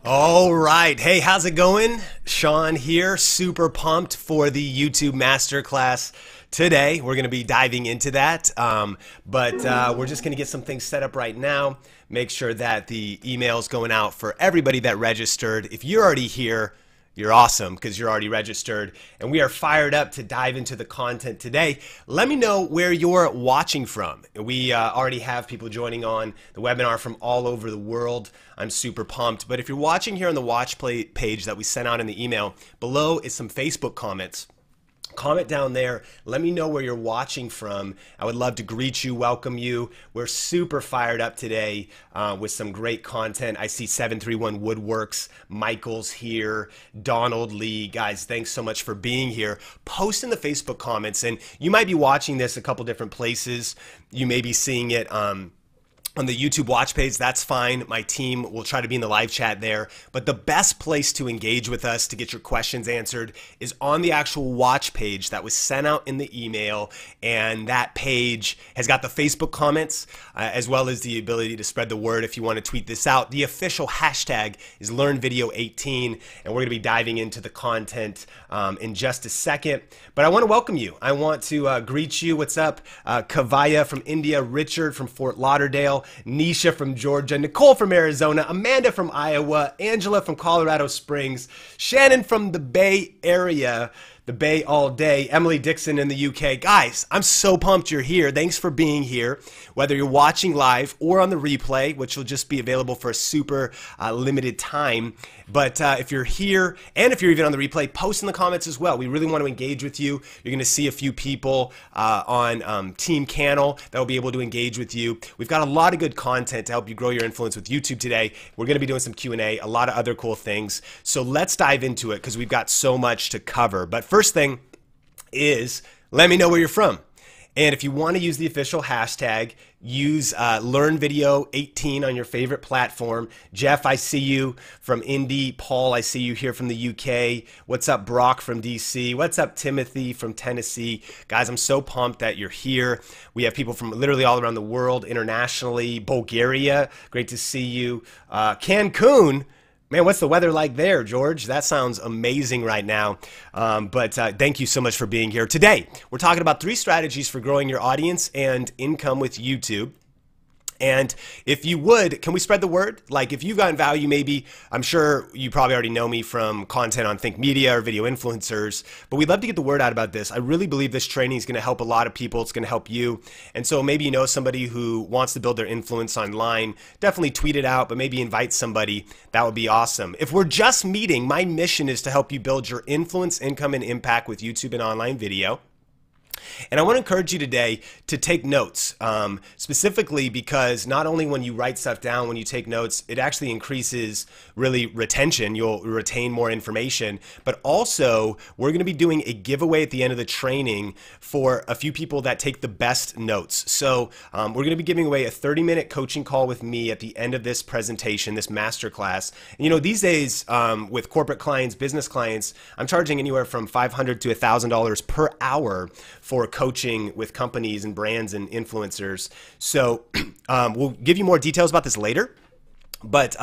All right. Hey, how's it going? Sean here. Super pumped for the YouTube Masterclass today. We're going to be diving into that, but we're just going to get some things set up right now. Make sure that the email's going out for everybody that registered. If you're already here, you're awesome because you're already registered, and we are fired up to dive into the content today. Let me know where you're watching from. We already have people joining on the webinar from all over the world. I'm super pumped. But if you're watching here on the watch play page that we sent out in the email, below is some Facebook comments. Comment down there. Let me know where you're watching from. I would love to greet you, welcome you. We're super fired up today with some great content. I see 731 Woodworks, Michael's here, Donald Lee. Guys, thanks so much for being here. Post in the Facebook comments, and you might be watching this a couple different places. You may be seeing it on the YouTube watch page. That's fine. My team will try to be in the live chat there. But the best place to engage with us to get your questions answered is on the actual watch page that was sent out in the email. And that page has got the Facebook comments as well as the ability to spread the word if you want to tweet this out. The official hashtag is LearnVideo18, and we're going to be diving into the content in just a second. But I want to welcome you. I want to greet you. What's up? Kavaya from India, Richard from Fort Lauderdale, Nisha from Georgia, Nicole from Arizona, Amanda from Iowa, Angela from Colorado Springs, Shannon from the Bay Area, the Bay all day, Emily Dixon in the UK. Guys, I'm so pumped you're here. Thanks for being here, whether you're watching live or on the replay, which will just be available for a super limited time. But if you're here and if you're even on the replay, post in the comments as well. We really want to engage with you. You're going to see a few people on Team Cannel that will be able to engage with you. We've got a lot of good content to help you grow your influence with YouTube today. We're going to be doing some Q&A, a lot of other cool things. So let's dive into it because we've got so much to cover. But first thing is, let me know where you're from. And if you want to use the official hashtag, use LearnVideo18 on your favorite platform. Jeff, I see you from Indy. Paul, I see you here from the UK. What's up, Brock from DC? What's up, Timothy from Tennessee? Guys, I'm so pumped that you're here. We have people from literally all around the world, internationally. Bulgaria, great to see you. Cancun. Man, what's the weather like there, George? That sounds amazing right now. But thank you so much for being here. Today, we're talking about 3 strategies for growing your audience and income with YouTube. And if you would, can we spread the word? Like if you've gotten value, maybe, I'm sure you probably already know me from content on Think Media or video influencers, but we'd love to get the word out about this. I really believe this training is going to help a lot of people. It's going to help you. And so maybe you know somebody who wants to build their influence online, definitely tweet it out, but maybe invite somebody. That would be awesome. If we're just meeting, my mission is to help you build your influence, income, and impact with YouTube and online video. And I want to encourage you today to take notes, specifically because not only when you write stuff down, when you take notes, it actually increases really retention. You'll retain more information, but also we're going to be doing a giveaway at the end of the training for a few people that take the best notes. So we're going to be giving away a 30-minute coaching call with me at the end of this presentation, this masterclass. And, you know, these days with corporate clients, business clients, I'm charging anywhere from $500 to $1,000 per hour for coaching with companies and brands and influencers. So we'll give you more details about this later, but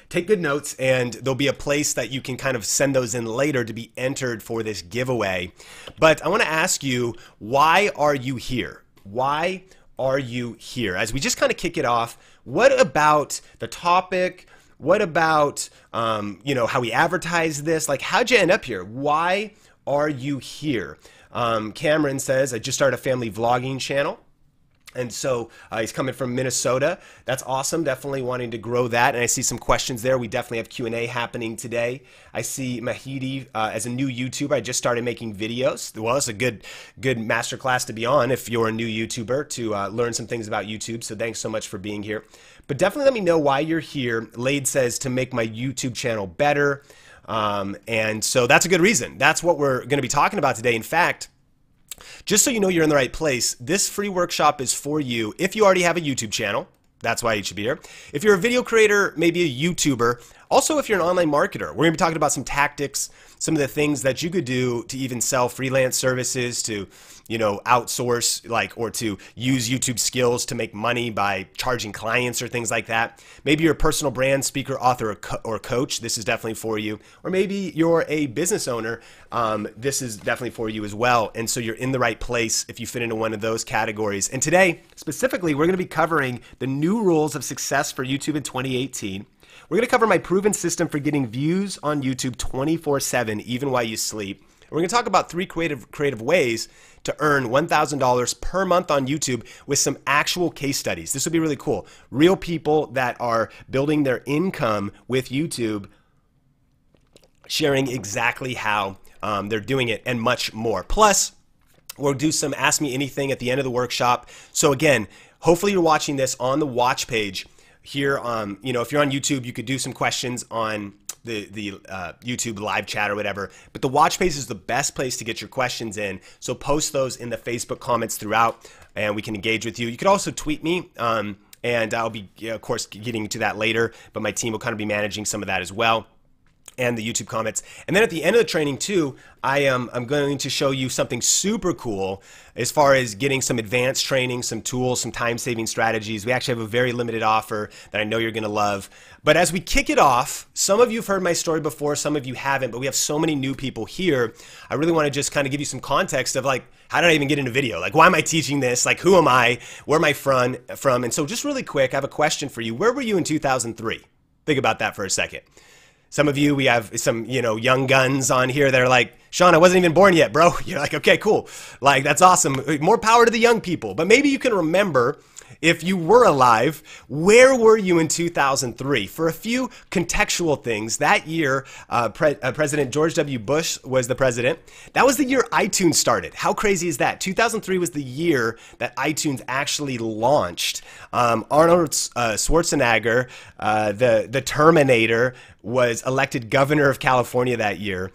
take good notes, and there'll be a place that you can kind of send those in later to be entered for this giveaway. But I want to ask you, why are you here? Why are you here? As we just kind of kick it off, what about the topic? What about you know, how we advertise this? Like, how'd you end up here? Why are you here? Cameron says, I just started a family vlogging channel. And so he's coming from Minnesota. That's awesome. Definitely wanting to grow that. And I see some questions there. We definitely have Q&A happening today. I see Mahidi as a new YouTuber. I just started making videos. Well, it's a good masterclass to be on if you're a new YouTuber, to learn some things about YouTube. So thanks so much for being here. But definitely let me know why you're here. Lade says, to make my YouTube channel better. And so that's a good reason. That's what we're going to be talking about today. In fact, just so you know you're in the right place, this free workshop is for you if you already have a YouTube channel. That's why you should be here. If you're a video creator, maybe a YouTuber, Also, if you're an online marketer, we're going to be talking about some tactics, some of the things that you could do to even sell freelance services, to outsource, or to use YouTube skills to make money by charging clients or things like that. Maybe you're a personal brand speaker, author, or coach. This is definitely for you. Or maybe you're a business owner. This is definitely for you as well. And so you're in the right place if you fit into one of those categories. And today, specifically, we're going to be covering the new rules of success for YouTube in 2018. We're going to cover my proven system for getting views on YouTube 24/7, even while you sleep. We're going to talk about 3 creative ways to earn $1,000 per month on YouTube with some actual case studies. This will be really cool. Real people that are building their income with YouTube, sharing exactly how they're doing it and much more. Plus, we'll do some Ask Me Anything at the end of the workshop. So again, hopefully you're watching this on the watch page here. If you're on YouTube, you could do some questions on the YouTube live chat or whatever, but the watch page is the best place to get your questions in. So post those in the Facebook comments throughout and we can engage with you. You could also tweet me, and I'll be, of course, getting to that later, but my team will kind of be managing some of that as well, and the YouTube comments. And then at the end of the training too, I'm going to show you something super cool as far as getting some advanced training, some tools, some time-saving strategies. We actually have a very limited offer that I know you're going to love. But as we kick it off, some of you have heard my story before, some of you haven't, but we have so many new people here. I really want to just kind of give you some context of how did I even get into video? Why am I teaching this? Who am I? Where am I from? And so just really quick, I have a question for you. Where were you in 2003? Think about that for a second. Some of you, we have some, young guns on here that are like, Sean, I wasn't even born yet, bro. You're like, okay, cool. That's awesome. More power to the young people. But maybe you can remember, if you were alive, where were you in 2003? For a few contextual things, that year, President George W. Bush was the president. That was the year iTunes started. How crazy is that? 2003 was the year that iTunes actually launched. Arnold Schwarzenegger, the Terminator, was elected governor of California that year.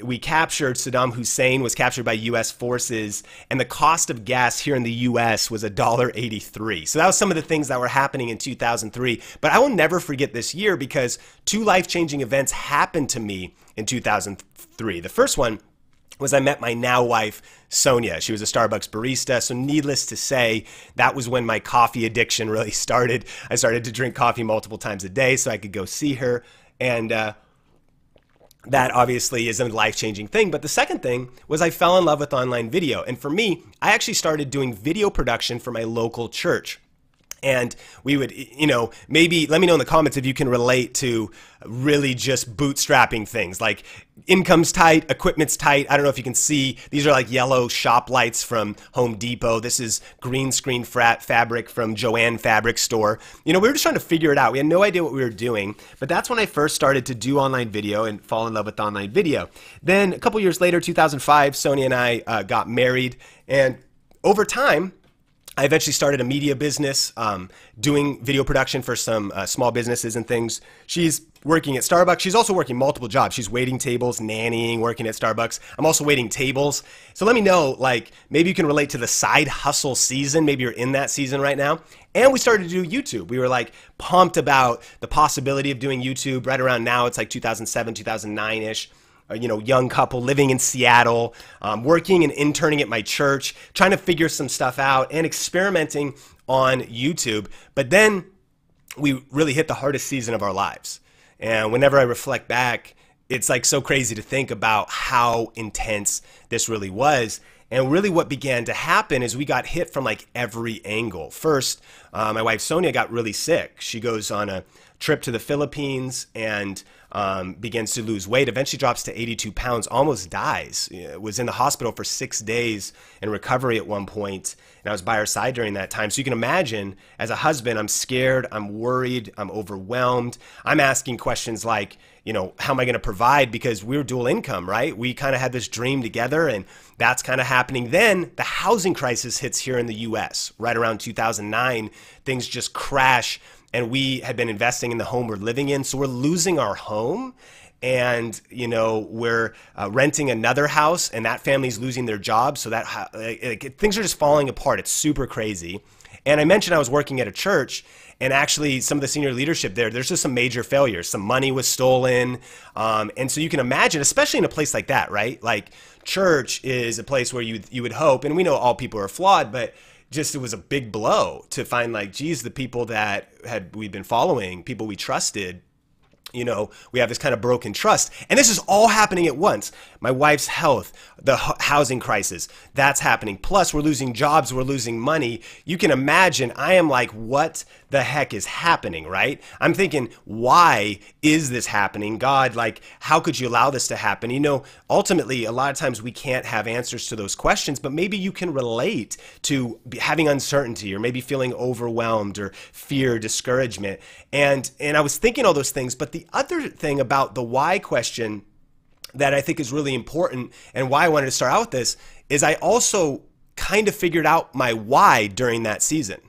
We captured, Saddam Hussein was captured by U.S. forces, and the cost of gas here in the U.S. was $1.83. So that was some of the things that were happening in 2003. But I will never forget this year because 2 life-changing events happened to me in 2003. The first one was I met my now wife, Sonia. She was a Starbucks barista. So needless to say, that was when my coffee addiction really started. I started to drink coffee multiple times a day so I could go see her. And that obviously is a life-changing thing. But the second thing was I fell in love with online video. And for me, I actually started doing video production for my local church. And we would, maybe let me know in the comments if you can relate to really just bootstrapping things. Income's tight, equipment's tight. I don't know if you can see, these are yellow shop lights from Home Depot. This is green screen fabric from Joann Fabric Store. We were just trying to figure it out. We had no idea what we were doing, but that's when I first started to do online video and fall in love with online video. Then a couple years later, 2005, Sonia and I got married, and over time, I eventually started a media business, doing video production for some small businesses and things. She's working at Starbucks. She's also working multiple jobs. She's waiting tables, nannying, working at Starbucks. I'm also waiting tables. So let me know, maybe you can relate to the side hustle season. Maybe you're in that season right now. And we started to do YouTube. We were pumped about the possibility of doing YouTube. Right around now, it's 2007, 2009-ish. Young couple living in Seattle, working and interning at my church, trying to figure some stuff out and experimenting on YouTube. But then we really hit the hardest season of our lives. And whenever I reflect back, it's so crazy to think about how intense this really was. And really what began to happen is we got hit from every angle. First, my wife Sonia got really sick. She goes on a trip to the Philippines and begins to lose weight, eventually drops to 82 pounds, almost dies. Was in the hospital for 6 days in recovery at one point, and I was by her side during that time. So you can imagine, as a husband, I'm scared, I'm worried, I'm overwhelmed. I'm asking questions like, how am I going to provide? Because we're dual income, right? We kind of had this dream together, and that's kind of happening. Then the housing crisis hits here in the U.S. right around 2009. Things just crash. And we had been investing in the home we're living in. So we're losing our home, and we're renting another house, and that family's losing their job. So that things are just falling apart. It's super crazy. And I mentioned I was working at a church, And actually, some of the senior leadership there's just some major failures. Some money was stolen. And so you can imagine, especially in a place like that, right? Like church is a place where you would hope, and we know all people are flawed, but just it was a big blow to find like, geez, the people that we'd been following, people we trusted, you know, we have this kind of broken trust. And this is all happening at once. My wife's health, the housing crisis, that's happening. Plus, we're losing jobs, we're losing money. You can imagine, I am like, what the heck is happening, right? I'm thinking, why is this happening? God, like, how could you allow this to happen? You know, ultimately, a lot of times we can't have answers to those questions, but maybe you can relate to having uncertainty or maybe feeling overwhelmed or fear, discouragement. And I was thinking all those things, but the other thing about the why question that I think is really important and why I wanted to start out with this is I also kind of figured out my why during that season.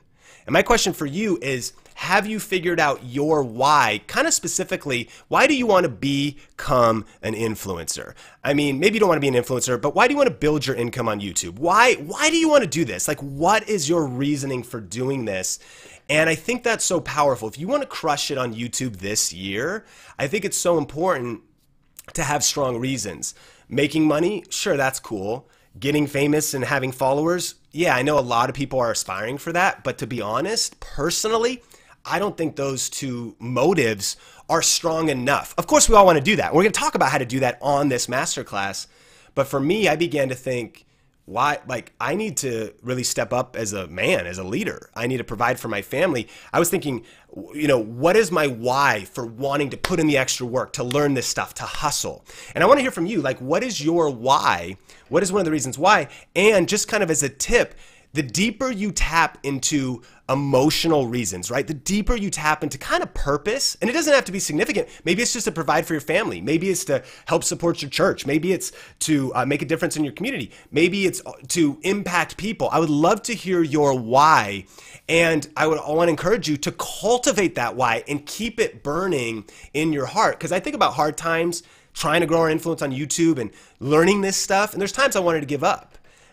And my question for you is, have you figured out your why? Kind of specifically, why do you want to become an influencer? I mean, maybe you don't want to be an influencer, but why do you want to build your income on YouTube? Why do you want to do this? Like, what is your reasoning for doing this? And I think that's so powerful. If you want to crush it on YouTube this year, I think it's so important to have strong reasons. Making money, sure, that's cool. Getting famous and having followers, yeah, I know a lot of people are aspiring for that, but to be honest, personally, I don't think those two motives are strong enough. Of course, we all want to do that. We're going to talk about how to do that on this masterclass. But for me, I began to think, why, like, I need to really step up as a man, as a leader. I need to provide for my family. I was thinking, you know, what is my why for wanting to put in the extra work, to learn this stuff, to hustle? And I want to hear from you, like, what is your why? What is one of the reasons why? And just kind of as a tip, the deeper you tap into emotional reasons, right? The deeper you tap into kind of purpose, and it doesn't have to be significant. Maybe it's just to provide for your family. Maybe it's to help support your church. Maybe it's to make a difference in your community. Maybe it's to impact people. I would love to hear your why. And I want to encourage you to cultivate that why and keep it burning in your heart. Because I think about hard times, trying to grow our influence on YouTube and learning this stuff. And there's times I wanted to give up.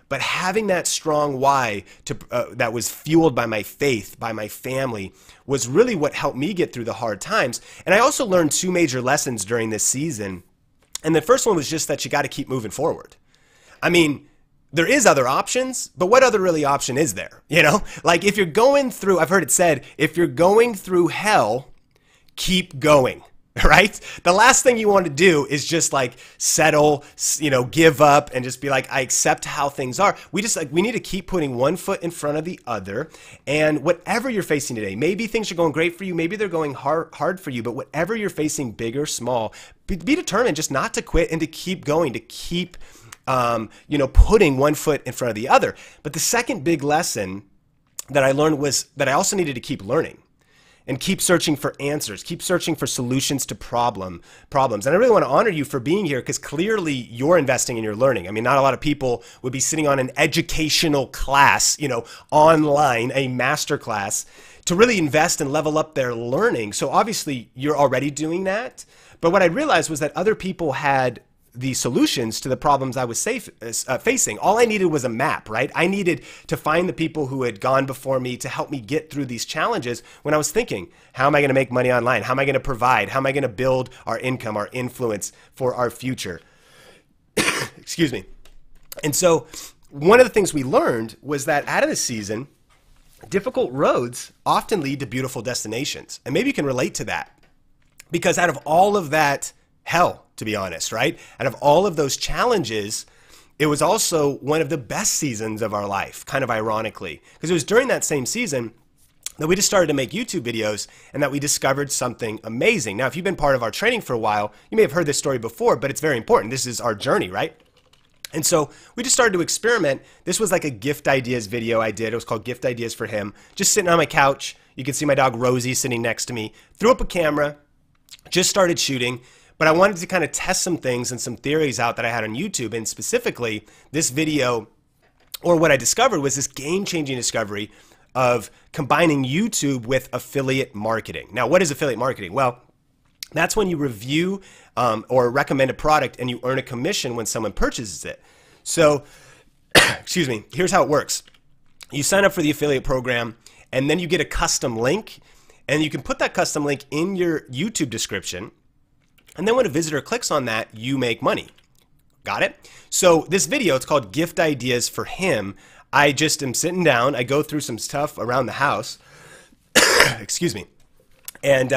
But having that strong why that was fueled by my faith, by my family, was really what helped me get through the hard times. And I also learned two major lessons during this season. And the first one was just that you got to keep moving forward. I mean, there is other options, but what other really option is there? You know, like if you're going through, I've heard it said, if you're going through hell, keep going. Right? The last thing you want to do is just like settle, you know, give up and just be like, I accept how things are. We need to keep putting one foot in front of the other. And whatever you're facing today, maybe things are going great for you. Maybe they're going hard for you, but whatever you're facing, big or small, be determined just not to quit and to keep going, to keep, you know, putting one foot in front of the other. But the second big lesson that I learned was that I also needed to keep learning. And keep searching for answers, keep searching for solutions to problems. And I really want to honor you for being here because clearly you're investing in your learning. I mean, not a lot of people would be sitting on an educational class, you know, online, a masterclass, to really invest and level up their learning. So obviously you're already doing that. But what I realized was that other people had the solutions to the problems I was facing. All I needed was a map, right? I needed to find the people who had gone before me to help me get through these challenges when I was thinking, how am I going to make money online? How am I going to provide? How am I going to build our income, our influence for our future? Excuse me. And so one of the things we learned was that out of this season, difficult roads often lead to beautiful destinations. And maybe you can relate to that because out of all of that hell, to be honest, right? Out of all of those challenges, it was also one of the best seasons of our life, kind of ironically, because it was during that same season that we just started to make YouTube videos and that we discovered something amazing. Now, if you've been part of our training for a while, you may have heard this story before, but it's very important. This is our journey, right? And so we just started to experiment. This was like a gift ideas video I did. It was called Gift Ideas for Him. Just sitting on my couch. You can see my dog Rosie sitting next to me. Threw up a camera, just started shooting. But I wanted to kind of test some things and some theories out that I had on YouTube. And specifically, this video, or what I discovered was this game-changing discovery of combining YouTube with affiliate marketing. Now, what is affiliate marketing? Well, that's when you review or recommend a product and you earn a commission when someone purchases it. So, excuse me, here's how it works. You sign up for the affiliate program and then you get a custom link. And you can put that custom link in your YouTube description. And then when a visitor clicks on that, you make money. Got it? So this video, it's called Gift Ideas for Him. I just am sitting down. I go through some stuff around the house. Excuse me. And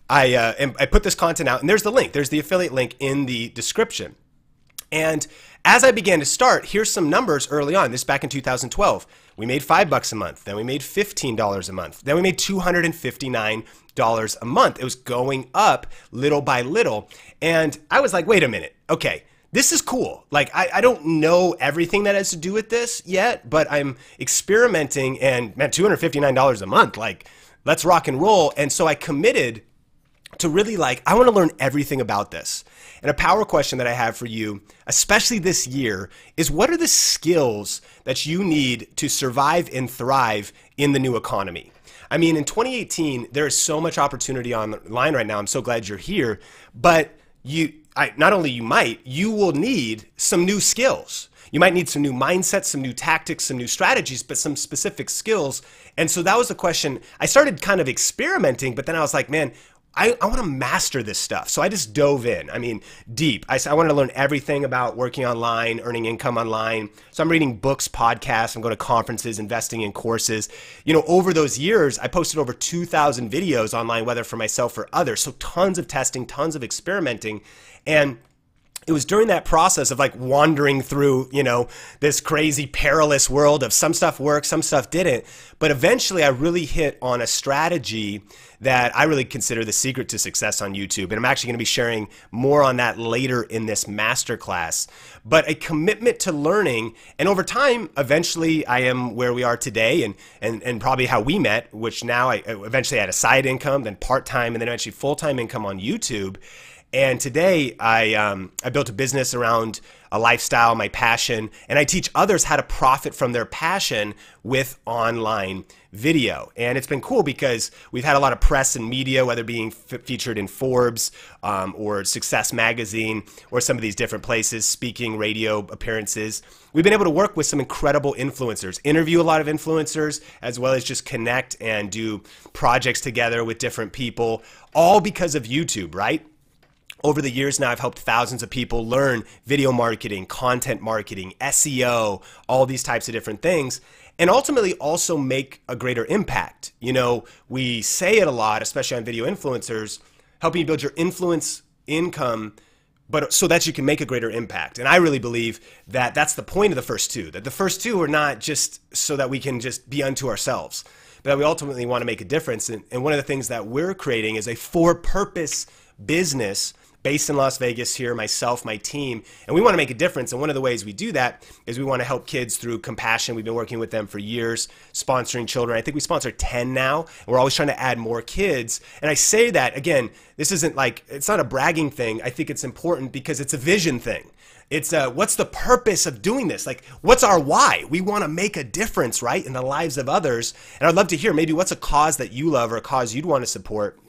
I put this content out, and there's the link. There's the affiliate link in the description. And as I began to start, here's some numbers early on. This is back in 2012. We made $5 a month. Then we made $15 a month. Then we made $259 a month. It was going up little by little. And I was like, wait a minute. Okay, this is cool. Like, I don't know everything that has to do with this yet, but I'm experimenting, and man, $259 a month, like, let's rock and roll. And so I committed to really, like, I want to learn everything about this. And a power question that I have for you, especially this year, is what are the skills that you need to survive and thrive in the new economy? I mean, in 2018, there is so much opportunity online right now. I'm so glad you're here. But you will need some new skills. You might need some new mindsets, some new tactics, some new strategies, but some specific skills. And so that was the question. I started kind of experimenting, but then I was like, man, I want to master this stuff. So I just dove in. I mean, deep. I wanted to learn everything about working online, earning income online. So I'm reading books, podcasts, I'm going to conferences, investing in courses. You know, over those years, I posted over 2,000 videos online, whether for myself or others. So tons of testing, tons of experimenting. And it was during that process of like wandering through, you know, this crazy perilous world of some stuff worked, some stuff didn't. But eventually I really hit on a strategy that I really consider the secret to success on YouTube. And I'm actually going to be sharing more on that later in this masterclass. But a commitment to learning, and over time, eventually I am where we are today, and probably how we met, which now I eventually had a side income, then part-time, and then eventually full-time income on YouTube. And today I built a business around a lifestyle, my passion, and I teach others how to profit from their passion with online video. And it's been cool because we've had a lot of press and media, whether being featured in Forbes or Success Magazine or some of these different places, speaking, radio appearances. We've been able to work with some incredible influencers, interview a lot of influencers, as well as just connect and do projects together with different people, all because of YouTube, right? Over the years now, I've helped thousands of people learn video marketing, content marketing, SEO, all these types of different things, and ultimately also make a greater impact. You know, we say it a lot, especially on video influencers, helping you build your influence income, but so that you can make a greater impact. And I really believe that that's the point of the first two, that the first two are not just so that we can just be unto ourselves, but that we ultimately want to make a difference. And one of the things that we're creating is a for-purpose business based in Las Vegas here, myself, my team, and we want to make a difference. And one of the ways we do that is we want to help kids through compassion. We've been working with them for years, sponsoring children. I think we sponsor 10 now, and we're always trying to add more kids. And I say that, again, this isn't like, it's not a bragging thing. I think it's important because it's a vision thing. It's what's the purpose of doing this? Like, what's our why? We want to make a difference, right, in the lives of others. And I'd love to hear maybe what's a cause that you love or a cause you'd want to support.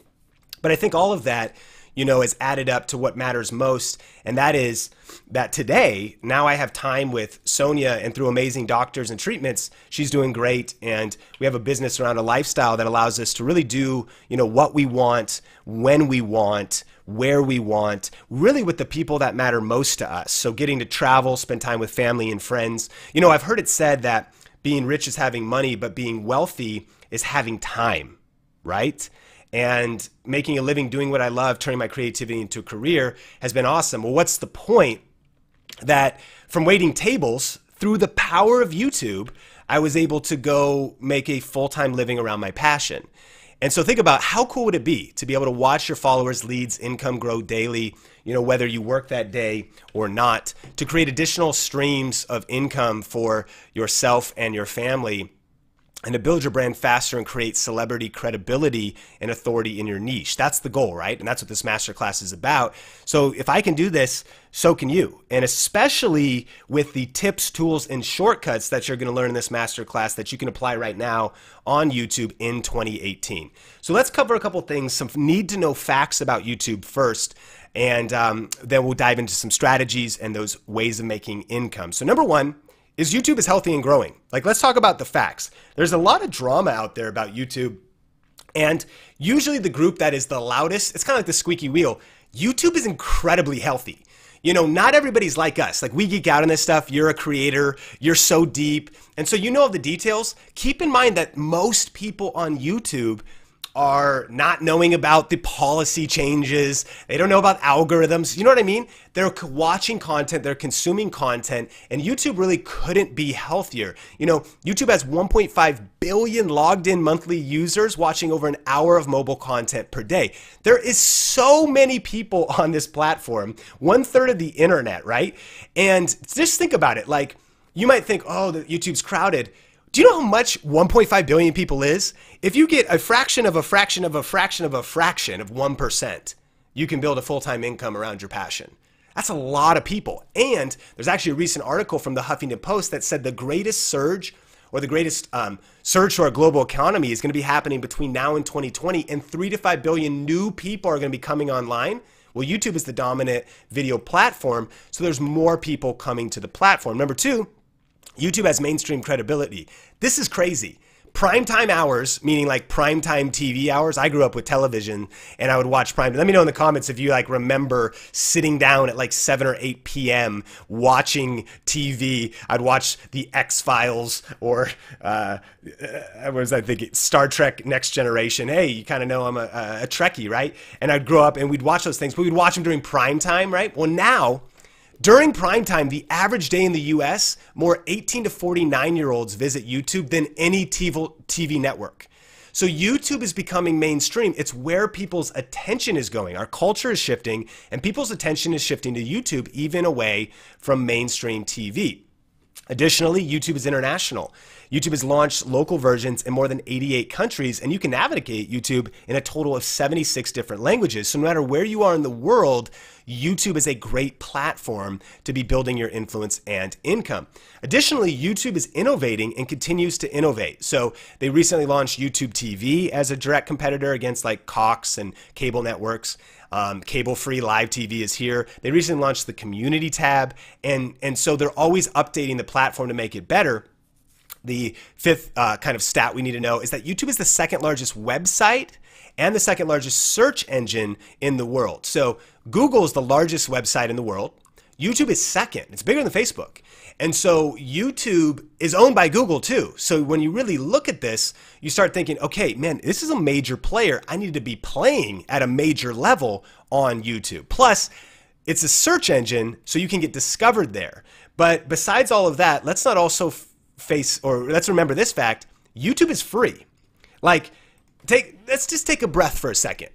But I think all of that, you know, is added up to what matters most. And that is that today, now I have time with Sonia, and through amazing doctors and treatments, she's doing great. And we have a business around a lifestyle that allows us to really do, you know, what we want, when we want, where we want, really with the people that matter most to us. So getting to travel, spend time with family and friends. You know, I've heard it said that being rich is having money, but being wealthy is having time, right? And making a living doing what I love, turning my creativity into a career has been awesome. Well, what's the point? That from waiting tables, through the power of YouTube, I was able to go make a full-time living around my passion. And so think about how cool would it be to be able to watch your followers, leads, income grow daily, you know, whether you work that day or not, to create additional streams of income for yourself and your family, and to build your brand faster and create celebrity credibility and authority in your niche. That's the goal, right? And that's what this masterclass is about. So if I can do this, so can you. And especially with the tips, tools, and shortcuts that you're gonna learn in this masterclass that you can apply right now on YouTube in 2018. So let's cover a couple things, some need to know facts about YouTube first, and then we'll dive into some strategies and those ways of making income. So number one, is YouTube is healthy and growing. Like, let's talk about the facts. There's a lot of drama out there about YouTube And usually the group that is the loudest, it's kind of like the squeaky wheel. YouTube is incredibly healthy. You know, not everybody's like us. Like, we geek out on this stuff. You're a creator. You're so deep. And so you know the details. Keep in mind that most people on YouTube are not knowing about the policy changes. They don't know about algorithms. You know what I mean? They're watching content, they're consuming content, and YouTube really couldn't be healthier. You know, YouTube has 1.5 billion logged in monthly users watching over an hour of mobile content per day. There is so many people on this platform, 1/3 of the internet, right? And just think about it. Like, you might think, oh, the YouTube's crowded. Do you know how much 1.5 billion people is? If you get a fraction of a fraction of a fraction of a fraction of 1%, you can build a full-time income around your passion. That's a lot of people. And there's actually a recent article from the Huffington Post that said the greatest surge, or the greatest surge to our global economy, is going to be happening between now and 2020, and 3 to 5 billion new people are going to be coming online. Well, YouTube is the dominant video platform, so there's more people coming to the platform. Number two, YouTube has mainstream credibility. This is crazy. Primetime hours, meaning like primetime TV hours. I grew up with television and I would watch prime. Let me know in the comments if you like remember sitting down at like 7 or 8 p.m. watching TV. I'd watch the X-Files or what was I thinking? Star Trek Next Generation. Hey, you kind of know I'm a Trekkie, right? And I'd grow up and we'd watch those things, but we'd watch them during prime time, right? Well, now, during prime time, the average day in the US, more 18 to 49-year-olds visit YouTube than any TV network. So YouTube is becoming mainstream. It's where people's attention is going. Our culture is shifting, and people's attention is shifting to YouTube, even away from mainstream TV. Additionally, YouTube is international. YouTube has launched local versions in more than 88 countries, and you can navigate YouTube in a total of 76 different languages. So no matter where you are in the world, YouTube is a great platform to be building your influence and income. Additionally, YouTube is innovating and continues to innovate. So they recently launched YouTube TV as a direct competitor against like Cox and cable networks. Cable-free live TV is here. They recently launched the community tab, and so they're always updating the platform to make it better. The fifth kind of stat we need to know is that YouTube is the second largest website and the second largest search engine in the world. So Google is the largest website in the world. YouTube is second. It's bigger than Facebook. And so YouTube is owned by Google too. So when you really look at this, you start thinking, okay, man, this is a major player. I need to be playing at a major level on YouTube. Plus, it's a search engine, so you can get discovered there. But besides all of that, let's not also let's remember this fact: YouTube is free. Like, let's just take a breath for a second.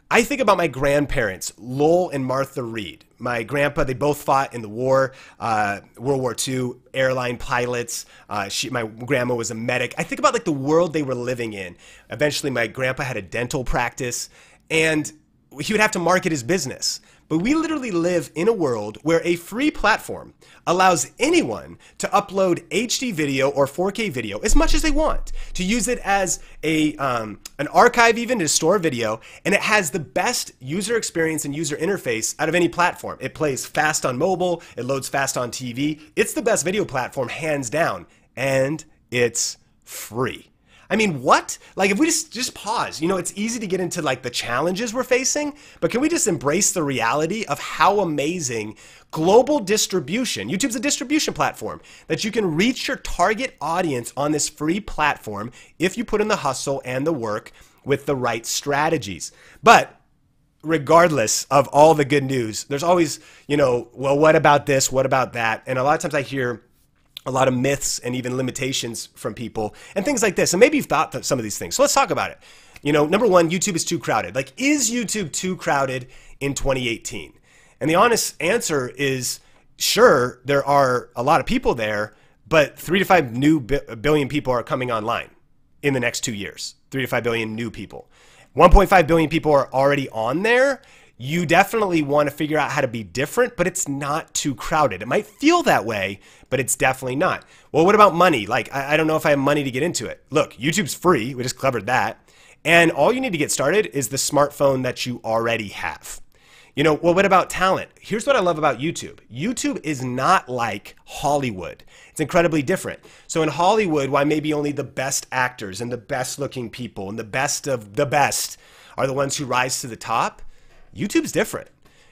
I think about my grandparents, Lowell and Martha Reed. My grandpa, they both fought in the war, World War II, airline pilots. My grandma was a medic. I think about like the world they were living in. Eventually, my grandpa had a dental practice, and he would have to market his business. But we literally live in a world where a free platform allows anyone to upload HD video or 4K video as much as they want, to use it as an archive, even to store video, and it has the best user experience and user interface out of any platform. It plays fast on mobile, it loads fast on TV. It's the best video platform, hands down, and it's free. I mean, what? Like, if we just pause, you know, it's easy to get into like the challenges we're facing, but can we just embrace the reality of how amazing global distribution, YouTube's a distribution platform, that you can reach your target audience on this free platform if you put in the hustle and the work with the right strategies. But regardless of all the good news, there's always, you know, well, what about this? What about that? And a lot of times I hear a lot of myths and even limitations from people and things like this. And maybe you've thought some of these things. So let's talk about it. You know, number one, YouTube is too crowded. Like, is YouTube too crowded in 2018? And the honest answer is, sure, there are a lot of people there, but 3 to 5 billion people are coming online in the next 2 years. 3 to 5 billion new people. 1.5 billion people are already on there. You definitely want to figure out how to be different, but it's not too crowded. It might feel that way, but it's definitely not. Well, what about money? Like, I don't know if I have money to get into it. Look, YouTube's free. We just covered that. And all you need to get started is the smartphone that you already have. Well, what about talent? Here's what I love about YouTube. YouTube is not like Hollywood. It's incredibly different. So in Hollywood, why maybe only the best actors and the best looking people and the best of the best are the ones who rise to the top, YouTube's different.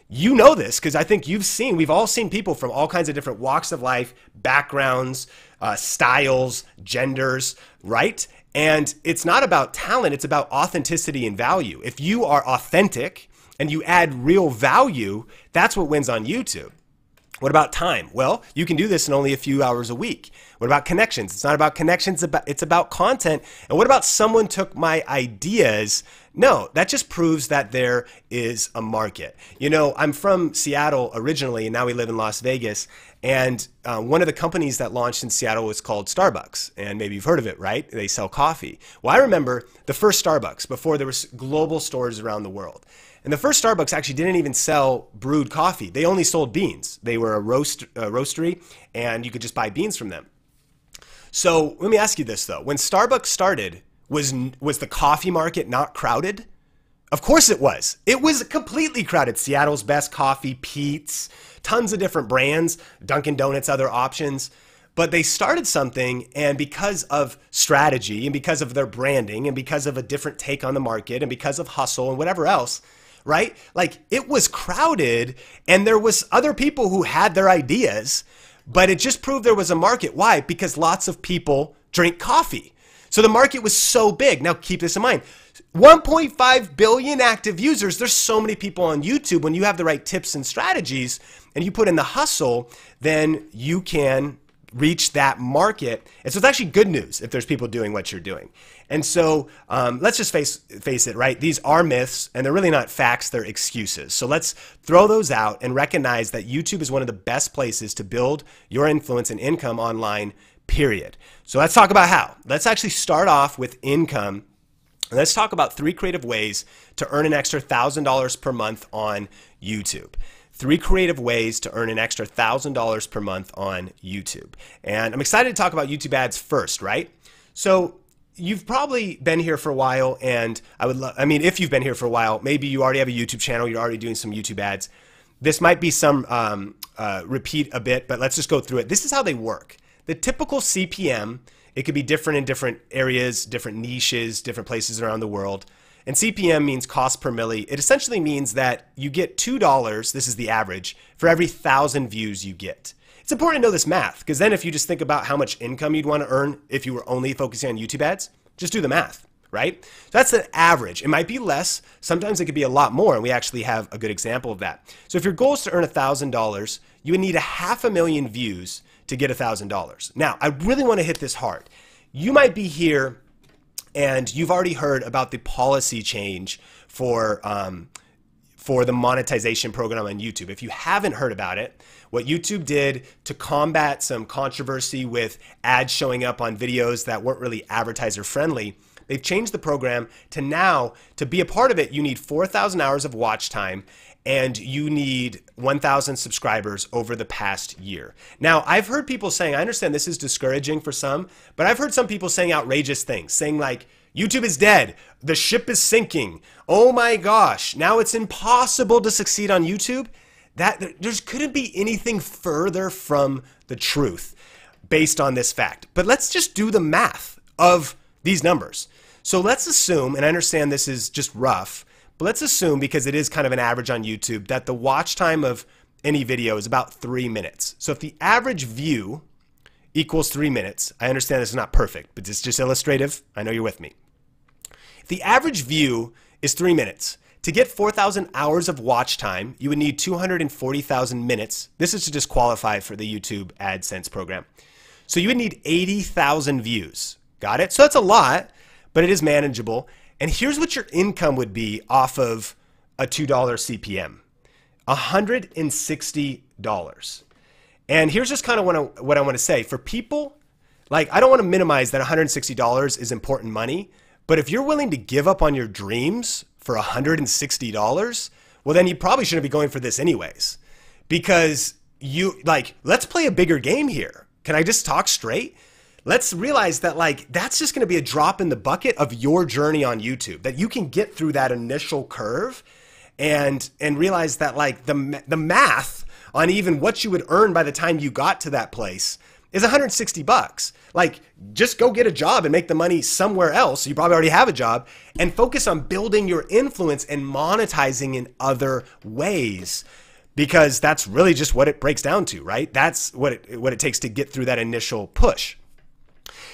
You know this because I think we've all seen people from all kinds of different walks of life, backgrounds, styles, genders, right? And it's not about talent, it's about authenticity and value. If you are authentic and you add real value, that's what wins on YouTube. What about time? Well, you can do this in only a few hours a week. What about connections? It's not about connections, it's about content. And what about someone took my ideas? No, that just proves that there is a market. I'm from Seattle originally, and now we live in Las Vegas. And one of the companies that launched in Seattle was called Starbucks. And maybe you've heard of it, right? They sell coffee. Well, I remember the first Starbucks before there was global stores around the world. And the first Starbucks actually didn't even sell brewed coffee. They only sold beans. They were a roastery, and you could just buy beans from them. So let me ask you this, though. When Starbucks started, was the coffee market not crowded? Of course it was. It was completely crowded. Seattle's best coffee, Pete's, tons of different brands, Dunkin' Donuts, other options. But they started something, and because of strategy and because of their branding and because of a different take on the market and because of hustle and whatever else, right? Like, it was crowded and there was other people who had their ideas, but it just proved there was a market. Why? Because lots of people drink coffee. So the market was so big. Now keep this in mind. 1.5 billion active users. There's so many people on YouTube. When you have the right tips and strategies and you put in the hustle, then you can reach that market. And so it's actually good news if there's people doing what you're doing. And so let's just face it, right? These are myths and they're really not facts, they're excuses. So let's throw those out and recognize that YouTube is one of the best places to build your influence and income online, period. So let's talk about how. Let's actually start off with income. And let's talk about 3 creative ways to earn an extra $1,000 per month on YouTube. 3 creative ways to earn an extra $1,000 per month on YouTube. And I'm excited to talk about YouTube ads first, right? So you've probably been here for a while, and if you've been here for a while, maybe you already have a YouTube channel, you're already doing some YouTube ads. This might be some repeat a bit, but let's just go through it. This is how they work. The typical CPM, it could be different in different areas, different niches, different places around the world. And CPM means cost per milli. It essentially means that you get $2, this is the average, for every 1,000 views you get. It's important to know this math, because then if you just think about how much income you'd want to earn if you were only focusing on YouTube ads, just do the math, right? So that's the average. It might be less. Sometimes it could be a lot more, and we actually have a good example of that. So if your goal is to earn $1,000, you would need 500,000 views to get $1,000. Now, I really want to hit this hard. You might be here and you've already heard about the policy change for the monetization program on YouTube. If you haven't heard about it, what YouTube did to combat some controversy with ads showing up on videos that weren't really advertiser friendly, they've changed the program to now, to be a part of it, you need 4,000 hours of watch time and you need 1,000 subscribers over the past year. Now, I've heard people saying, I understand this is discouraging for some, but I've heard some people saying outrageous things, saying like, YouTube is dead, the ship is sinking, oh my gosh, now it's impossible to succeed on YouTube. There couldn't be anything further from the truth based on this fact. But let's just do the math of these numbers. So let's assume, and I understand this is just rough, but let's assume, because it is kind of an average on YouTube, that the watch time of any video is about 3 minutes. So if the average view equals 3 minutes, I understand this is not perfect, but it's just illustrative. I know you're with me. If the average view is 3 minutes, to get 4,000 hours of watch time, you would need 240,000 minutes. This is to just qualify for the YouTube AdSense program. So you would need 80,000 views. Got it? So that's a lot, but it is manageable. And here's what your income would be off of a $2 CPM. $160. And here's just kind of what I want to say. For people, like, I don't want to minimize that $160 is important money, but if you're willing to give up on your dreams for $160, well, then you probably shouldn't be going for this anyways. Because let's play a bigger game here. Can I just talk straight? Let's realize that that's just going to be a drop in the bucket of your journey on YouTube, that you can get through that initial curve and realize that like the math on even what you would earn by the time you got to that place is $160. Like, just go get a job and make the money somewhere else. You probably already have a job, and focus on building your influence and monetizing in other ways, because that's really just what it breaks down to, right? That's what it takes to get through that initial push.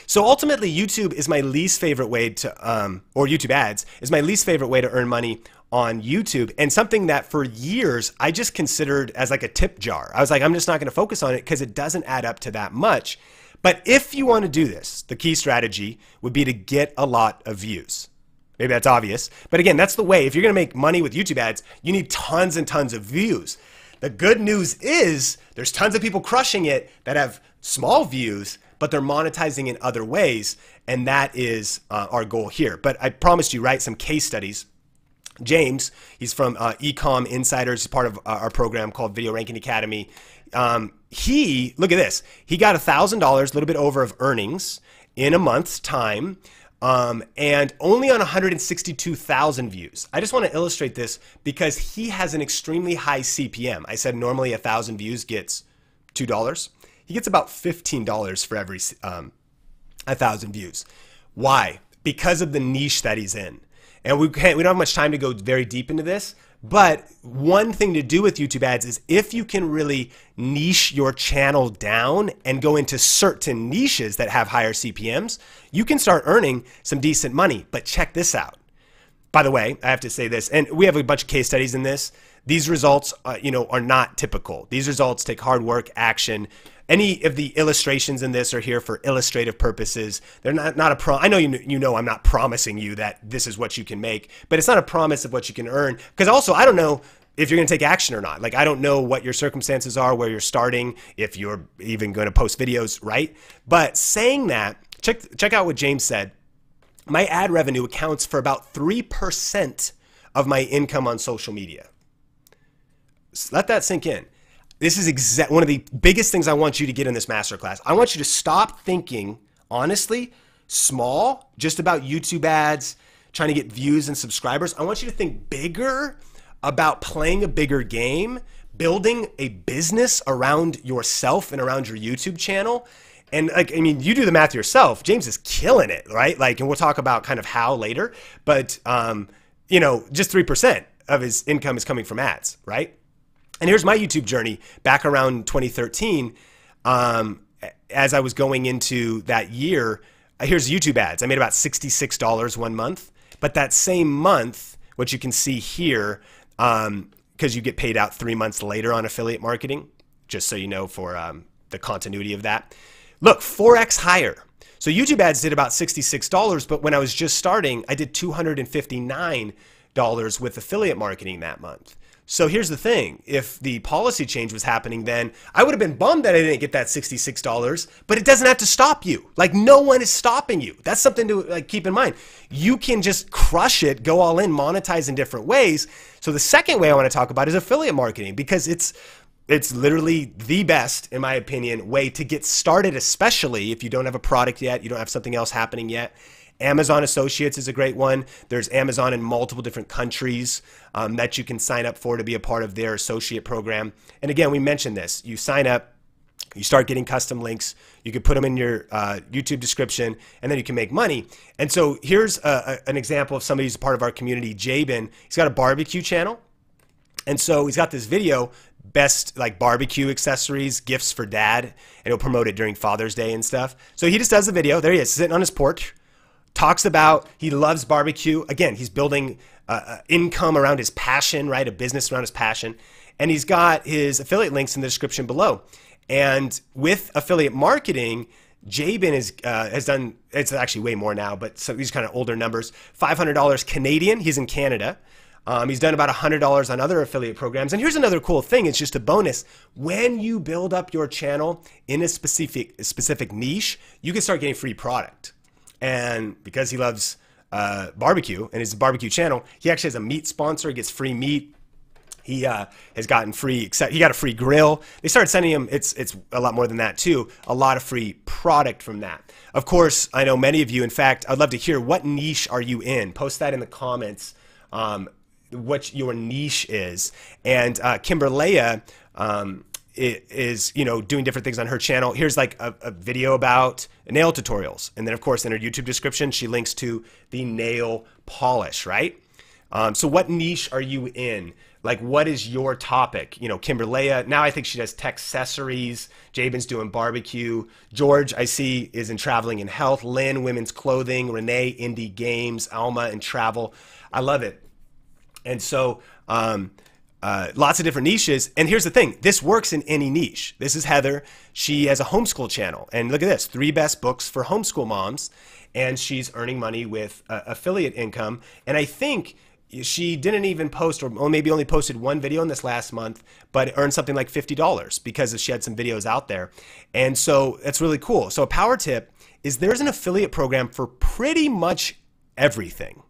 So ultimately, YouTube is my least favorite way to, or YouTube ads is my least favorite way to earn money on YouTube, and something that for years I just considered as like a tip jar. I was like, I'm just not going to focus on it because it doesn't add up to that much. But if you want to do this, the key strategy would be to get a lot of views. Maybe that's obvious, but again, that's the way. If you're going to make money with YouTube ads, you need tons and tons of views. The good news is there's tons of people crushing it that have small views, but they're monetizing in other ways, and that is our goal here. But I promised you, right, some case studies. James, he's from Ecom Insiders, he's part of our program called Video Ranking Academy. Look at this, he got $1,000, a little bit over of earnings in a month's time, and only on 162,000 views. I just want to illustrate this because he has an extremely high CPM. I said normally 1,000 views gets $2. He gets about $15 for every 1,000 views. Why? Because of the niche that he's in. And we don't have much time to go very deep into this, but one thing to do with YouTube ads is if you can really niche your channel down and go into certain niches that have higher CPMs, you can start earning some decent money. But check this out. By the way, I have to say this, and we have a bunch of case studies in this. These results, are not typical. These results take hard work, action. Any of the illustrations in this are here for illustrative purposes. They're not I know you know I'm not promising you that this is what you can make, but it's not a promise of what you can earn. Because also, I don't know if you're going to take action or not. Like, I don't know what your circumstances are, where you're starting, if you're even going to post videos, right? But saying that, check out what James said. My ad revenue accounts for about 3% of my income on social media. Let that sink in. This is one of the biggest things I want you to get in this masterclass. I want you to stop thinking, honestly, small, just about YouTube ads, trying to get views and subscribers. I want you to think bigger about playing a bigger game, building a business around yourself and around your YouTube channel. And you do the math yourself. James is killing it, right? And we'll talk about kind of how later, but just 3% of his income is coming from ads, right? And here's my YouTube journey back around 2013. As I was going into that year, here's YouTube ads. I made about $66 one month, but that same month, what you can see here, because you get paid out 3 months later on affiliate marketing, just so you know for the continuity of that. Look, 4x higher. So YouTube ads did about $66, but when I was just starting, I did $259 with affiliate marketing that month. So here's the thing, if the policy change was happening then, I would have been bummed that I didn't get that $66, but it doesn't have to stop you. No one is stopping you. That's something to keep in mind. You can just crush it, go all in, monetize in different ways. So the second way I want to talk about is affiliate marketing, because it's literally the best, in my opinion, way to get started, especially if you don't have a product yet, you don't have something else happening yet. Amazon Associates is a great one. There's Amazon in multiple different countries that you can sign up for to be a part of their associate program. And again, we mentioned this. You sign up, you start getting custom links. You can put them in your YouTube description, and then you can make money. And so here's an example of somebody who's a part of our community, Jabin. He's got a barbecue channel. And so he's got this video, best barbecue accessories, gifts for dad, and he'll promote it during Father's Day and stuff. So he just does the video. There he is, sitting on his porch. Talks about he loves barbecue. Again, he's building income around his passion, right? A business around his passion. And he's got his affiliate links in the description below. And with affiliate marketing, Jabin has done, it's actually way more now, but so these kind of older numbers, $500 Canadian. He's in Canada. He's done about $100 on other affiliate programs. And here's another cool thing. It's just a bonus. When you build up your channel in a specific niche, you can start getting free product. And because he loves barbecue and his barbecue channel, he actually has a meat sponsor. He gets free meat. He has gotten free, he got a free grill. They started sending him, it's a lot more than that too, a lot of free product from that. Of course, I know many of you, in fact, I'd love to hear what niche are you in? Post that in the comments. what your niche is. And Kimberlea is, you know, doing different things on her channel. Here's like a video about nail tutorials. And then of course in her YouTube description, she links to the nail polish, right? So what niche are you in? Like, what is your topic? You know, Kimberlea, now I think she does tech accessories. Jabin's doing barbecue. George, I see, is in traveling and health. Lynn, women's clothing. Renee, indie games. Alma, and travel. I love it. And so lots of different niches. And here's the thing. This works in any niche. This is Heather. She has a homeschool channel. And look at this. 3 best books for homeschool moms. And she's earning money with affiliate income. And I think she didn't even post, or maybe only posted 1 video in this last month, but earned something like $50 because she had some videos out there. And so that's really cool. So a power tip is there's an affiliate program for pretty much everything.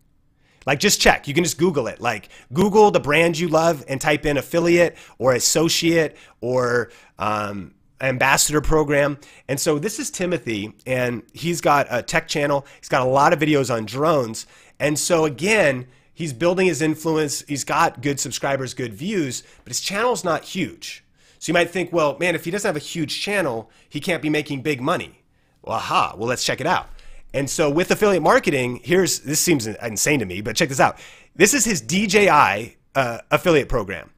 Like, just check. You can just Google it. Like, Google the brand you love and type in affiliate or associate or ambassador program. And so this is Timothy, and he's got a tech channel. He's got a lot of videos on drones. And so again, he's building his influence. He's got good subscribers, good views, but his channel's not huge. So you might think, well, man, if he doesn't have a huge channel, he can't be making big money. Well, aha, well, let's check it out. And so with affiliate marketing, this seems insane to me, but check this out. This is his DJI affiliate program.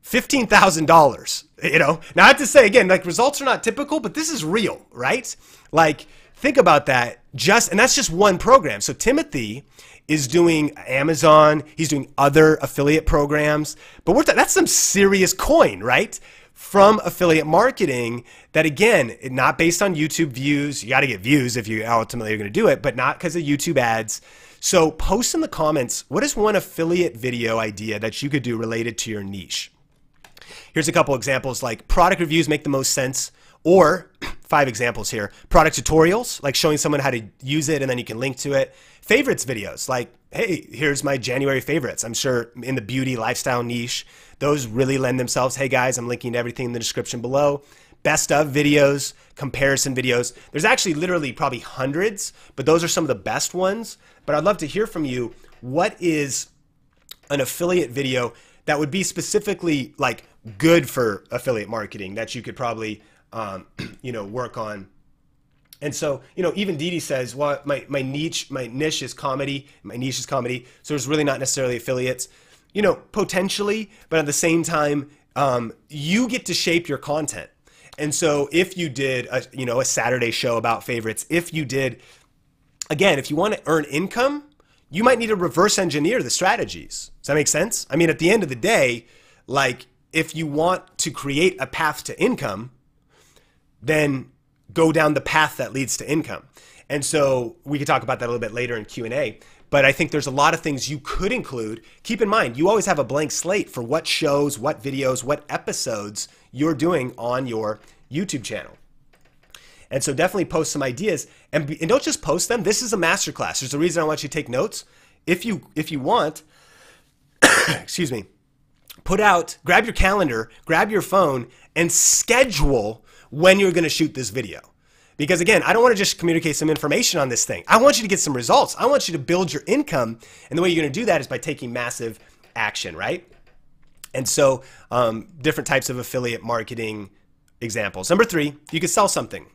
$15,000, you know? Now I have to say, again, like, results are not typical, but this is real, right? Like, think about that. And that's just one program. So Timothy is doing Amazon. He's doing other affiliate programs, but that's some serious coin, right? From affiliate marketing that, again, not based on YouTube views. You got to get views if you ultimately are going to do it, but not because of YouTube ads. So post in the comments, what is one affiliate video idea that you could do related to your niche? Here's a couple examples, like product reviews make the most sense, or 5 examples here. Product tutorials, like showing someone how to use it and then you can link to it. Favorites videos, like, hey, here's my January favorites. I'm sure in the beauty lifestyle niche, those really lend themselves. Hey guys, I'm linking to everything in the description below. Best of videos, comparison videos. There's actually literally probably hundreds, but those are some of the best ones. But I'd love to hear from you. What is an affiliate video that would be specifically like good for affiliate marketing that you could probably you know, work on? And so, you know, even Dee Dee says, well, my niche is comedy. My niche is comedy. So it's really not necessarily affiliates, you know, potentially, but at the same time, you get to shape your content. And so if you did a Saturday show about favorites, if you did, again, if you want to earn income, you might need to reverse engineer the strategies. Does that make sense? I mean, at the end of the day, like, if you want to create a path to income, then go down the path that leads to income. And so we could talk about that a little bit later in Q&A, but I think there's a lot of things you could include. Keep in mind, you always have a blank slate for what shows, what videos, what episodes you're doing on your YouTube channel. And so definitely post some ideas, and don't just post them. This is a masterclass. There's a reason I want you to take notes. If you want, excuse me, grab your calendar, grab your phone, and schedule when you're going to shoot this video. Because again, I don't want to just communicate some information on this thing. I want you to get some results. I want you to build your income. And the way you're going to do that is by taking massive action, right? And so different types of affiliate marketing examples. Number 3, you could sell something.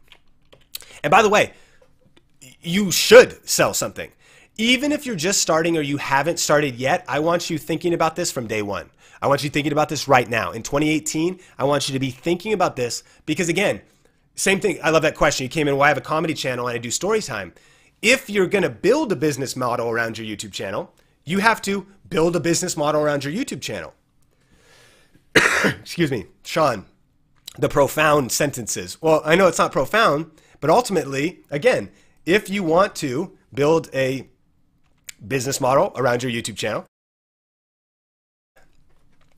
And by the way, you should sell something. Even if you're just starting or you haven't started yet, I want you thinking about this from day one. I want you thinking about this right now. In 2018, I want you to be thinking about this because, again, same thing. I love that question. You came in, well, I have a comedy channel and I do story time. If you're going to build a business model around your YouTube channel, you have to build a business model around your YouTube channel. Excuse me, Sean, the profound sentences. Well, I know it's not profound, but ultimately, again, if you want to build a business model around your YouTube channel,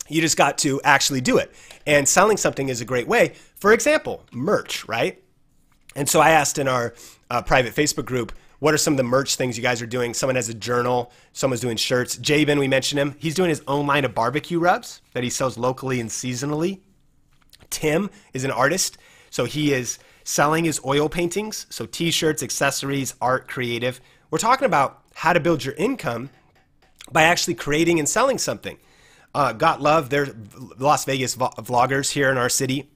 you just got to actually do it. And selling something is a great way. For example, merch, right? And so I asked in our private Facebook group, what are some of the merch things you guys are doing? Someone has a journal, someone's doing shirts. Jabin, we mentioned him. He's doing his own line of barbecue rubs that he sells locally and seasonally. Tim is an artist, so he is selling his oil paintings, so t-shirts, accessories, art, creative. We're talking about how to build your income by actually creating and selling something. Got Love, they're Las Vegas vloggers here in our city.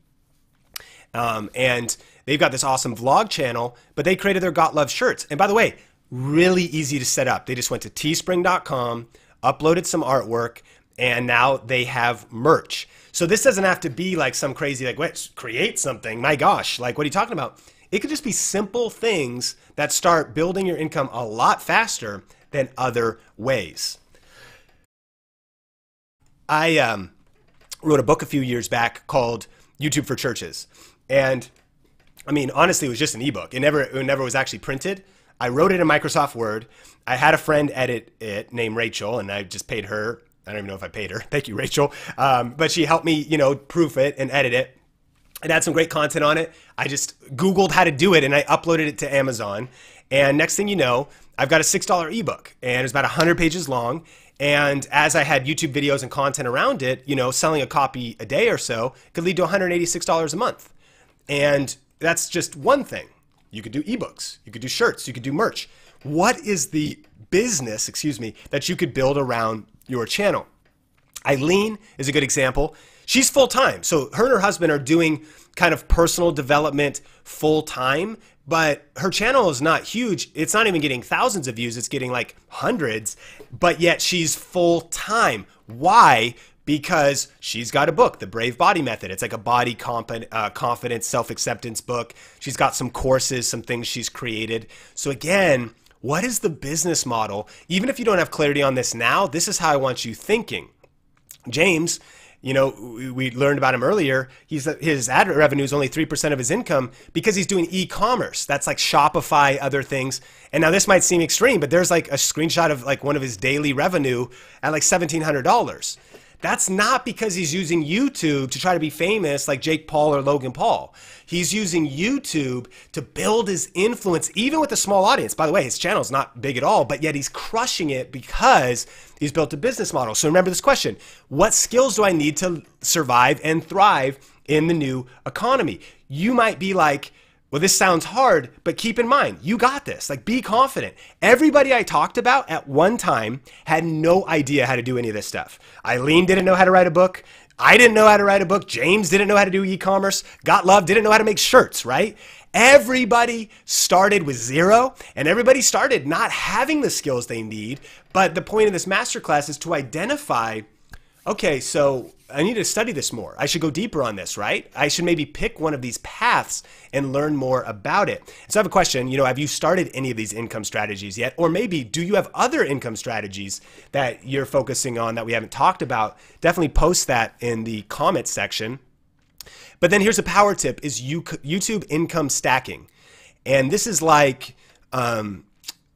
And they've got this awesome vlog channel, but they created their Got Love shirts. And by the way, really easy to set up. They just went to teespring.com, uploaded some artwork, and now they have merch. So this doesn't have to be like some crazy, like, what, create something. My gosh, like, what are you talking about? It could just be simple things that start building your income a lot faster than other ways. I wrote a book a few years back called YouTube for Churches. And I mean, honestly, it was just an ebook. It never was actually printed. I wrote it in Microsoft Word. I had a friend edit it named Rachel, and I just paid her. I don't even know if I paid her. Thank you, Rachel. But she helped me, you know, proof it and edit it. It had some great content on it. I just Googled how to do it, and I uploaded it to Amazon. And next thing you know, I've got a $6 ebook, and it's about 100 pages long. And as I had YouTube videos and content around it, you know, selling a copy a day or so could lead to $186 a month. And that's just one thing. You could do ebooks, you could do shirts, you could do merch. What is the business, that you could build around your channel? Eileen is a good example. She's full-time. So her and her husband are doing kind of personal development full-time, but her channel is not huge. It's not even getting thousands of views. It's getting like hundreds, but yet she's full-time. Why? Because she's got a book, The Brave Body Method. It's like a body confidence, self-acceptance book. She's got some courses, some things she's created. So again, what is the business model? Even if you don't have clarity on this now, this is how I want you thinking. James, you know, we learned about him earlier. His ad revenue is only 3% of his income because he's doing e-commerce. That's like Shopify, other things. And now this might seem extreme, but there's like a screenshot of like one of his daily revenue at like $1,700. That's not because he's using YouTube to try to be famous like Jake Paul or Logan Paul. He's using YouTube to build his influence, even with a small audience. By the way, his channel is not big at all, but yet he's crushing it because he's built a business model. So remember this question: what skills do I need to survive and thrive in the new economy? You might be like, well, this sounds hard, but keep in mind, you got this. Like, be confident. Everybody I talked about at one time had no idea how to do any of this stuff. Eileen didn't know how to write a book. I didn't know how to write a book. James didn't know how to do e-commerce. Got Love didn't know how to make shirts, right? Everybody started with zero, and everybody started not having the skills they need. But the point of this masterclass is to identify, okay, so I need to study this more. I should go deeper on this, right? I should maybe pick one of these paths and learn more about it. So I have a question, you know, have you started any of these income strategies yet? Or maybe do you have other income strategies that you're focusing on that we haven't talked about? Definitely post that in the comments section. But then here's a power tip, is YouTube income stacking. And this is like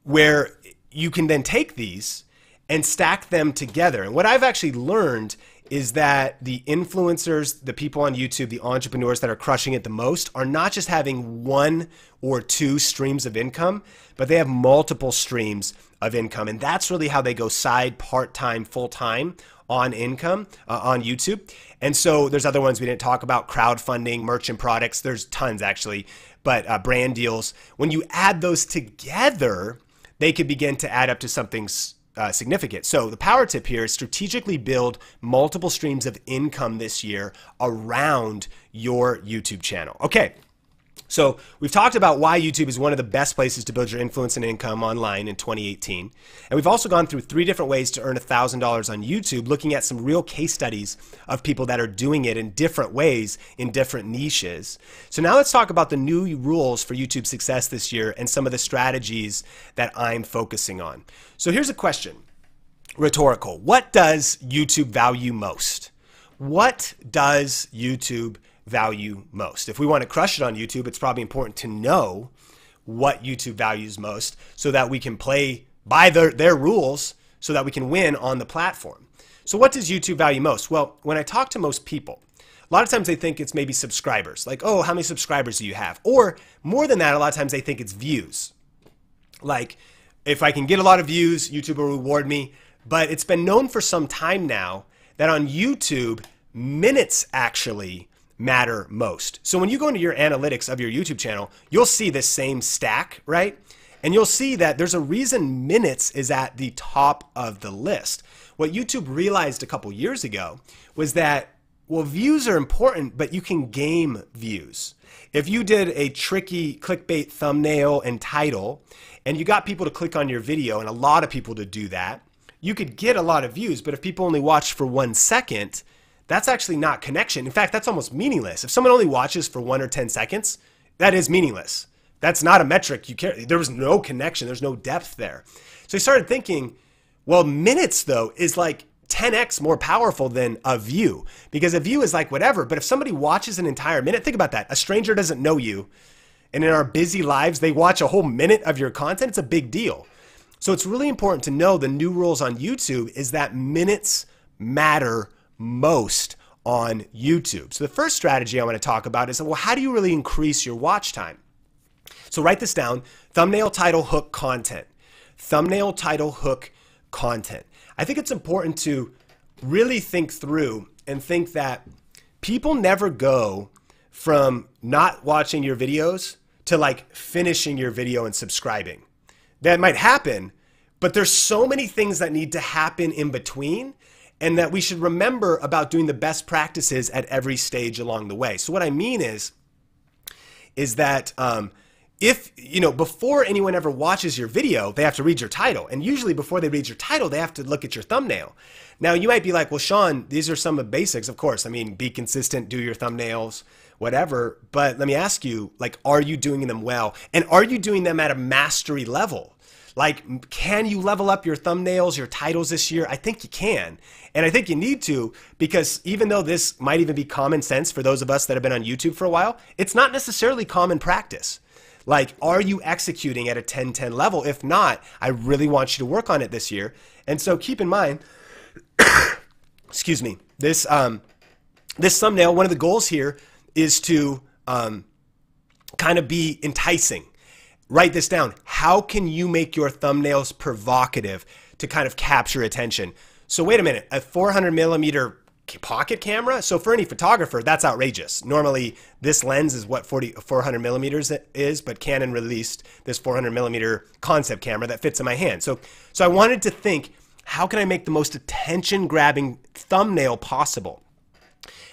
where you can then take these and stack them together. And what I've actually learned is that the influencers, the people on YouTube, the entrepreneurs that are crushing it the most are not just having one or two streams of income, but they have multiple streams of income. And that's really how they go side, part-time, full-time on income on YouTube. And so there's other ones we didn't talk about: crowdfunding, merchant products. There's tons actually, but brand deals. When you add those together, they could begin to add up to something significant. So the power tip here is strategically build multiple streams of income this year around your YouTube channel. Okay, so we've talked about why YouTube is one of the best places to build your influence and income online in 2018. And we've also gone through 3 different ways to earn $1,000 on YouTube, looking at some real case studies of people that are doing it in different ways in different niches. So now let's talk about the new rules for YouTube success this year and some of the strategies that I'm focusing on. So here's a question, rhetorical. What does YouTube value most? What does YouTube value most? If we want to crush it on YouTube, it's probably important to know what YouTube values most so that we can play by their rules so that we can win on the platform. So what does YouTube value most? Well, when I talk to most people, a lot of times they think it's maybe subscribers. Like, oh, how many subscribers do you have? Or more than that, a lot of times they think it's views. Like, if I can get a lot of views, YouTube will reward me. But it's been known for some time now that on YouTube, minutes actually matter most. So when you go into your analytics of your YouTube channel, you'll see this same stack, right? And you'll see that there's a reason minutes is at the top of the list. What YouTube realized a couple years ago was that, well, views are important, but you can game views. If you did a tricky clickbait thumbnail and title, and you got people to click on your video, and a lot of people to do that, you could get a lot of views, but if people only watch for 1 second, that's actually not connection. In fact, that's almost meaningless. If someone only watches for 1 or 10 seconds, that is meaningless. That's not a metric you care. There was no connection. There's no depth there. So I started thinking, well, minutes though is like 10x more powerful than a view, because a view is like whatever. But if somebody watches an entire minute, think about that. A stranger doesn't know you, and in our busy lives, they watch a whole minute of your content. It's a big deal. So it's really important to know the new rules on YouTube is that minutes matter most on YouTube. So the first strategy I want to talk about is, well, how do you really increase your watch time? So write this down: thumbnail, title, hook, content. Thumbnail, title, hook, content. I think it's important to really think through and think that people never go from not watching your videos to like finishing your video and subscribing. That might happen, but there's so many things that need to happen in between, and that we should remember about doing the best practices at every stage along the way. So what I mean is that if, before anyone ever watches your video, they have to read your title. And usually before they read your title, they have to look at your thumbnail. Now you might be like, well, Sean, these are some of the basics. Of course, I mean, be consistent, do your thumbnails, whatever. But let me ask you, like, are you doing them well? And are you doing them at a mastery level? Like, can you level up your thumbnails, your titles this year? I think you can. And I think you need to, because even though this might even be common sense for those of us that have been on YouTube for a while, it's not necessarily common practice. Like, are you executing at a 10-10 level? If not, I really want you to work on it this year. And so keep in mind, excuse me, this thumbnail, one of the goals here is to kind of be enticing. Write this down. How can you make your thumbnails provocative to kind of capture attention? So wait a minute, a 400mm pocket camera? So for any photographer, that's outrageous. Normally, this lens is what 400mm is, but Canon released this 400mm concept camera that fits in my hand. So I wanted to think, how can I make the most attention-grabbing thumbnail possible?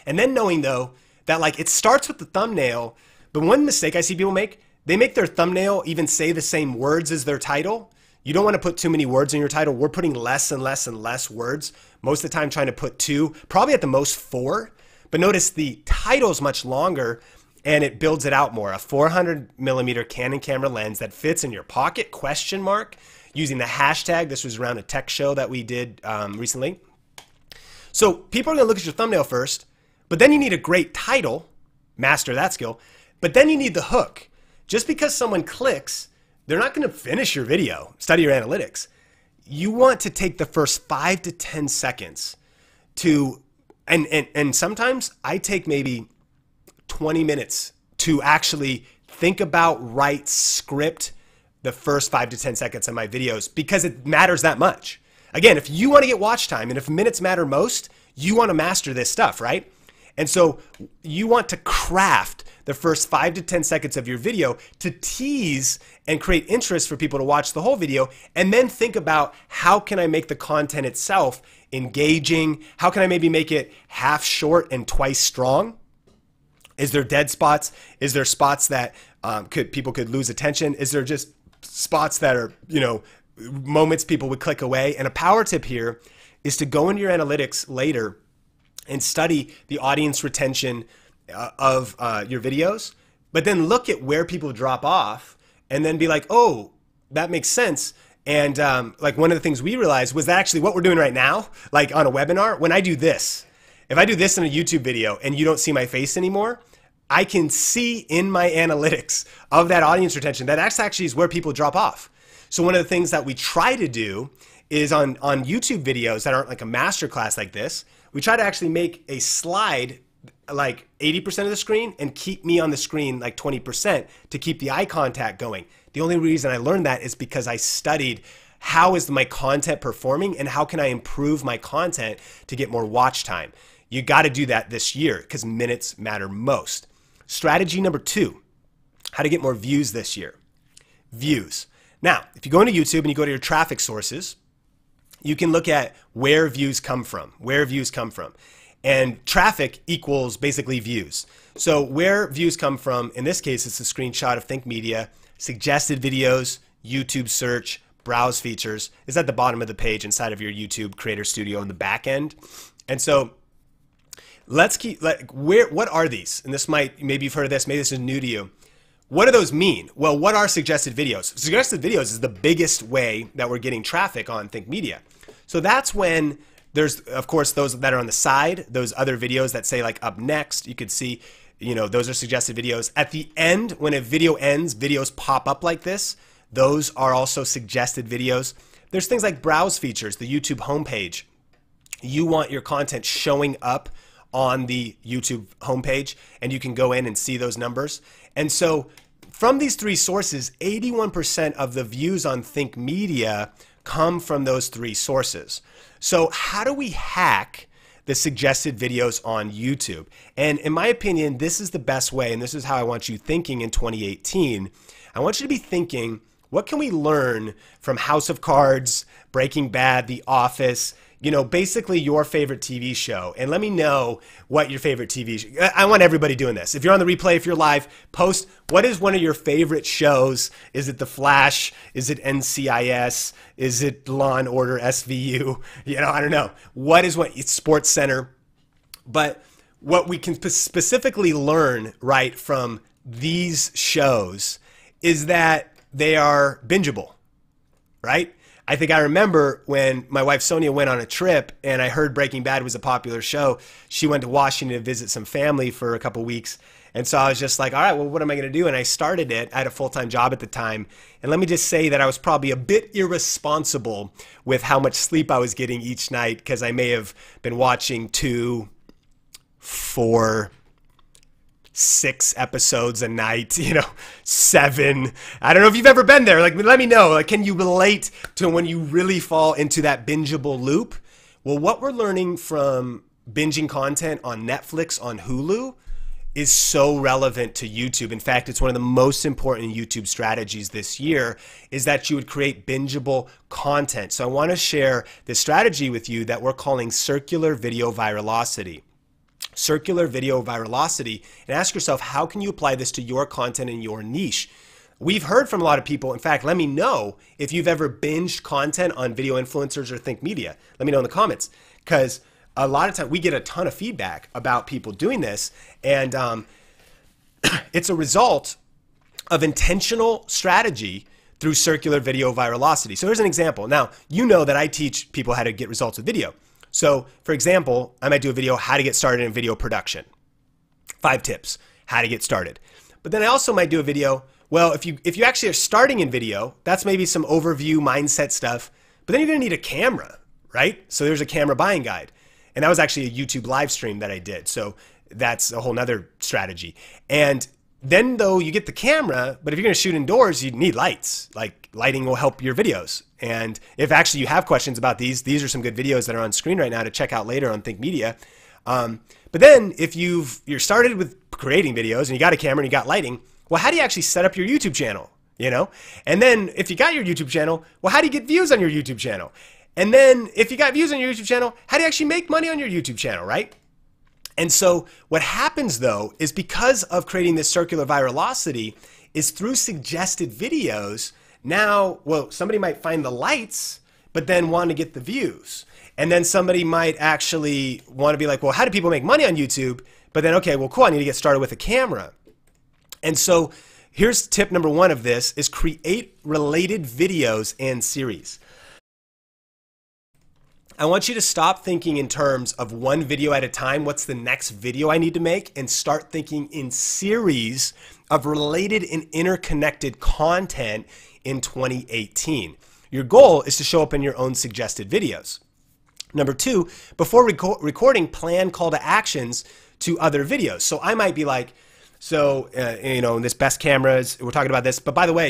And then knowing, though, that like it starts with the thumbnail, but one mistake I see people make, they make their thumbnail even say the same words as their title. You don't want to put too many words in your title. We're putting less and less and less words. Most of the time trying to put 2, probably at the most 4. But notice the title's much longer and it builds it out more. A 400mm Canon camera lens that fits in your pocket, ? Using the hashtag. This was around a tech show that we did recently. So people are going to look at your thumbnail first, but then you need a great title, master that skill, but then you need the hook. Just because someone clicks, they're not going to finish your video. Study your analytics. You want to take the first 5 to 10 seconds to, and sometimes I take maybe 20 minutes to actually think about, write, script the first 5 to 10 seconds of my videos, because it matters that much. Again, if you want to get watch time and if minutes matter most, you want to master this stuff, right? And so you want to craft the first 5 to 10 seconds of your video to tease and create interest for people to watch the whole video, and then think about, how can I make the content itself engaging? How can I maybe make it half short and twice strong? Is there dead spots? Is there spots that people could lose attention? Is there just spots that are, moments people would click away? And a power tip here is to go into your analytics later and study the audience retention of your videos, but then look at where people drop off and then be like, oh, that makes sense. And like one of the things we realized was that actually what we're doing right now, like on a webinar, when I do this, if I do this in a YouTube video and you don't see my face anymore, I can see in my analytics of that audience retention that actually is where people drop off. So one of the things that we try to do is on YouTube videos that aren't like a masterclass like this, we try to actually make a slide like 80% of the screen and keep me on the screen like 20% to keep the eye contact going. The only reason I learned that is because I studied how is my content performing and how can I improve my content to get more watch time. You got to do that this year because minutes matter most. Strategy number 2, how to get more views this year. Views. Now, if you go into YouTube and you go to your traffic sources, you can look at where views come from, And traffic equals basically views. So where views come from, in this case, it's a screenshot of Think Media, suggested videos, YouTube search, browse features is at the bottom of the page inside of your YouTube Creator Studio in the back end. And so let's keep, what are these? And this maybe you've heard of this, maybe this is new to you. What do those mean? Well, what are suggested videos? Suggested videos is the biggest way that we're getting traffic on Think Media. So that's when there's, of course, those that are on the side, those other videos that say like up next, you could see, those are suggested videos. At the end, when a video ends, videos pop up like this. Those are also suggested videos. There's things like browse features, the YouTube homepage. You want your content showing up on the YouTube homepage, and you can go in and see those numbers. And so from these three sources, 81% of the views on Think Media come from those three sources. So how do we hack the suggested videos on YouTube? And in my opinion, this is the best way, and this is how I want you thinking in 2018. I want you to be thinking, what can we learn from House of Cards, Breaking Bad, The Office, basically your favorite TV show? And let me know what your favorite TV show. I want everybody doing this. If you're on the replay, if you're live, post what is one of your favorite shows. Is it The Flash? Is it NCIS? Is it Law and Order SVU? I don't know. It's Sports Center. But what we can specifically learn right from these shows is that they are bingeable, right? I think I remember when my wife Sonia went on a trip and I heard Breaking Bad was a popular show. She went to Washington to visit some family for a couple weeks. And so I was just like, all right, well, what am I going to do? And I started it. I had a full-time job at the time. And let me just say that I was probably a bit irresponsible with how much sleep I was getting each night, because I may have been watching 2, 4, 6 episodes a night, 7. I don't know if you've ever been there. Let me know. Can you relate to when you really fall into that bingeable loop? Well, what we're learning from binging content on Netflix, on Hulu, is so relevant to YouTube. In fact, it's one of the most important YouTube strategies this year, is that you would create bingeable content. So I want to share this strategy with you that we're calling circular video virality. Circular video virality, and ask yourself, how can you apply this to your content and your niche? We've heard from a lot of people. In fact, let me know if you've ever binged content on video influencers or Think Media. Let me know in the comments, because a lot of times we get a ton of feedback about people doing this, and it's a result of intentional strategy through circular video virality. So here's an example. Now, you know that I teach people how to get results with video. So, for example, I might do a video, how to get started in video production. 5 tips, how to get started. But then I also might do a video, well, if you actually are starting in video, that's maybe some overview mindset stuff, but then you're going to need a camera, right? So there's a camera buying guide. And that was actually a YouTube live stream that I did. So that's a whole nother strategy. And then though you get the camera, but if you're going to shoot indoors, you need lights. Like lighting will help your videos. And if actually you have questions about these are some good videos that are on screen right now to check out later on Think Media. But then if you're started with creating videos and you got a camera and you got lighting, well, how do you actually set up your YouTube channel? And then if you got your YouTube channel, well, how do you get views on your YouTube channel? And then if you got views on your YouTube channel, how do you actually make money on your YouTube channel, right? And so what happens though is, because of creating this circular virality, is through suggested videos, now, well, somebody might find the lights, but then want to get the views. And then somebody might actually want to be like, well, how do people make money on YouTube? But then, okay, well, cool, I need to get started with a camera. And so here's tip number 1 of this, is create related videos and series. I want you to stop thinking in terms of one video at a time. What's the next video I need to make? And start thinking in series of related and interconnected content in 2018. Your goal is to show up in your own suggested videos. Number 2, before recording, plan call to actions to other videos. So I might be like, in this best cameras, we're talking about this, but by the way,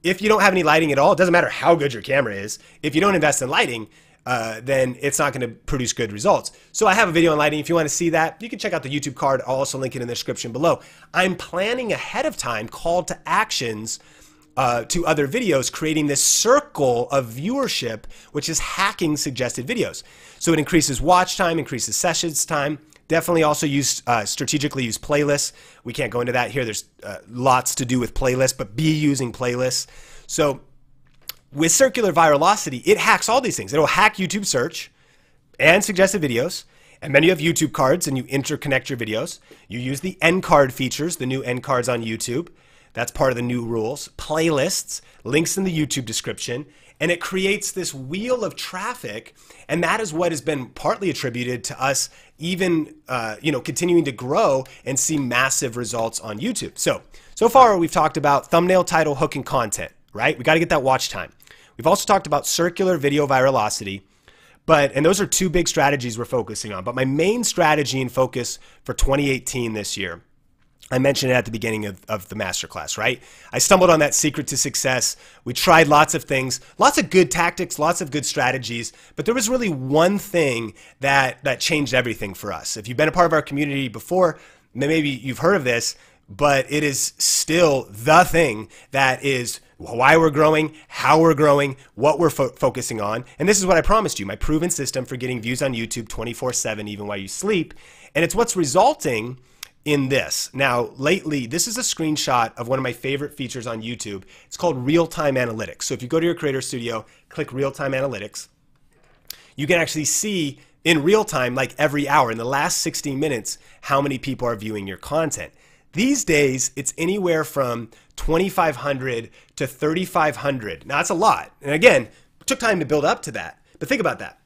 if you don't have any lighting at all, it doesn't matter how good your camera is. If you don't invest in lighting, then it's not going to produce good results. So I have a video on lighting. If you want to see that, you can check out the YouTube card. I'll also link it in the description below. I'm planning ahead of time call to actions to other videos, creating this circle of viewership, which is hacking suggested videos. So it increases watch time, increases sessions time. Definitely also strategically use playlists. We can't go into that here. There's lots to do with playlists, but be using playlists. So with circular virality, it hacks all these things. It'll hack YouTube search and suggested videos. And then you have YouTube cards and you interconnect your videos. You use the end card features, the new end cards on YouTube. That's part of the new rules. Playlists, links in the YouTube description. And it creates this wheel of traffic. And that is what has been partly attributed to us even continuing to grow and see massive results on YouTube. So far we've talked about thumbnail, title, hook, and content, right? We got to get that watch time. We've also talked about circular video virality. And those are two big strategies we're focusing on. But my main strategy and focus for 2018 this year, I mentioned it at the beginning of the masterclass, right? I stumbled on that secret to success. We tried lots of things, lots of good tactics, lots of good strategies, but there was really one thing that changed everything for us. If you've been a part of our community before, maybe you've heard of this, but it is still the thing that is why we're growing, how we're growing, what we're focusing on. And this is what I promised you, my proven system for getting views on YouTube 24/7, even while you sleep. And it's what's resulting in this. Now, lately, this is a screenshot of one of my favorite features on YouTube. It's called real-time analytics. So if you go to your Creator Studio, click real-time analytics, you can actually see in real time, like every hour, in the last 60 minutes, how many people are viewing your content. These days, it's anywhere from 2,500 to 3,500. Now, that's a lot. And again, it took time to build up to that. But think about that.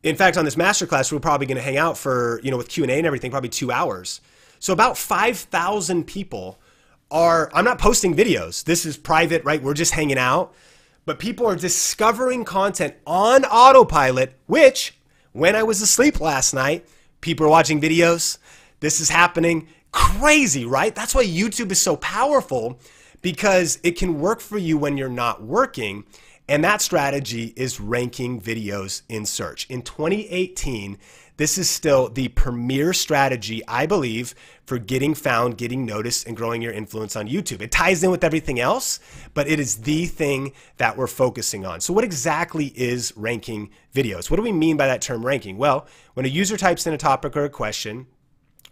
In fact, on this masterclass, we're probably going to hang out for, with Q&A and everything, probably 2 hours. So about 5,000 people I'm not posting videos. This is private, right? We're just hanging out. But people are discovering content on autopilot, which when I was asleep last night, people are watching videos. This is happening. Crazy, right? That's why YouTube is so powerful, because it can work for you when you're not working. And that strategy is ranking videos in search. In 2018, this is still the premier strategy, I believe, for getting found, getting noticed, and growing your influence on YouTube. It ties in with everything else, but it is the thing that we're focusing on. So what exactly is ranking videos? What do we mean by that term ranking? Well, when a user types in a topic or a question,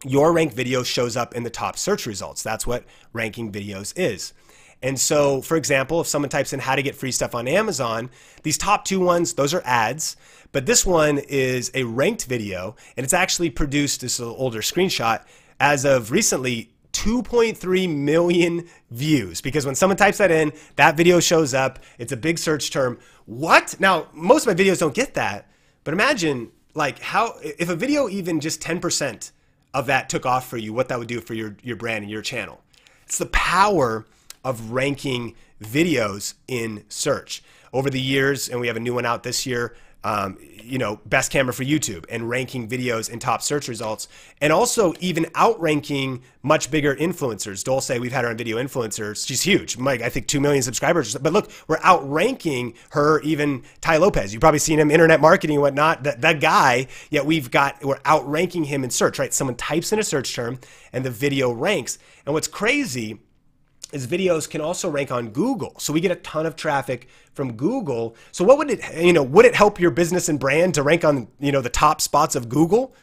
your ranked video shows up in the top search results. That's what ranking videos is. And so, for example, if someone types in how to get free stuff on Amazon, these top 2 ones, those are ads. But this one is a ranked video, and it's actually produced, this is an older screenshot, as of recently, 2.3 million views. Because when someone types that in, that video shows up. It's a big search term. What? Now, most of my videos don't get that. But imagine, like, if a video even just 10% of that took off for you, what that would do for your brand and your channel. It's the power of ranking videos in search. Over the years, and we have a new one out this year, best camera for YouTube, and ranking videos in top search results, and also even outranking much bigger influencers. Dulce, we've had her on Video Influencers. She's huge. Mike, I think 2 million subscribers. But look, we're outranking her, even Ty Lopez. You've probably seen him, internet marketing and whatnot, that guy, yet we're outranking him in search, right? Someone types in a search term and the video ranks. And what's crazy is videos can also rank on Google. So we get a ton of traffic from Google. So what would it help your business and brand to rank on, the top spots of Google?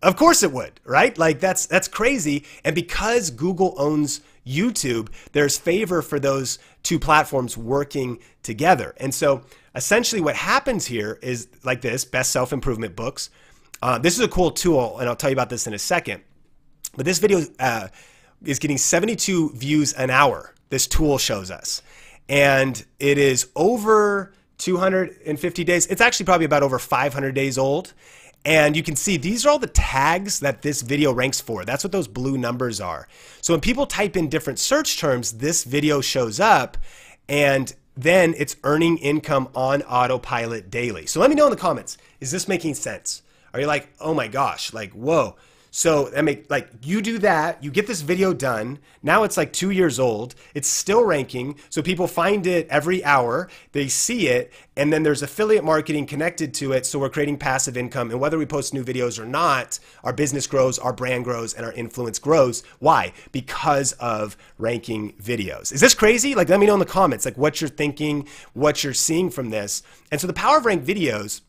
Of course it would, right? Like that's crazy. And because Google owns YouTube, there's favor for those 2 platforms working together. And so essentially what happens here is like this, best self-improvement books. This is a cool tool, and I'll tell you about this in a second. But this video is getting 72 views an hour. This tool shows us. And it is over 250 days. It's actually probably about over 500 days old. And you can see these are all the tags that this video ranks for. That's what those blue numbers are. So when people type in different search terms, this video shows up, and then it's earning income on autopilot daily. So let me know in the comments, is this making sense? Are you like, oh my gosh, like, whoa. So I mean, like, you do that, you get this video done. Now it's like 2 years old. It's still ranking. So people find it every hour. They see it. And then there's affiliate marketing connected to it. So we're creating passive income. And whether we post new videos or not, our business grows, our brand grows, and our influence grows. Why? Because of ranking videos. Is this crazy? Like, let me know in the comments, like, what you're thinking, what you're seeing from this. And so the power of ranked videos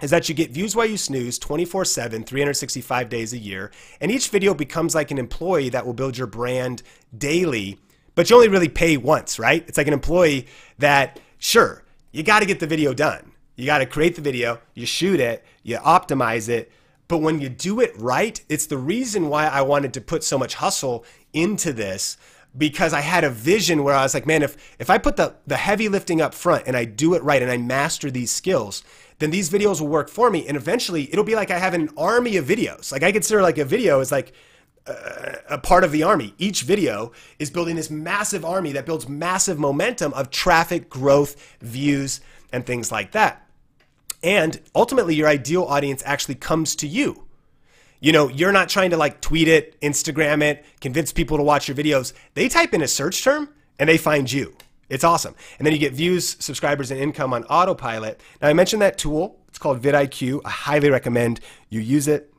is that you get views while you snooze 24/7, 365 days a year. And each video becomes like an employee that will build your brand daily, but you only really pay once, right? It's like an employee that, sure, you got to get the video done. You got to create the video, you shoot it, you optimize it. But when you do it right, it's the reason why I wanted to put so much hustle into this, because I had a vision where I was like, man, if I put the heavy lifting up front and I do it right and I master these skills, then these videos will work for me. And eventually it'll be like I have an army of videos. Like, I consider like a video is like a part of the army. Each video is building this massive army that builds massive momentum of traffic, growth, views, and things like that. And ultimately your ideal audience actually comes to you. You know, you're not trying to like tweet it, Instagram it, convince people to watch your videos. They type in a search term and they find you. It's awesome. And then you get views, subscribers, and income on autopilot. Now, I mentioned that tool. It's called vidIQ. I highly recommend you use it.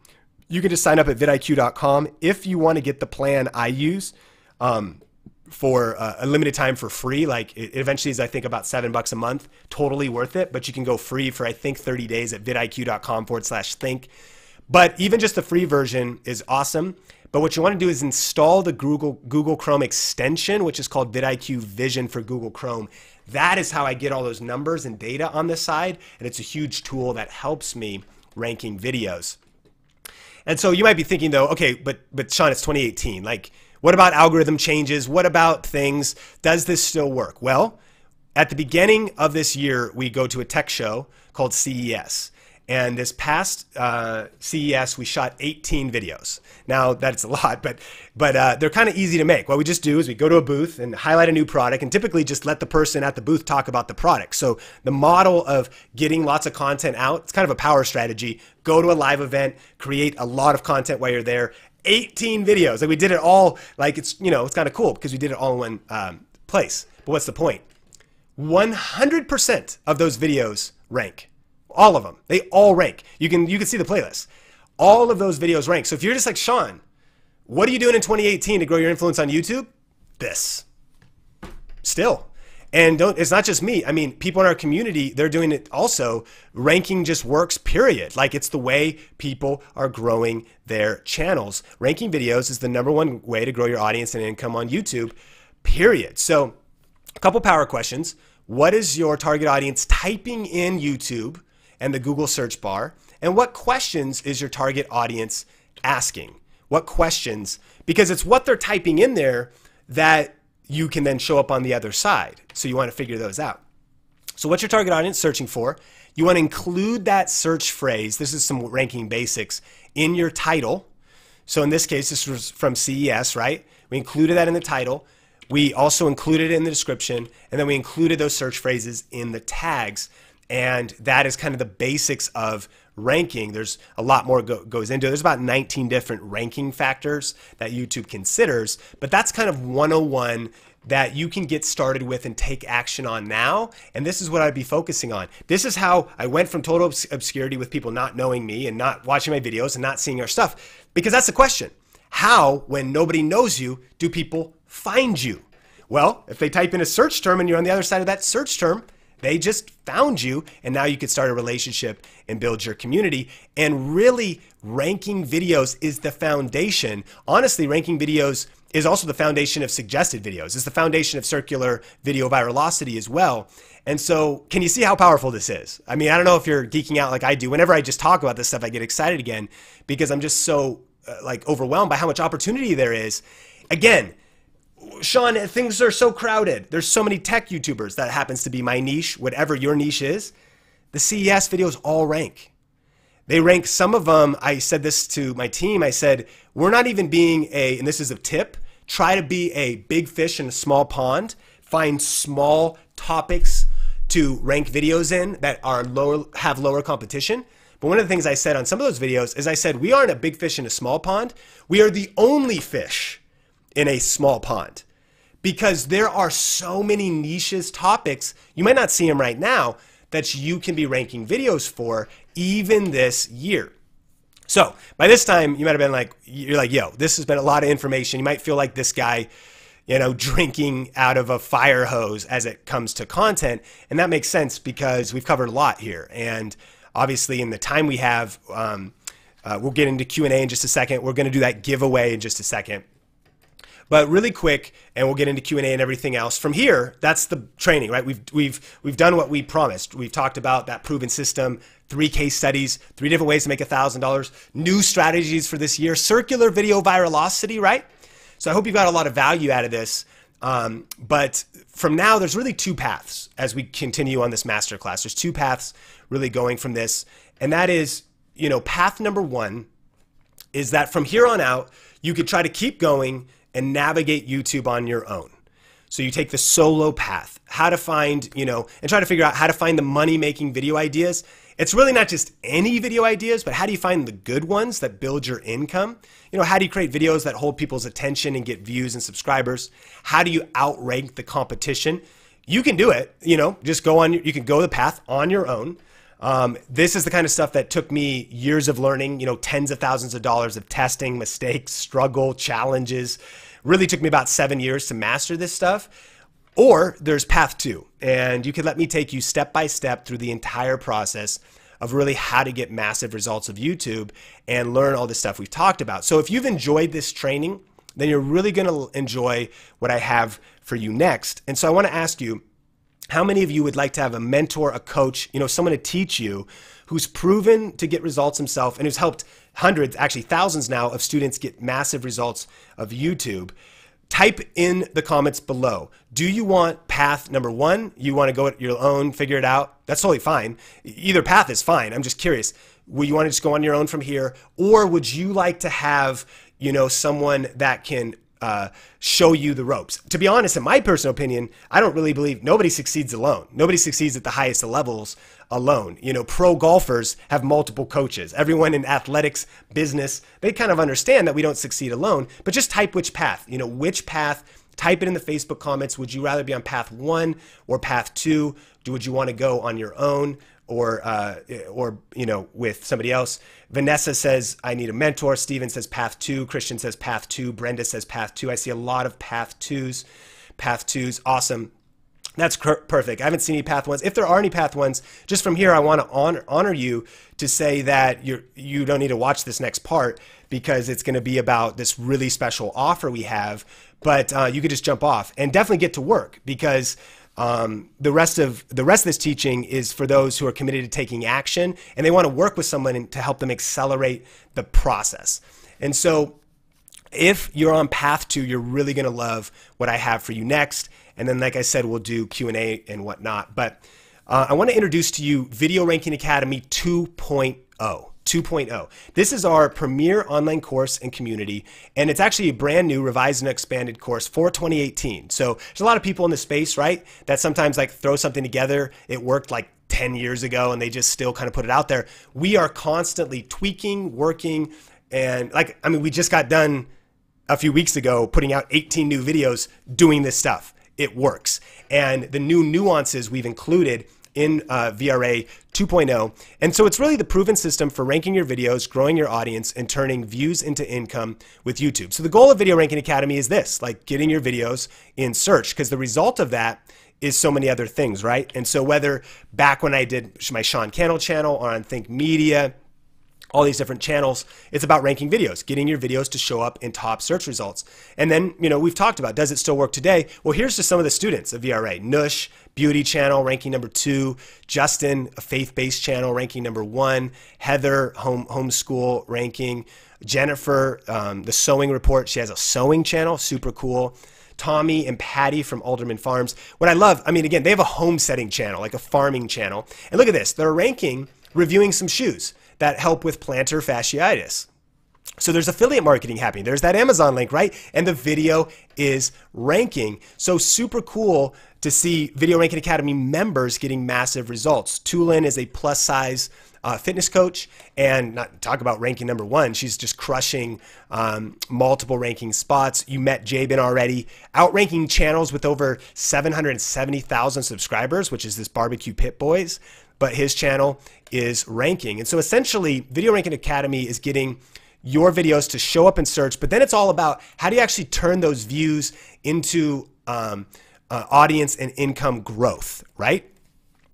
You can just sign up at vidIQ.com if you want to get the plan I use for a limited time for free. Like, it eventually is, I think, about $7 a month. Totally worth it. But you can go free for, I think, 30 days at vidIQ.com/think. But even just the free version is awesome. But what you want to do is install the Google Chrome extension, which is called vidIQ Vision for Google Chrome. That is how I get all those numbers and data on this side. And it's a huge tool that helps me ranking videos. And so you might be thinking though, okay, but Sean, it's 2018. Like, what about algorithm changes? What about things? Does this still work? Well, at the beginning of this year, we go to a tech show called CES. And this past CES, we shot 18 videos. Now, that's a lot, but they're kind of easy to make. What we just do is we go to a booth and highlight a new product and typically just let the person at the booth talk about the product. So the model of getting lots of content out, it's kind of a power strategy. Go to a live event, create a lot of content while you're there. 18 videos. Like, we did it all, like, it's, you know, it's kind of cool because we did it all in one place. But what's the point? 100% of those videos rank. All of them. They all rank. You can see the playlist. All of those videos rank. So if you're just like, Sean, what are you doing in 2018 to grow your influence on YouTube? This. Still. And it's not just me. I mean, people in our community, they're doing it also. Ranking just works, period. Like, it's the way people are growing their channels. Ranking videos is the #1 way to grow your audience and income on YouTube, period. So a couple power questions. What is your target audience typing in YouTube and the Google search bar? And what questions is your target audience asking? What questions? Because it's what they're typing in there that you can then show up on the other side. So you want to figure those out. So what's your target audience searching for? You want to include that search phrase. This is some ranking basics in your title. So in this case, this was from CES, right? We included that in the title. We also included it in the description, and then we included those search phrases in the tags. And that is kind of the basics of ranking. There's a lot more goes into it. There's about 19 different ranking factors that YouTube considers, but that's kind of 101 that you can get started with and take action on now. And this is what I'd be focusing on. This is how I went from total obscurity with people not knowing me and not watching my videos and not seeing our stuff, because that's the question. How, when nobody knows you, do people find you? Well, if they type in a search term and you're on the other side of that search term, they just found you, and now you could start a relationship and build your community. And really, ranking videos is the foundation. Honestly, ranking videos is also the foundation of suggested videos. It's the foundation of circular video virality as well. And so, can you see how powerful this is? I mean, I don't know if you're geeking out like I do. Whenever I just talk about this stuff, I get excited again because I'm just so like overwhelmed by how much opportunity there is. Again, Sean, things are so crowded. There's so many tech YouTubers. That happens to be my niche, whatever your niche is. The CES videos all rank. They rank, some of them, I said this to my team, I said, we're not even being and this is a tip, try to be a big fish in a small pond. Find small topics to rank videos in that are have lower competition. But one of the things I said on some of those videos is I said, we aren't a big fish in a small pond. We are the only fish in a small pond, because there are so many niches, topics, you might not see them right now, that you can be ranking videos for even this year. So by this time, you might have been like, you're like, yo, this has been a lot of information. You might feel like this guy, you know, drinking out of a fire hose as it comes to content. And that makes sense because we've covered a lot here. And obviously in the time we have, we'll get into Q&A in just a second. We're going to do that giveaway in just a second. But really quick, and we'll get into Q&A and everything else. From here, that's the training, right? We've done what we promised. We've talked about that proven system, 3 case studies, 3 different ways to make $1,000, new strategies for this year, circular video virality, right? So I hope you got a lot of value out of this. But from now, there's really 2 paths as we continue on this masterclass. There's 2 paths really going from this. And that is, you know, path number 1 is that from here on out, you could try to keep going and navigate YouTube on your own. So you take the solo path, how to find, you know, and try to figure out how to find the money-making video ideas. It's really not just any video ideas, but how do you find the good ones that build your income? You know, how do you create videos that hold people's attention and get views and subscribers? How do you outrank the competition? You can do it, you know, just go on, you can go the path on your own. This is the kind of stuff that took me years of learning, you know, tens of thousands of dollars of testing, mistakes, struggle, challenges. Really took me about 7 years to master this stuff. Or there's path 2, and you could let me take you step by step through the entire process of really how to get massive results of YouTube and learn all this stuff we've talked about. So if you've enjoyed this training, then you're really going to enjoy what I have for you next. And so I want to ask you, how many of you would like to have a mentor, a coach, you know, someone to teach you who's proven to get results himself and who's helped hundreds, actually thousands now, of students get massive results of YouTube? Type in the comments below. Do you want path number 1? You want to go it your own, figure it out? That's totally fine. Either path is fine. I'm just curious. Will you want to just go on your own from here? Or would you like to have, you know, someone that can show you the ropes? To be honest, in my personal opinion, I don't really believe nobody succeeds alone. Nobody succeeds at the highest levels alone. You know, pro golfers have multiple coaches. Everyone in athletics, business, they kind of understand that we don't succeed alone, but just type which path, you know, which path, type it in the Facebook comments. Would you rather be on path 1 or path 2? Would you want to go on your own? Or you know, with somebody else? Vanessa says, I need a mentor. Steven says path 2. Christian says path 2. Brenda says path 2. I see a lot of path 2s. Path 2s, awesome. That's perfect. I haven't seen any path 1s. If there are any path 1s, just from here, I want to honor you to say that you don't need to watch this next part because it's going to be about this really special offer we have. But you could just jump off and definitely get to work, because the rest of this teaching is for those who are committed to taking action and they want to work with someone to help them accelerate the process. And so if you're on path 2, you're really going to love what I have for you next. And then, like I said, we'll do Q&A and whatnot. But I want to introduce to you Video Ranking Academy 2.0. 2.0. This is our premier online course and community, and it's actually a brand new, revised and expanded course for 2018. So there's a lot of people in the space, right, that sometimes like throw something together. It worked like 10 years ago and they just still kind of put it out there. We are constantly tweaking, working, and like, I mean, we just got done a few weeks ago putting out 18 new videos doing this stuff. It works. And the new nuances we've included in VRA 2.0. And so it's really the proven system for ranking your videos, growing your audience, and turning views into income with YouTube. So the goal of Video Ranking Academy is this, like getting your videos in search, because the result of that is so many other things, right? And so whether back when I did my Sean Cannell channel or on Think Media, all these different channels, it's about ranking videos, getting your videos to show up in top search results. And then, you know, we've talked about, does it still work today? Well, here's just some of the students of VRA. Nush, beauty channel, ranking number 2. Justin, a faith-based channel, ranking number 1. Heather, homeschool ranking. Jennifer, the sewing report. She has a sewing channel, super cool. Tommy and Patty from Alderman Farms. What I love, I mean, again, they have a homesteading channel, like a farming channel. And look at this, they're ranking, reviewing some shoes that help with plantar fasciitis. So there's affiliate marketing happening. There's that Amazon link, right? And the video is ranking. So super cool to see Video Ranking Academy members getting massive results. Tulin is a plus size fitness coach, and not talk about ranking #1. She's just crushing multiple ranking spots. You met Jabin already, outranking channels with over 770,000 subscribers, which is this Barbecue Pit Boys, but his channel is ranking. And so essentially, Video Ranking Academy is getting your videos to show up in search, but then it's all about how do you actually turn those views into audience and income growth, right?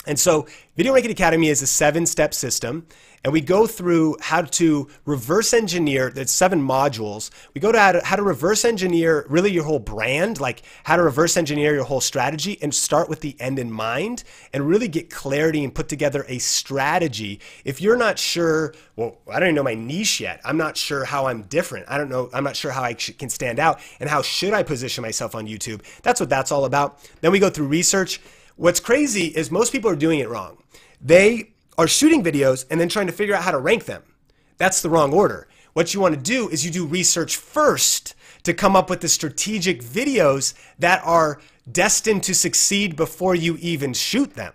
And so Video Ranking Academy is a 7-step system, and we go through how to reverse engineer, there's 7 modules. We go to how to reverse engineer really your whole brand, like how to reverse engineer your whole strategy and start with the end in mind and really get clarity and put together a strategy. If you're not sure, well, I don't even know my niche yet. I'm not sure how I'm different. I don't know. I'm not sure how I can stand out and how should I position myself on YouTube. That's what that's all about. Then we go through research. What's crazy is most people are doing it wrong. They are shooting videos and then trying to figure out how to rank them. That's the wrong order. What you want to do is you do research first to come up with the strategic videos that are destined to succeed before you even shoot them.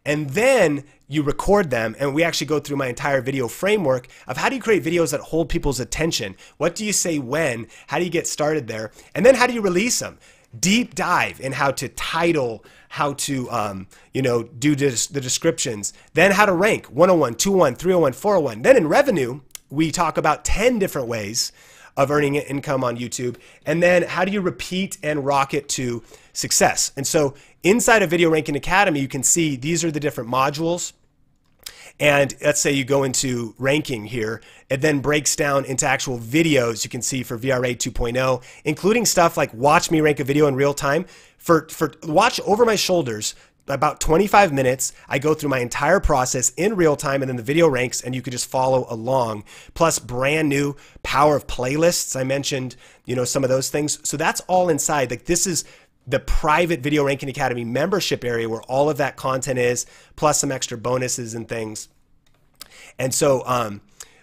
And then you record them, and we actually go through my entire video framework of how do you create videos that hold people's attention? What do you say when? How do you get started there? And then how do you release them? Deep dive in how to title, how to do the descriptions, then how to rank 101, 201, 301, 401. Then in revenue, we talk about 10 different ways of earning income on YouTube. And then how do you repeat and rocket to success? And so inside of Video Ranking Academy, you can see these are the different modules. And let's say you go into ranking here, it then breaks down into actual videos you can see for VRA 2.0, including stuff like watch me rank a video in real time. For watch over my shoulders, about 25 minutes, I go through my entire process in real time, and then the video ranks and you could just follow along. Plus brand new power of playlists. I mentioned, some of those things. So that's all inside. Like this is the private Video Ranking Academy membership area where all of that content is, plus some extra bonuses and things. And so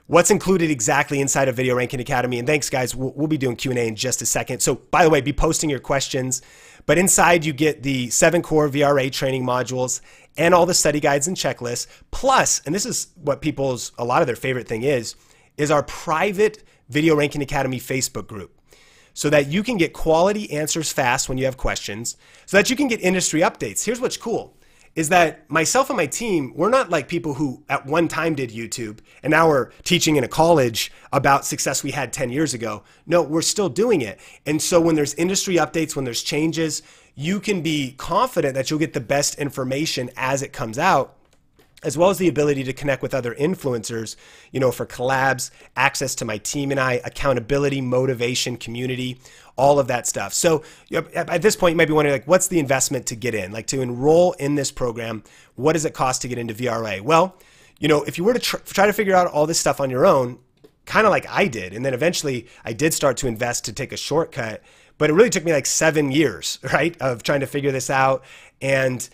what's included exactly inside of Video Ranking Academy, and thanks guys, we'll be doing Q&A in just a second. So by the way, be posting your questions, but inside you get the 7 core VRA training modules and all the study guides and checklists, plus, and this is what a lot of their favorite thing is our private Video Ranking Academy Facebook group, so that you can get quality answers fast when you have questions, so that you can get industry updates. Here's what's cool, is that myself and my team, we're not like people who at one time did YouTube and now we're teaching in a college about success we had 10 years ago. No, we're still doing it. And so when there's industry updates, when there's changes, you can be confident that you'll get the best information as it comes out, as well as the ability to connect with other influencers, for collabs, access to my team and I, accountability, motivation, community, all of that stuff. So at this point, you might be wondering, like, what's the investment to get in? Like, to enroll in this program, what does it cost to get into VRA? Well, if you were to try to figure out all this stuff on your own, kind of like I did, and then eventually I did start to invest to take a shortcut, but it really took me like 7 years, right, of trying to figure this out, and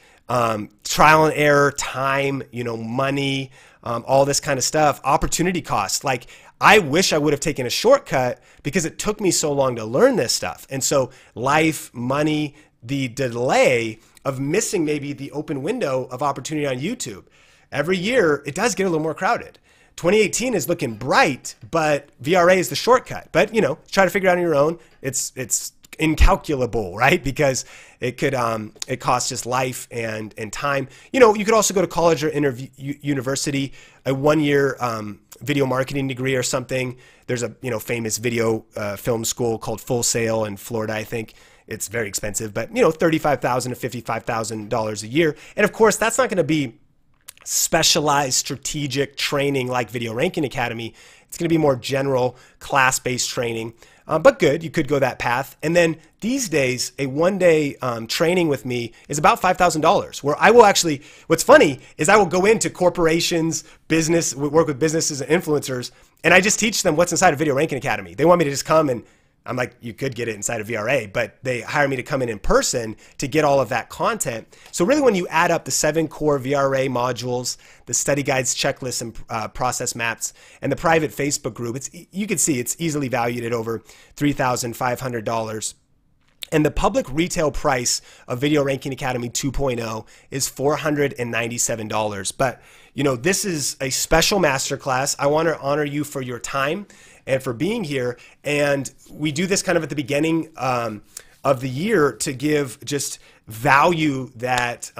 trial and error, time, money, all this kind of stuff, opportunity costs. Like, I wish I would have taken a shortcut because it took me so long to learn this stuff. And so life, money, the delay of missing maybe the open window of opportunity on YouTube. Every year, it does get a little more crowded. 2018 is looking bright, but VRA is the shortcut. But, try to figure it out on your own. It's incalculable, right? Because it could it costs just life and time. You could also go to college or university, a 1-year video marketing degree or something. There's a famous video film school called Full Sail in Florida, I think. It's very expensive, but $35,000 to $55,000 a year. And of course, that's not going to be specialized strategic training like Video Ranking Academy. It's going to be more general class-based training. But good, you could go that path. And then these days, a 1-day training with me is about $5,000, where I will actually, what's funny is I will go into corporations, work with businesses and influencers, and I just teach them what's inside of Video Ranking Academy. They want me to just come, and I'm like, you could get it inside of VRA, but they hire me to come in person to get all of that content. So really, when you add up the 7 core VRA modules, the study guides, checklists, and process maps, and the private Facebook group, you can see it's easily valued at over $3,500 And the public retail price of Video Ranking Academy 2.0 is $497. But this is a special masterclass. I want to honor you for your time and for being here. And we do this kind of at the beginning of the year to give just value that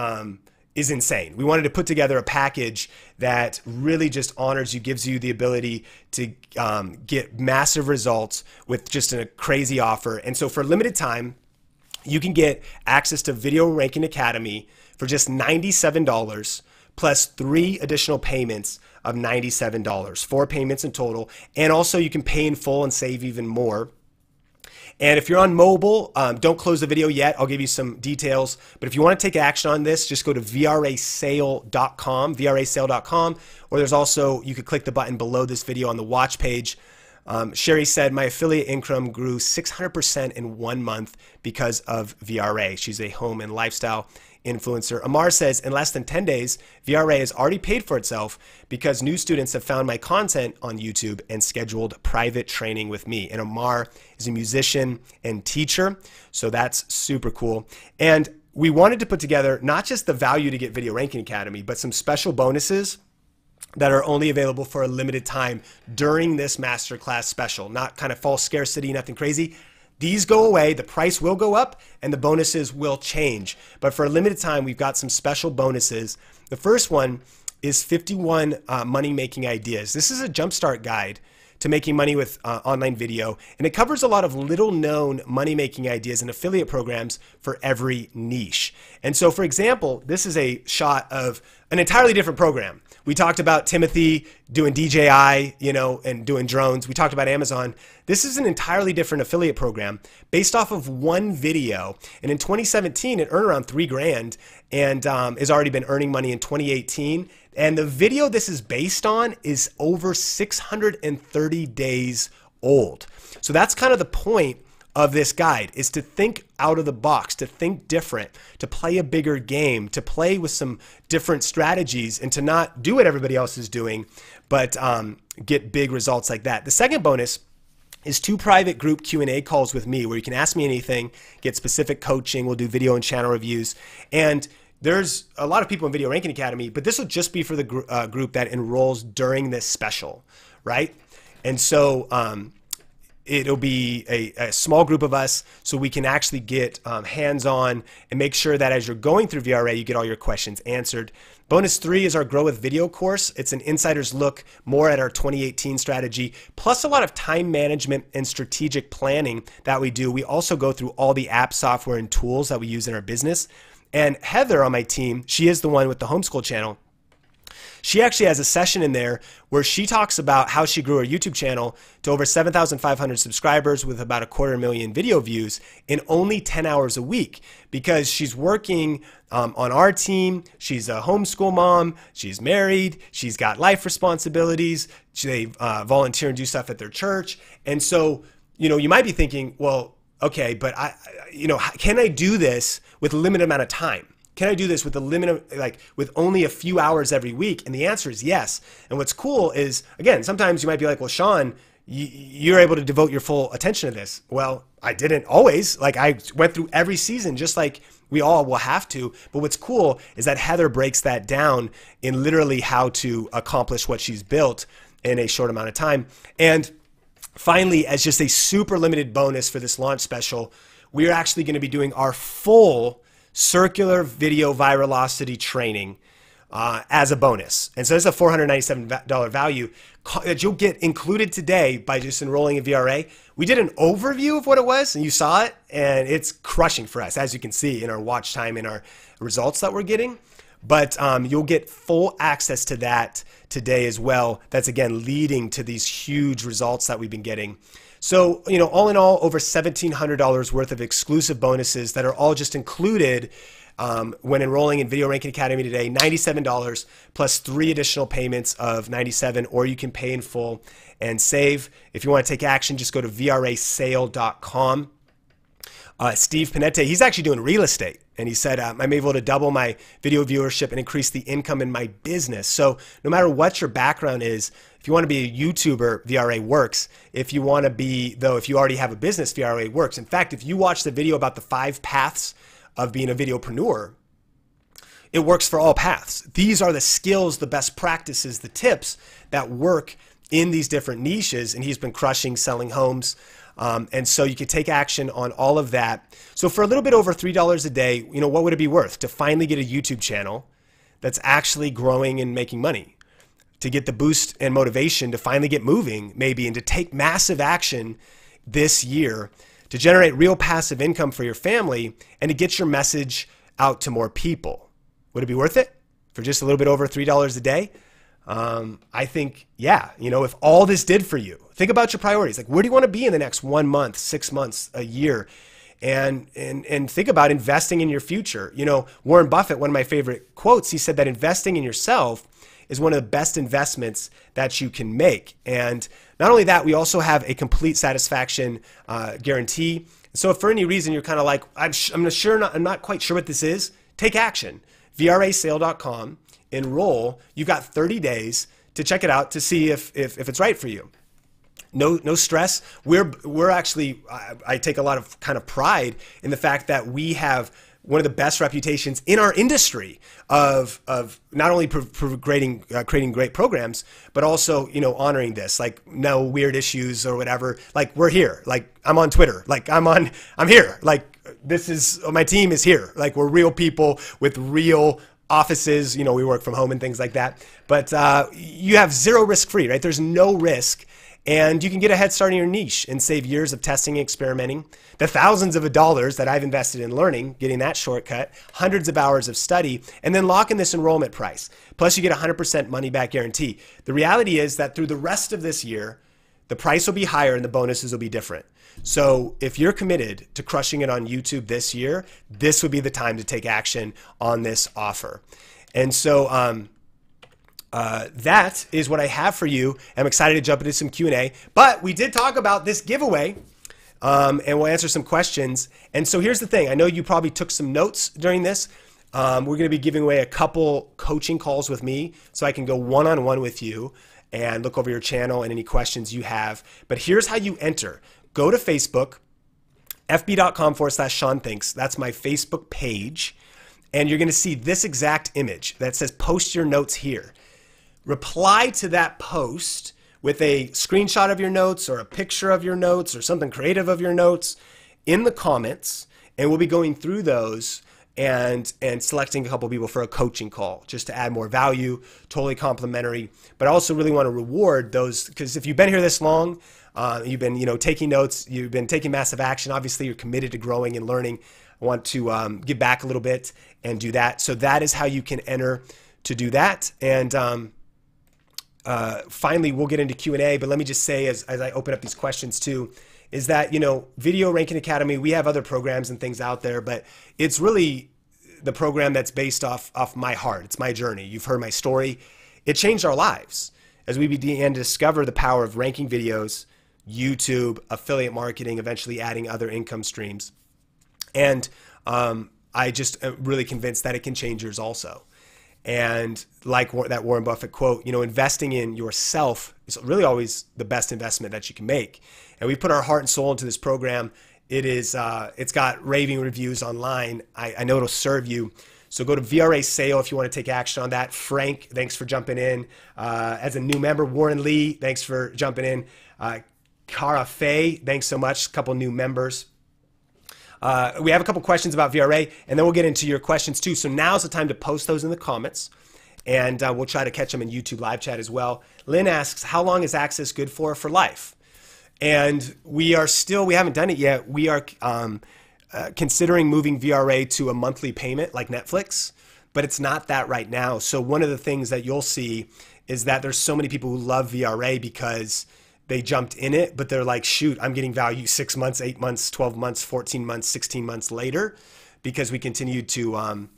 is insane. We wanted to put together a package that really just honors you, gives you the ability to get massive results with just a crazy offer. And so for a limited time, you can get access to Video Ranking Academy for just $97 plus 3 additional payments of $97, 4 payments in total. And also you can pay in full and save even more. And if you're on mobile, don't close the video yet. I'll give you some details. But if you want to take action on this, just go to vrasale.com, vrasale.com, or there's also, you could click the button below this video on the watch page. Sherry said, my affiliate income grew 600% in 1 month because of VRA. She's a home and lifestyle influencer. Amar says, in less than 10 days, VRA has already paid for itself because new students have found my content on YouTube and scheduled private training with me. And Amar is a musician and teacher, so that's super cool. And we wanted to put together not just the value to get Video Ranking Academy, but some special bonuses that are only available for a limited time during this masterclass special. Not kind of false scarcity, nothing crazy. These go away, the price will go up, and the bonuses will change. But for a limited time, we've got some special bonuses. The first one is 51 money-making ideas. This is a jumpstart guide to making money with online video, and it covers a lot of little-known money-making ideas and affiliate programs for every niche. And so, for example, this is a shot of an entirely different program. We talked about Timothy doing DJI, and doing drones. We talked about Amazon. This is an entirely different affiliate program based off of one video. And in 2017, it earned around $3,000 and has already been earning money in 2018. And the video this is based on is over 630 days old. So that's kind of the point of this guide, is to think out of the box, to think different, to play a bigger game, to play with some different strategies, and to not do what everybody else is doing, but get big results like that. The second bonus is 2 private group Q&A calls with me where you can ask me anything, get specific coaching. We'll do video and channel reviews. And there's a lot of people in Video Ranking Academy, but this will just be for the group that enrolls during this special, right? And so it'll be a small group of us so we can actually get hands-on and make sure that as you're going through VRA, you get all your questions answered. Bonus 3 is our Grow with Video course. It's an insider's look more at our 2018 strategy, plus a lot of time management and strategic planning that we do. We also go through all the app software and tools that we use in our business. And Heather on my team, she is the one with the homeschool channel. She actually has a session in there where she talks about how she grew her YouTube channel to over 7,500 subscribers with about 250,000 video views in only 10 hours a week, because she's working on our team. She's a homeschool mom. She's married. She's got life responsibilities. They volunteer and do stuff at their church. And so, you might be thinking, well, okay, but can I do this with a limited amount of time? Can I do this with a limit of, with only a few hours every week? And the answer is yes. And what's cool is, again, sometimes you might be like, well, Sean, you're able to devote your full attention to this. Well, I didn't always. I went through every season just like we all will have to. But what's cool is that Heather breaks that down in literally how to accomplish what she's built in a short amount of time. And finally, as just a super limited bonus for this launch special, we're actually going to be doing our full circular video viralocity training as a bonus. And so this is a $497 value that you'll get included today by just enrolling in VRA. We did an overview of what it was, and you saw it, and it's crushing for us, as you can see in our watch time and our results that we're getting. But you'll get full access to that today as well. That's, again, leading to these huge results that we've been getting. So, all in all, over $1,700 worth of exclusive bonuses that are all just included when enrolling in Video Ranking Academy today. $97 plus 3 additional payments of $97, or you can pay in full and save. If you want to take action, just go to vrasale.com. Steve Panette, he's actually doing real estate. And he said, I'm able to double my video viewership and increase the income in my business. So no matter what your background is, if you want to be a YouTuber, VRA works. If you want to be, though, if you already have a business, VRA works. In fact, if you watch the video about the 5 paths of being a videopreneur, it works for all paths. These are the skills, the best practices, the tips that work in these different niches. And he's been crushing selling homes. And so you could take action on all of that. So for a little bit over $3 a day, you know, what would it be worth to finally get a YouTube channel that's actually growing and making money? To get the boost and motivation to finally get moving, maybe, and to take massive action this year to generate real passive income for your family and to get your message out to more people. Would it be worth it for just a little bit over $3 a day? I think, yeah, you know, if all this did for you, think about your priorities. Like, where do you want to be in the next 1 month, 6 months, a year? And think about investing in your future. You know, Warren Buffett, one of my favorite quotes, he said that investing in yourself is one of the best investments that you can make. And not only that, we also have a complete satisfaction guarantee. So if for any reason you're kind of like, I'm not quite sure what this is, take action. VRAsale.com, enroll. You've got 30 days to check it out to see if it's right for you. No stress. We're actually, I take a lot of kind of pride in the fact that we have one of the best reputations in our industry of not only creating great programs, but also, you know, honoring this, like no weird issues or whatever. Like, we're here. Like, I'm on Twitter. Like, I'm here. Like, this is, my team is here. Like, we're real people with real offices. You know, we work from home and things like that. But you have zero risk free, right? There's no risk. And you can get a head start in your niche and save years of testing and experimenting, the thousands of dollars that I've invested in learning, getting that shortcut, hundreds of hours of study, and then lock in this enrollment price. Plus, you get 100% money back guarantee. The reality is that through the rest of this year, the price will be higher and the bonuses will be different. So if you're committed to crushing it on YouTube this year, this would be the time to take action on this offer. And so, that is what I have for you. I'm excited to jump into some Q&A, but we did talk about this giveaway, and we'll answer some questions. And so here's the thing. I know you probably took some notes during this. We're going to be giving away a couple coaching calls with me so I can go one-on-one with you and look over your channel and any questions you have. But here's how you enter. Go to Facebook, fb.com/Sean Thinks. That's my Facebook page. And you're going to see this exact image that says post your notes here. Reply to that post with a screenshot of your notes or a picture of your notes or something creative of your notes in the comments, and we'll be going through those and selecting a couple people for a coaching call just to add more value, totally complimentary. But I also really want to reward those, because if you've been here this long, you've been, you know, taking notes, you've been taking massive action, obviously you're committed to growing and learning. I want to give back a little bit and do that. So that is how you can enter to do that. And finally, we'll get into Q&A, but let me just say as I open up these questions too, is that, you know, Video Ranking Academy, we have other programs and things out there, but it's really the program that's based off my heart. It's my journey. You've heard my story. It changed our lives as we began to discover the power of ranking videos, YouTube, affiliate marketing, eventually adding other income streams. And I just am really convinced that it can change yours also. And like that Warren Buffett quote, you know, investing in yourself is really always the best investment that you can make. And we put our heart and soul into this program. It is, it's got raving reviews online. I know it'll serve you. So go to VRA Sale if you want to take action on that. Frank, thanks for jumping in. As a new member, Warren Lee, thanks for jumping in. Cara Faye, thanks so much. A couple new members. We have a couple questions about VRA, and then we'll get into your questions too. So now's the time to post those in the comments, and we'll try to catch them in YouTube live chat as well. Lynn asks, how long is access good for life? And we haven't done it yet. We are considering moving VRA to a monthly payment like Netflix, but it's not that right now. So one of the things that you'll see is that there's so many people who love VRA because they jumped in it, but they're like, shoot, I'm getting value 6 months, 8 months, 12 months, 14 months, 16 months later, because we continue to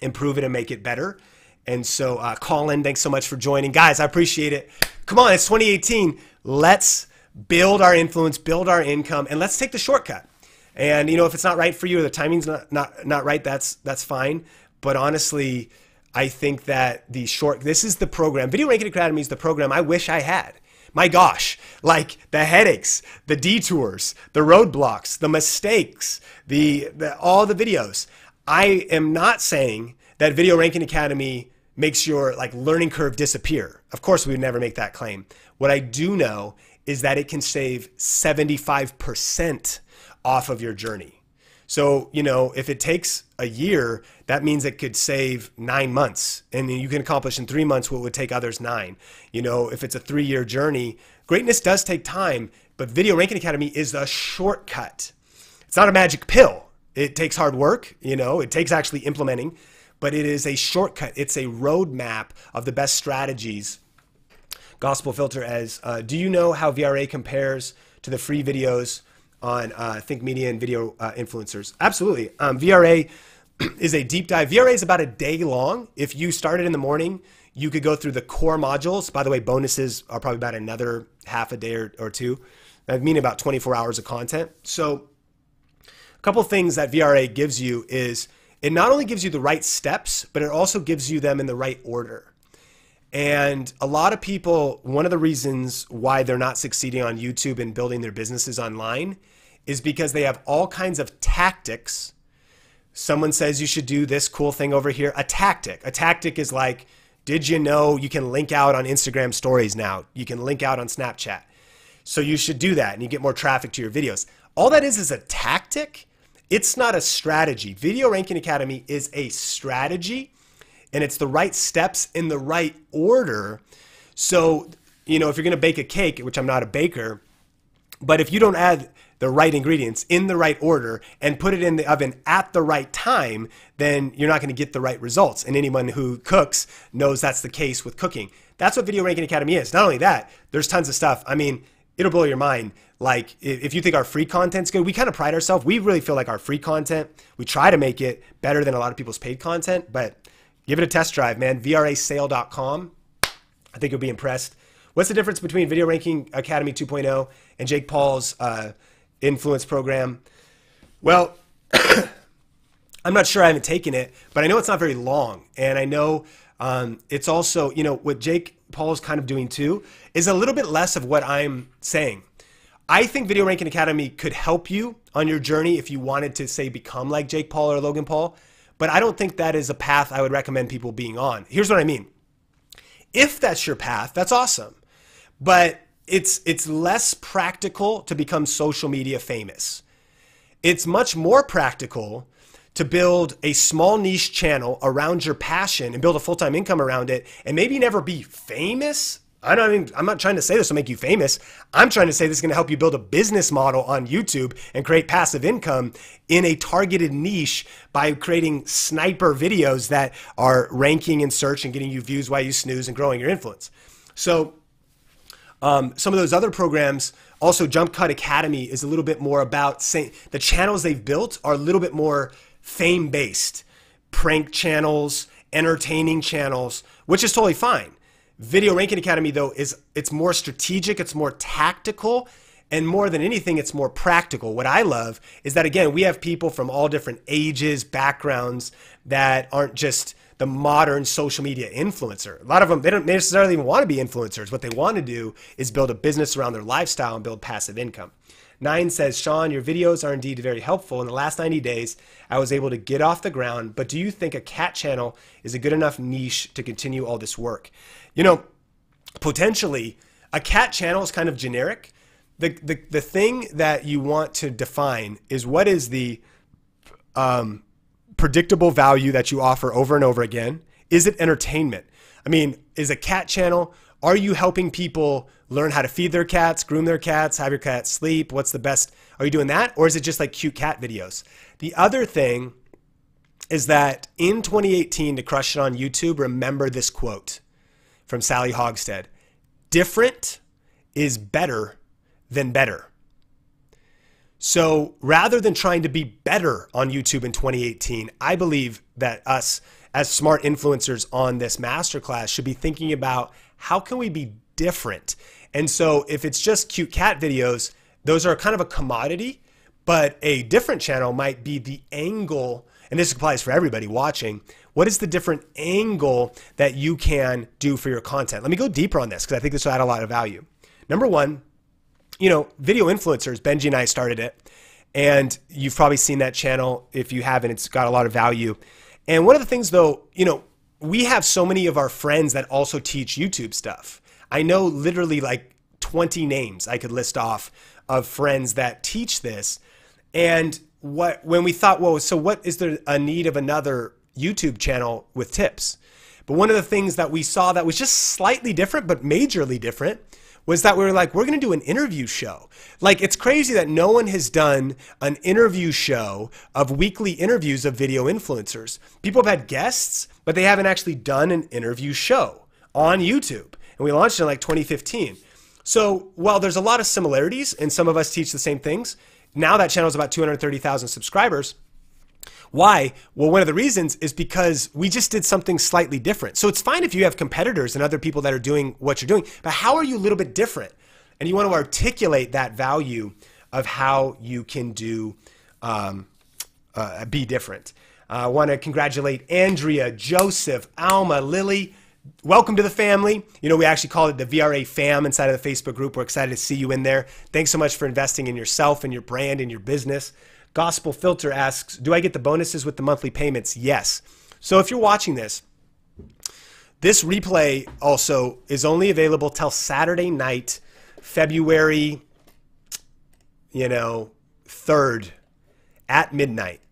improve it and make it better. And so Colin, thanks so much for joining. Guys, I appreciate it. Come on, it's 2018. Let's build our influence, build our income, and let's take the shortcut. And, you know, if it's not right for you or the timing's not right, that's fine. But honestly, I think that this is the program. Video Ranking Academy is the program I wish I had. My gosh, like the headaches, the detours, the roadblocks, the mistakes, all the videos. I am not saying that Video Ranking Academy makes your like learning curve disappear. Of course, we would never make that claim. What I do know is that it can save 75% off of your journey. So, you know, if it takes a year, that means it could save 9 months, and you can accomplish in 3 months what would take others 9. You know, if it's a 3-year journey, greatness does take time, but Video Ranking Academy is a shortcut. It's not a magic pill. It takes hard work, you know, it takes actually implementing, but it is a shortcut. It's a roadmap of the best strategies. Gospel Filter as, do you know how VRA compares to the free videos on Think Media and video influencers? Absolutely. VRA is a deep dive. VRA is about a day long. If you started in the morning, you could go through the core modules. By the way, bonuses are probably about another half a day or two. That mean about 24 hours of content. So a couple things that VRA gives you is it not only gives you the right steps, but it also gives you them in the right order. And a lot of people, one of the reasons why they're not succeeding on YouTube and building their businesses online is because they have all kinds of tactics. Someone says you should do this cool thing over here. A tactic. A tactic is like, did you know you can link out on Instagram stories now? You can link out on Snapchat. So you should do that and you get more traffic to your videos. All that is a tactic. It's not a strategy. Video Ranking Academy is a strategy. And it's the right steps in the right order. So, you know, if you're going to bake a cake, which I'm not a baker, but if you don't add the right ingredients in the right order and put it in the oven at the right time, then you're not going to get the right results. And anyone who cooks knows that's the case with cooking. That's what Video Ranking Academy is. Not only that, there's tons of stuff. I mean, it'll blow your mind. Like if you think our free content's good, we kind of pride ourselves. We really feel like our free content, we try to make it better than a lot of people's paid content, but give it a test drive, man. VRAsale.com. I think you'll be impressed. What's the difference between Video Ranking Academy 2.0 and Jake Paul's influence program? Well, I'm not sure. I haven't taken it, but I know it's not very long. And I know it's also, you know, what Jake Paul is kind of doing too is a little bit less of what I'm saying. I think Video Ranking Academy could help you on your journey if you wanted to, say, become like Jake Paul or Logan Paul. But I don't think that is a path I would recommend people being on. Here's what I mean. If that's your path, that's awesome. But it's less practical to become social media famous. It's much more practical to build a small niche channel around your passion and build a full-time income around it and maybe never be famous. I'm not trying to say this will make you famous. I'm trying to say this is going to help you build a business model on YouTube and create passive income in a targeted niche by creating sniper videos that are ranking in search and getting you views while you snooze and growing your influence. So some of those other programs, also Jump Cut Academy is a little bit more about saying the channels they've built are a little bit more fame-based, prank channels, entertaining channels, which is totally fine. Video Ranking Academy, though, it's more strategic, it's more tactical, and more than anything, it's more practical. What I love is that, again, we have people from all different ages, backgrounds that aren't just the modern social media influencer. A lot of them, they don't necessarily even want to be influencers. What they want to do is build a business around their lifestyle and build passive income. 9 says, Sean, your videos are indeed very helpful. In the last 90 days, I was able to get off the ground, but do you think a cat channel is a good enough niche to continue all this work? You know, potentially, a cat channel is kind of generic. The thing that you want to define is what is the predictable value that you offer over and over again. Is it entertainment? I mean, is a cat channel, are you helping people learn how to feed their cats, groom their cats, have your cat sleep? What's the best? Are you doing that? Or is it just like cute cat videos? The other thing is that in 2018, to crush it on YouTube, remember this quote from Sally Hogstead: different is better than better. So rather than trying to be better on YouTube in 2018, I believe that us as smart influencers on this masterclass should be thinking about how can we be different? And so if it's just cute cat videos, those are kind of a commodity, But a different channel might be the angle, and this applies for everybody watching. What is the different angle that you can do for your content? Let me go deeper on this because I think this will add a lot of value. Number one, video influencers, Benji and I started it, and you've probably seen that channel. If you haven't, it's got a lot of value. And one of the things though, we have so many of our friends that also teach YouTube stuff. I know literally like 20 names I could list off of friends that teach this. And when we thought, well, so what is there a need of another YouTube channel with tips? But one of the things that we saw that was just slightly different, but majorly different, was that we were like, we're going to do an interview show. Like, it's crazy that no one has done an interview show of weekly interviews of video influencers. People have had guests, but they haven't actually done an interview show on YouTube. And we launched it in like 2015. So while there's a lot of similarities and some of us teach the same things, now that channel is about 230,000 subscribers. Why? Well, one of the reasons is because we just did something slightly different. So it's fine if you have competitors and other people that are doing what you're doing, but how are you a little bit different? And you want to articulate that value of how you can do, be different. I want to congratulate Andrea, Joseph, Alma, Lily. Welcome to the family. We actually call it the VRA fam inside of the Facebook group. We're excited to see you in there. Thanks so much for investing in yourself and your brand and your business. Gospel Filter asks, do I get the bonuses with the monthly payments? Yes. So if you're watching this replay also is only available till Saturday night, February, 3rd at midnight.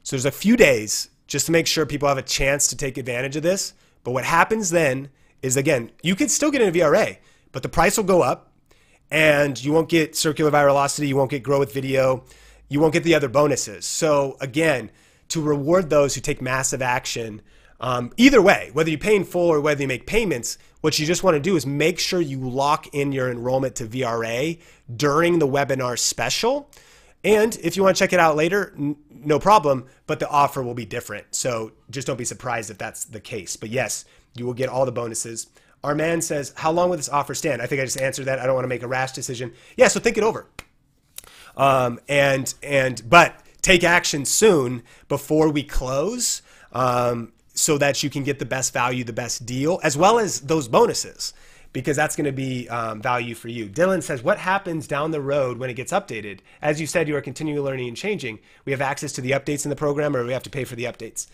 So there's a few days just to make sure people have a chance to take advantage of this. But what happens then is, again, you can still get in a VRA, but the price will go up and you won't get circular virality. You won't get grow with video. You won't get the other bonuses. So again, to reward those who take massive action, either way, whether you pay in full or whether you make payments, what you just want to do is make sure you lock in your enrollment to VRA during the webinar special. And if you want to check it out later, no problem, but the offer will be different. So just don't be surprised if that's the case. But yes, you will get all the bonuses. Our man says, how long will this offer stand? I think I just answered that. I don't want to make a rash decision. Yeah, so think it over. But take action soon before we close, so that you can get the best value, the best deal, as well as those bonuses, because that's going to be value for you. Dylan says, what happens down the road when it gets updated? As you said, you are continually learning and changing. We have access to the updates in the program, or we have to pay for the updates.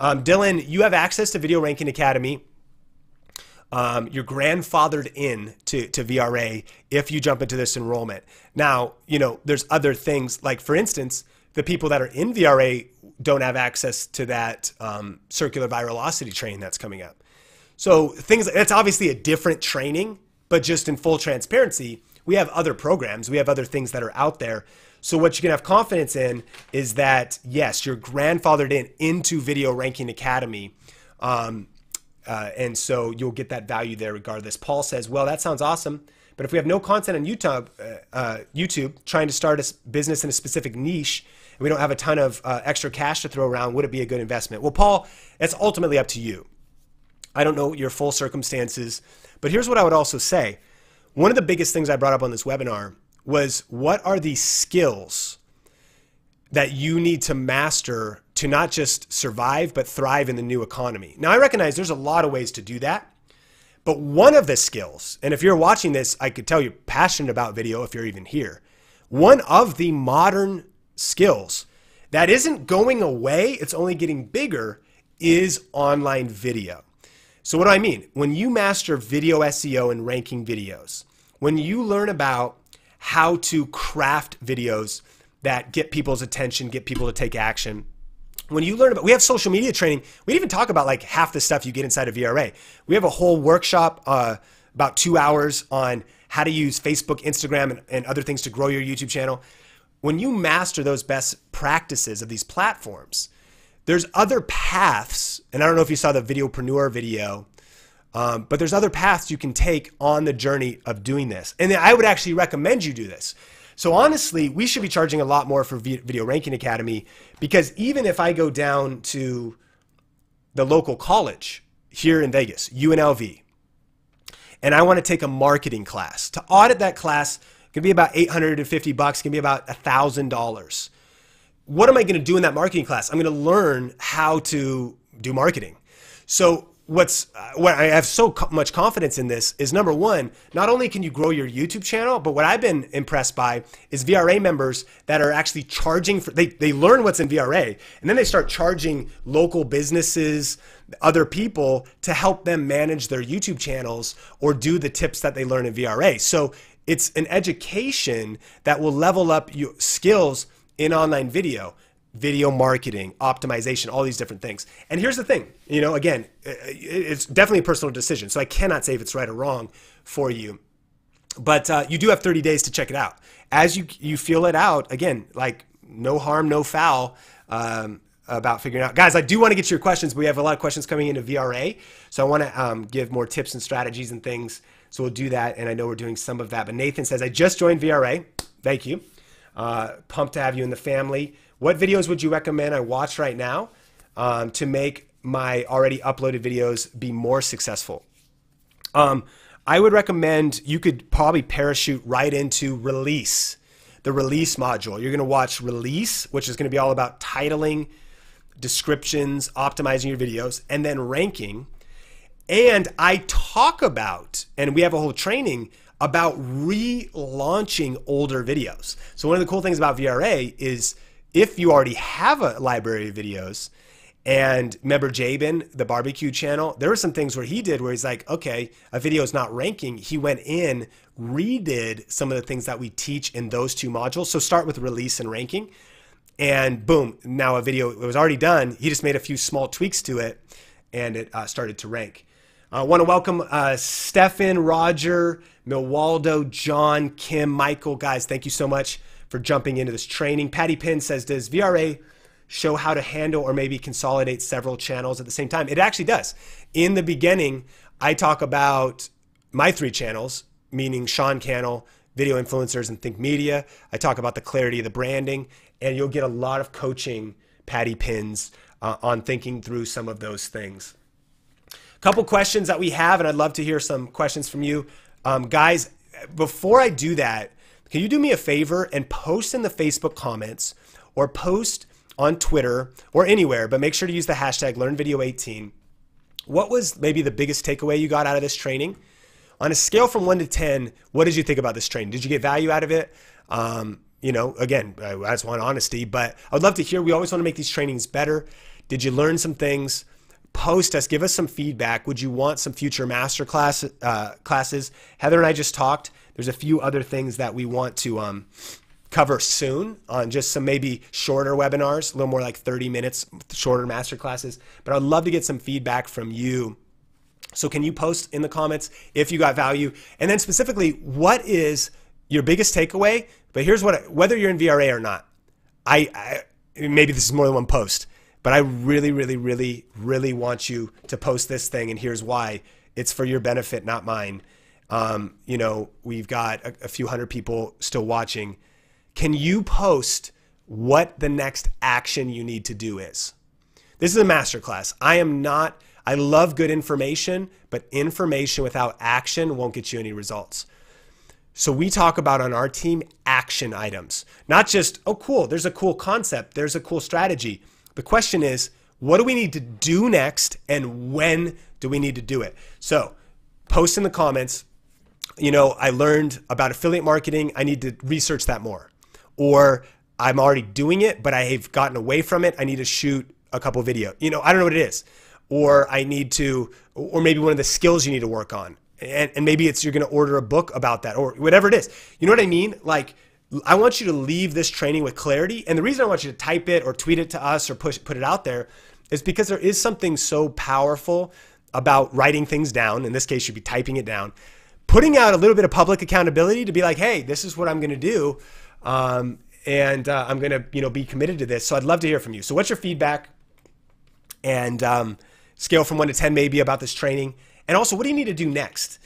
Dylan, you have access to Video Ranking Academy. You're grandfathered in to VRA if you jump into this enrollment. Now, there's other things, like for instance, the people that are in VRA don't have access to that circular virality training that's coming up. So that's obviously a different training, but just in full transparency, we have other programs, we have other things that are out there. So what you can have confidence in is that, yes, you're grandfathered into Video Ranking Academy. And so you'll get that value there regardless. Paul says, well, that sounds awesome, but if we have no content on YouTube, trying to start a business in a specific niche, and we don't have a ton of extra cash to throw around, would it be a good investment? Well, Paul, it's ultimately up to you. I don't know your full circumstances, but here's what I would also say. One of the biggest things I brought up on this webinar was, what are the skills that you need to master to not just survive, but thrive in the new economy? Now, I recognize there's a lot of ways to do that, but one of the skills, and if you're watching this, I could tell you're passionate about video if you're even here. One of the modern skills that isn't going away, it's only getting bigger, is online video. So what do I mean? When you master video SEO and ranking videos, when you learn about how to craft videos that get people's attention, get people to take action, when you learn about, we have social media training. We didn't even talk about like half the stuff you get inside of VRA. We have a whole workshop, about 2 hours on how to use Facebook, Instagram, and other things to grow your YouTube channel. When you master those best practices of these platforms, there's other paths, and I don't know if you saw the Videopreneur video, but there's other paths you can take on the journey of doing this. And I would actually recommend you do this. So honestly, we should be charging a lot more for Video Ranking Academy, because even if I go down to the local college here in Vegas, UNLV, and I want to take a marketing class, to audit that class, I'm Can be about $850, can be about $1,000. What am I going to do in that marketing class? I'm going to learn how to do marketing. So what I have so much confidence in this is, number one, not only can you grow your YouTube channel, but what I've been impressed by is VRA members that are actually charging for, they learn what's in VRA, and then they start charging local businesses, other people, to help them manage their YouTube channels or do the tips that they learn in VRA. So it's an education that will level up your skills in online video marketing, optimization, all these different things. And here's the thing, you know, again, it's definitely a personal decision. So I cannot say if it's right or wrong for you, but you do have 30 days to check it out. As you feel it out, again, like no harm, no foul about figuring out. Guys, I do want to get to your questions, but we have a lot of questions coming into VRA. So I want to give more tips and strategies and things. So we'll do that. And I know we're doing some of that, but Nathan says, I just joined VRA. Thank you. Pumped to have you in the family. What videos would you recommend I watch right now to make my already uploaded videos be more successful? I would recommend you could probably parachute right into Release, the Release module. You're going to watch Release, which is going to be all about titling, descriptions, optimizing your videos, and then ranking. And I talk about, and we have a whole training about relaunching older videos. So one of the cool things about VRA is if you already have a library of videos, and remember Jabin, the barbecue channel, there were some things where he did where he's like, okay, a video is not ranking. He went in, redid some of the things that we teach in those two modules. So start with Release and ranking, and boom, now a video, it was already done. He just made a few small tweaks to it, and it started to rank. I want to welcome Stefan, Roger, Milwaldo, John, Kim, Michael. Guys, thank you so much for jumping into this training. Patty Pinn says, does VRA show how to handle or maybe consolidate several channels at the same time? It actually does. In the beginning, I talk about my 3 channels, meaning Sean Cannell, Video Influencers, and Think Media. I talk about the clarity of the branding, and you'll get a lot of coaching, Patty Pins, on thinking through some of those things. A couple questions that we have, and I'd love to hear some questions from you. Guys, before I do that, can you do me a favor and post in the Facebook comments or post on Twitter or anywhere, but make sure to use the hashtag LearnVideo18. What was maybe the biggest takeaway you got out of this training? On a scale from 1 to 10, what did you think about this training? Did you get value out of it? You know, again, I just want honesty, but I would love to hear. We always want to make these trainings better. Did you learn some things? Post us, give us some feedback. Would you want some future masterclass classes? Heather and I just talked. There's a few other things that we want to cover soon on just some maybe shorter webinars, a little more like 30 minutes, shorter masterclasses. But I'd love to get some feedback from you. So can you post in the comments if you got value? And then specifically, what is your biggest takeaway? But here's what, whether you're in VRA or not, maybe this is more than one post, but I really, really, really, really want you to post this thing, and here's why. It's for your benefit, not mine. You know, we've got a few hundred people still watching. Can you post what the next action you need to do is? This is a masterclass. I love good information, but information without action won't get you any results. So we talk about on our team action items, not just, oh, cool, there's a cool concept, there's a cool strategy. The question is, what do we need to do next, and when do we need to do it? So post in the comments, you know, I learned about affiliate marketing. I need to research that more. Or I'm already doing it, but I have gotten away from it. I need to shoot a couple videos. You know, I don't know what it is. Or I need to, or maybe one of the skills you need to work on. And maybe it's you're going to order a book about that, or whatever it is. You know what I mean? Like, I want you to leave this training with clarity. And the reason I want you to type it or tweet it to us or put it out there is because there is something so powerful about writing things down. In this case, you'd be typing it down, putting out a little bit of public accountability to be like, hey, this is what I'm going to do. I'm going to, you know, be committed to this. So I'd love to hear from you. So what's your feedback? And scale from 1 to 10 maybe about this training. And also, what do you need to do next?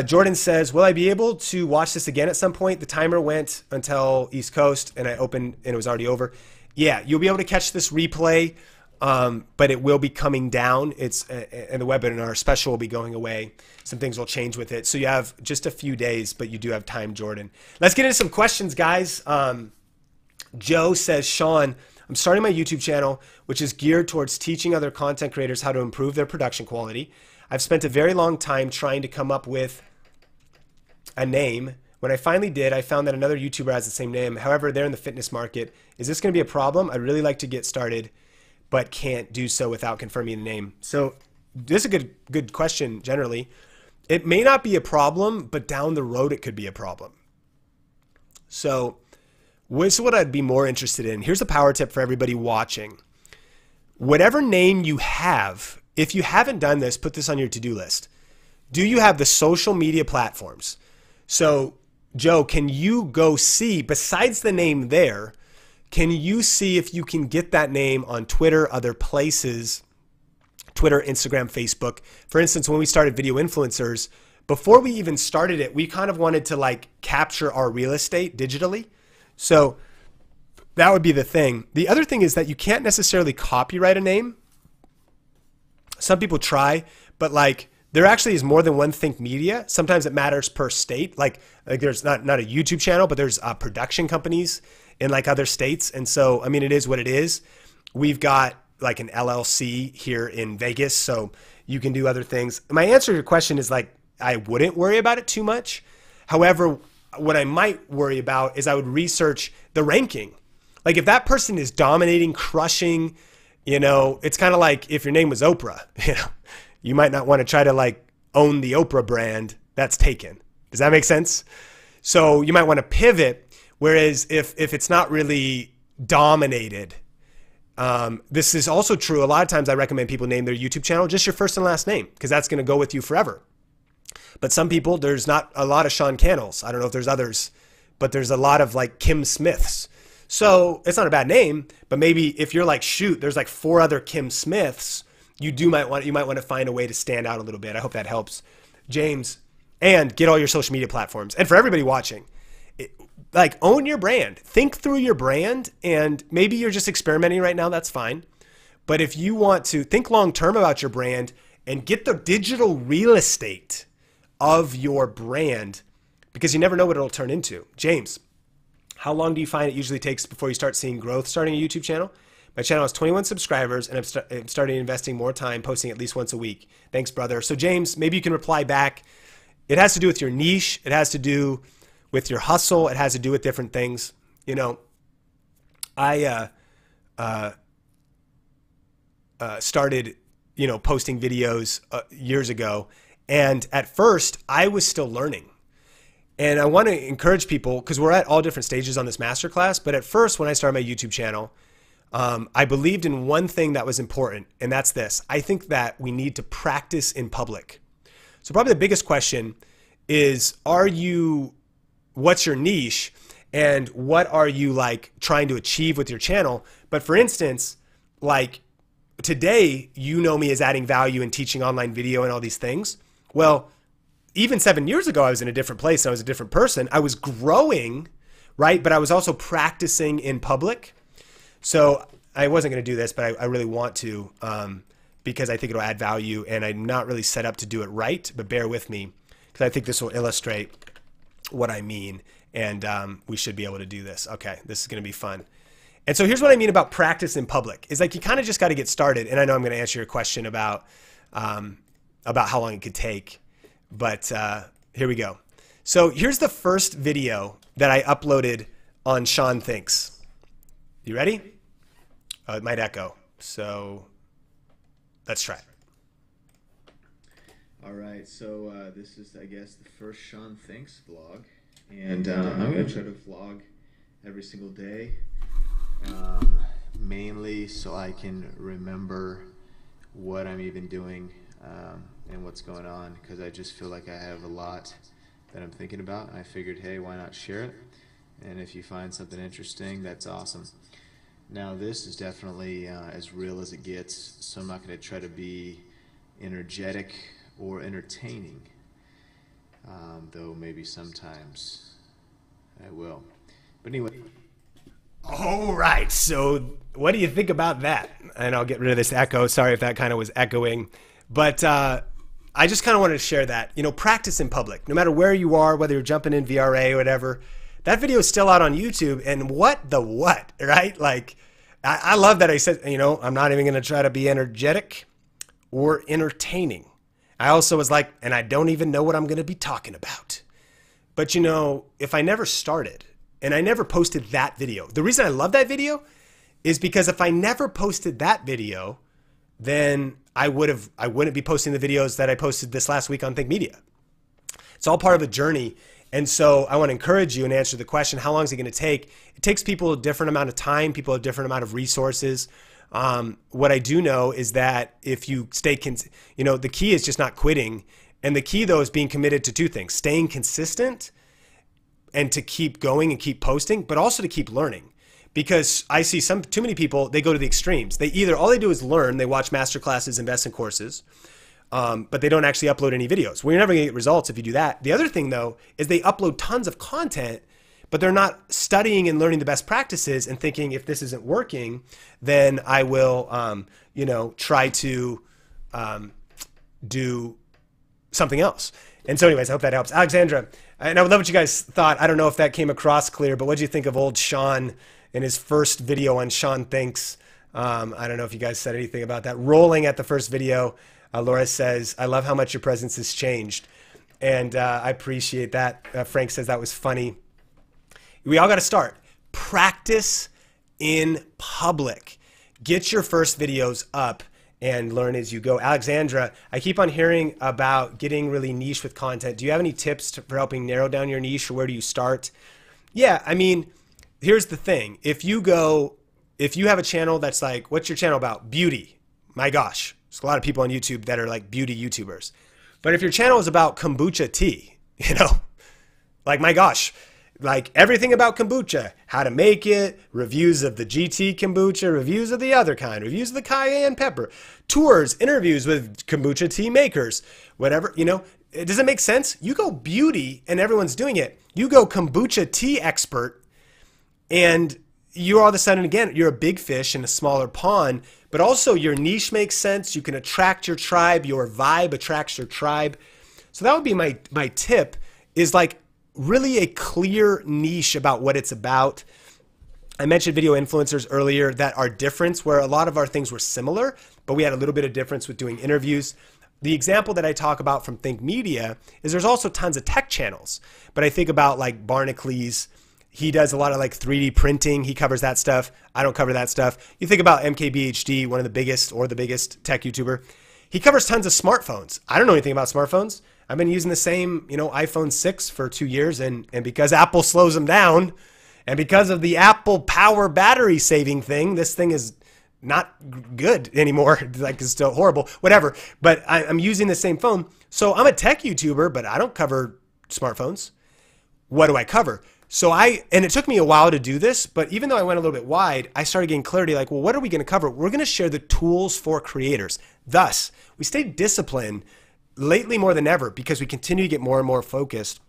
Jordan says, will I be able to watch this again at some point? The timer went until East Coast, and I opened, and it was already over. Yeah, you'll be able to catch this replay. but it will be coming down. It's and the webinar special will be going away. Some things will change with it. So you have just a few days, but you do have time, Jordan. Let's get into some questions, guys. Joe says, Sean, I'm starting my YouTube channel, which is geared towards teaching other content creators how to improve their production quality. I've spent a very long time trying to come up with a name. When I finally did, I found that another YouTuber has the same name. However, they're in the fitness market. Is this going to be a problem? I'd really like to get started, but can't do so without confirming the name. So this is a good question generally. It may not be a problem, but down the road it could be a problem. So this is what I'd be more interested in. Here's a power tip for everybody watching. Whatever name you have, if you haven't done this, put this on your to-do list. Do you have the social media platforms? So Joe, can you go see, besides the name there, can you see if you can get that name on Twitter, other places, Twitter, Instagram, Facebook? For instance, when we started Video Influencers, before we even started it, we kind of wanted to like capture our real estate digitally. So that would be the thing. The other thing is that you can't necessarily copyright a name. Some people try, but like there actually is more than one Think Media. Sometimes it matters per state. Like there's not a YouTube channel, but there's production companies in like other states. And so, I mean, it is what it is. We've got like an LLC here in Vegas, so you can do other things. My answer to your question is like, I wouldn't worry about it too much. However, what I might worry about is I would research the ranking. Like if that person is dominating, crushing, you know, it's kind of like if your name was Oprah, you know, you might not want to try to like own the Oprah brand that's taken. Does that make sense? So you might want to pivot. Whereas if it's not really dominated, this is also true. A lot of times I recommend people name their YouTube channel just your first and last name, because that's going to go with you forever. But some people, there's not a lot of Sean Cannells. I don't know if there's others, but there's a lot of like Kim Smiths. So it's not a bad name, but maybe if you're like, shoot, there's like 4 other Kim Smiths, you might want to find a way to stand out a little bit. I hope that helps, James. And get all your social media platforms. And for everybody watching, like own your brand. Think through your brand, and maybe you're just experimenting right now. That's fine. But if you want to think long term about your brand and get the digital real estate of your brand, because you never know what it'll turn into. James, how long do you find it usually takes before you start seeing growth starting a YouTube channel? My channel has 21 subscribers, and I'm starting investing more time posting at least once a week. Thanks, brother. So James, maybe you can reply back. It has to do with your niche. It has to do with your hustle. It has to do with different things. You know, I started, you know, posting videos years ago. And at first, I was still learning. And I want to encourage people, because we're at all different stages on this masterclass. But at first, when I started my YouTube channel, I believed in one thing that was important, and that's this. I think that we need to practice in public. So probably the biggest question is, what's your niche, and what are you like trying to achieve with your channel? But for instance, like today, you know me as adding value and teaching online video and all these things. Well, even 7 years ago, I was in a different place. And I was a different person. I was growing, right? But I was also practicing in public. So I wasn't going to do this, but I really want to, because I think it'll add value, and I'm not really set up to do it right, but bear with me, because I think this will illustrate what I mean, and we should be able to do this. Okay, this is going to be fun. And so here's what I mean about practice in public. Is like you kind of just got to get started, and I know I'm going to answer your question about how long it could take, but here we go. So here's the first video that I uploaded on Sean Thinks. You ready? It might echo, so let's try it. All right, so this is, I guess, the first Sean Thinks vlog, and I'm going to try to vlog every single day, mainly so I can remember what I'm even doing and what's going on, because I just feel like I have a lot that I'm thinking about, and I figured, hey, why not share it? And if you find something interesting, that's awesome. Now, this is definitely as real as it gets, so I'm not going to try to be energetic or entertaining, though maybe sometimes I will. But anyway. All right, so what do you think about that? and I'll get rid of this echo. Sorry if that kind of was echoing. But I just kind of wanted to share that. You know, practice in public. No matter where you are, whether you're jumping in VRA or whatever, that video is still out on YouTube. And what, right? Like, I love that I said, you know, I'm not even going to try to be energetic or entertaining. I also was like, and I don't even know what I'm going to be talking about. But, you know, if I never started and I never posted that video, the reason I love that video is because if I never posted that video, then I wouldn't be posting the videos that I posted this last week on Think Media. It's all part of a journey. And so I want to encourage you and answer the question, how long is it going to take? It takes people a different amount of time. People have a different amount of resources. What I do know is that if you stay, you know, the key is just not quitting. And the key though is being committed to two things: staying consistent and to keep going and keep posting, but also to keep learning. Because I see too many people, they go to the extremes. They either, all they do is learn, they watch masterclasses, invest in courses, but they don't actually upload any videos. Well, you're never gonna get results if you do that. The other thing though, is they upload tons of content, but they're not studying and learning the best practices and thinking, if this isn't working, then I will, you know, try to do something else. And so anyways, I hope that helps. Alexandra, and I would love what you guys thought. I don't know if that came across clear, but what do you think of old Sean in his first video on Sean Thinks? I don't know if you guys said anything about that. Rolling at the first video, Laura says, I love how much your presence has changed. And I appreciate that. Frank says that was funny. We all got to start. Practice in public. Get your first videos up and learn as you go. Alexandra, I keep on hearing about getting really niche with content. Do you have any tips for helping narrow down your niche, or where do you start? Yeah, I mean, here's the thing. If you have a channel that's like, what's your channel about? Beauty. My gosh, there's a lot of people on YouTube that are like beauty YouTubers. But if your channel is about kombucha tea, you know, like, my gosh, like everything about kombucha, how to make it, reviews of the GT kombucha, reviews of the other kind, reviews of the cayenne pepper, tours, interviews with kombucha tea makers, whatever, you know, does it make sense? You go beauty and everyone's doing it. You go kombucha tea expert and you're all of a sudden, again, you're a big fish in a smaller pond, but also your niche makes sense. You can attract your tribe. Your vibe attracts your tribe. So that would be my tip, is like really a clear niche about what it's about. I mentioned video influencers earlier that are different, where a lot of our things were similar, but we had a little bit of difference with doing interviews. The example that I talk about from Think Media is there's also tons of tech channels, but I think about like Barnacules. He does a lot of like 3D printing. He covers that stuff. I don't cover that stuff. You think about MKBHD, one of the biggest or the biggest tech YouTuber. He covers tons of smartphones. I don't know anything about smartphones. I've been using the same, you know, iPhone 6 for 2 years, and because Apple slows them down, and because of the Apple power battery saving thing, this thing is not good anymore. Like, it's still horrible, whatever. But I'm using the same phone. So I'm a tech YouTuber, but I don't cover smartphones. What do I cover? And it took me a while to do this, but even though I went a little bit wide, I started getting clarity, like, well, what are we going to cover? We're going to share the tools for creators. Thus, we stayed disciplined lately more than ever because we continue to get more and more focused.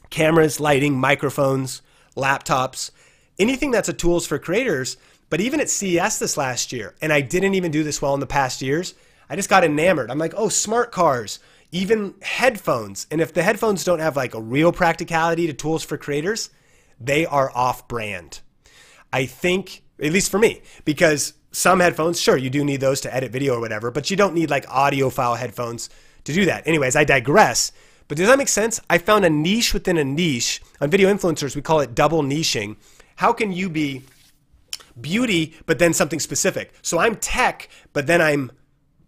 Cameras, lighting, microphones, laptops, anything that's a tools for creators. But even at CES this last year, and I didn't even do this well in the past years, I just got enamored. I'm like, oh, smart cars, even headphones. And if the headphones don't have like a real practicality to tools for creators, they are off brand. I think, at least for me, because some headphones, sure, you do need those to edit video or whatever, but you don't need like audiophile headphones to do that. Anyways, I digress. But does that make sense? I found a niche within a niche. On video influencers, we call it double niching. How can you be beauty, but then something specific? So I'm tech, but then I'm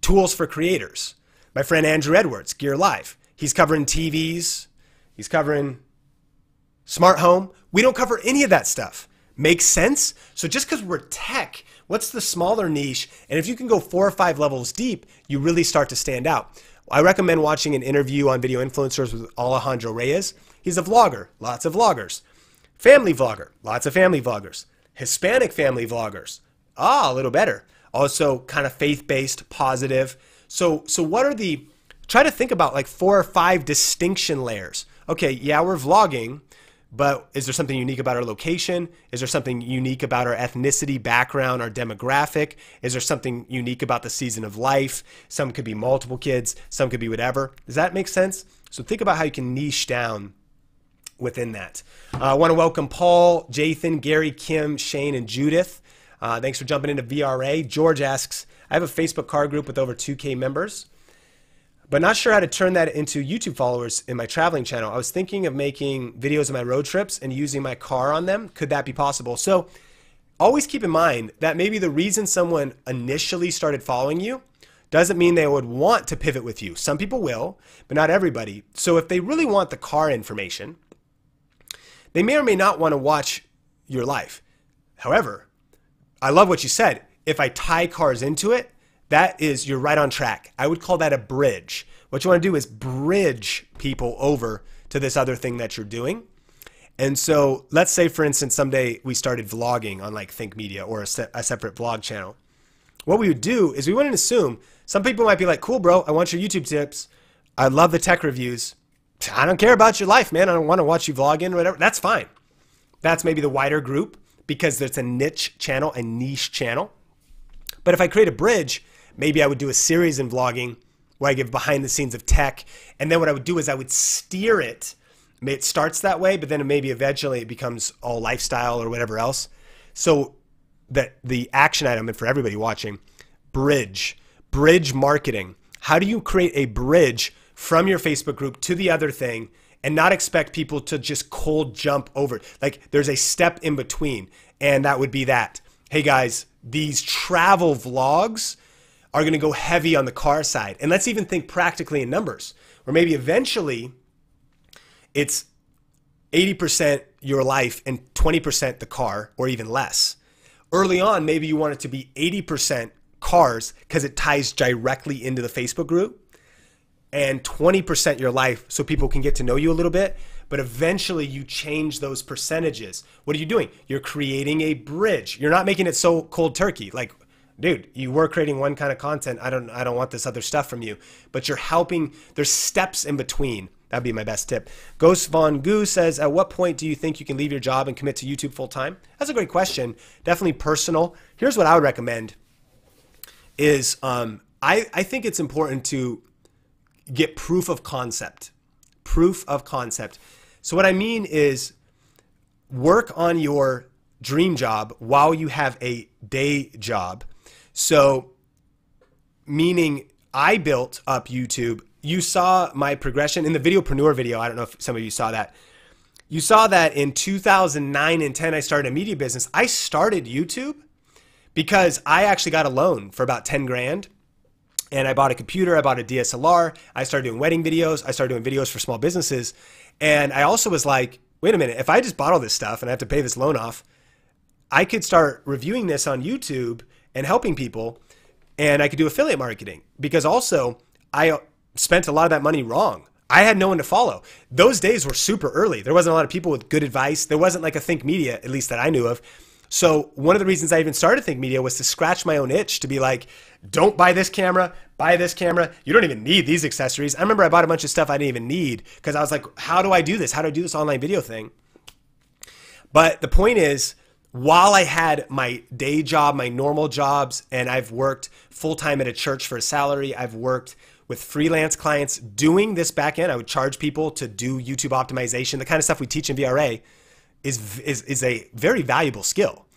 tools for creators. My friend Andrew Edwards, Gear Live, he's covering TVs. He's covering smart home. We don't cover any of that stuff. Makes sense? So just because we're tech, what's the smaller niche? And if you can go 4 or 5 levels deep, you really start to stand out. I recommend watching an interview on video influencers with Alejandro Reyes. He's a vlogger, lots of vloggers. Family vlogger, lots of family vloggers. Hispanic family vloggers, a little better. Also kind of faith-based, positive. So what are try to think about like 4 or 5 distinction layers. Okay, yeah, we're vlogging, but is there something unique about our location? Is there something unique about our ethnicity, background, our demographic? Is there something unique about the season of life? Some could be multiple kids, some could be whatever. Does that make sense? So think about how you can niche down within that. I want to welcome Paul, Jathan, Gary, Kim, Shane, and Judith. Thanks for jumping into VRA. George asks, I have a Facebook car group with over 2K members, but not sure how to turn that into YouTube followers in my traveling channel. I was thinking of making videos of my road trips and using my car on them. Could that be possible? So always keep in mind that maybe the reason someone initially started following you doesn't mean they would want to pivot with you. Some people will, but not everybody. So if they really want the car information, they may or may not want to watch your life. However, I love what you said. If I tie cars into it, you're right on track. I would call that a bridge. What you want to do is bridge people over to this other thing that you're doing. And so let's say, for instance, someday we started vlogging on like Think Media or a separate vlog channel. What we would do is we wouldn't assume. Some people might be like, cool, bro, I want your YouTube tips. I love the tech reviews. I don't care about your life, man. I don't want to watch you vlogging or whatever. That's fine. That's maybe the wider group because there's a niche channel, a niche channel. But if I create a bridge, maybe I would do a series in vlogging where I give behind the scenes of tech. And then what I would do is I would steer it. It starts that way, but then maybe eventually it becomes all lifestyle or whatever else. So that the action item, and for everybody watching, bridge marketing. How do you create a bridge from your Facebook group to the other thing and not expect people to just cold jump over? Like there's a step in between, and that would be that. Hey guys, these travel vlogs are going to go heavy on the car side. And let's even think practically in numbers, or maybe eventually it's 80% your life and 20% the car, or even less. Early on, maybe you want it to be 80% cars because it ties directly into the Facebook group, and 20% your life so people can get to know you a little bit. But eventually you change those percentages. What are you doing? You're creating a bridge. You're not making it so cold turkey. Like, dude, you were creating one kind of content. I don't want this other stuff from you. But you're helping. There's steps in between. That'd be my best tip. Ghost Von Goo says, at what point do you think you can leave your job and commit to YouTube full time? That's a great question. Definitely personal. Here's what I would recommend is I think it's important to get proof of concept. Proof of concept. So what I mean is work on your dream job while you have a day job. So meaning I built up YouTube. You saw my progression in the Videopreneur video. I don't know if some of you saw that. You saw that in 2009 and 10, I started a media business. I started YouTube because I actually got a loan for about 10 grand. And I bought a computer, I bought a DSLR, I started doing wedding videos, I started doing videos for small businesses. And I also was like, wait a minute, if I just bought all this stuff and I have to pay this loan off, I could start reviewing this on YouTube and helping people, and I could do affiliate marketing. Because also, I spent a lot of that money wrong. I had no one to follow. Those days were super early. There wasn't a lot of people with good advice. There wasn't like a Think Media, at least that I knew of. So one of the reasons I even started Think Media was to scratch my own itch, to be like, don't buy this camera, buy this camera. You don't even need these accessories. I remember I bought a bunch of stuff I didn't even need because I was like, how do I do this? How do I do this online video thing? But the point is, while I had my day job, my normal jobs, and I've worked full-time at a church for a salary, I've worked with freelance clients doing this back end. I would charge people to do YouTube optimization, the kind of stuff we teach in VRA. Is a very valuable skill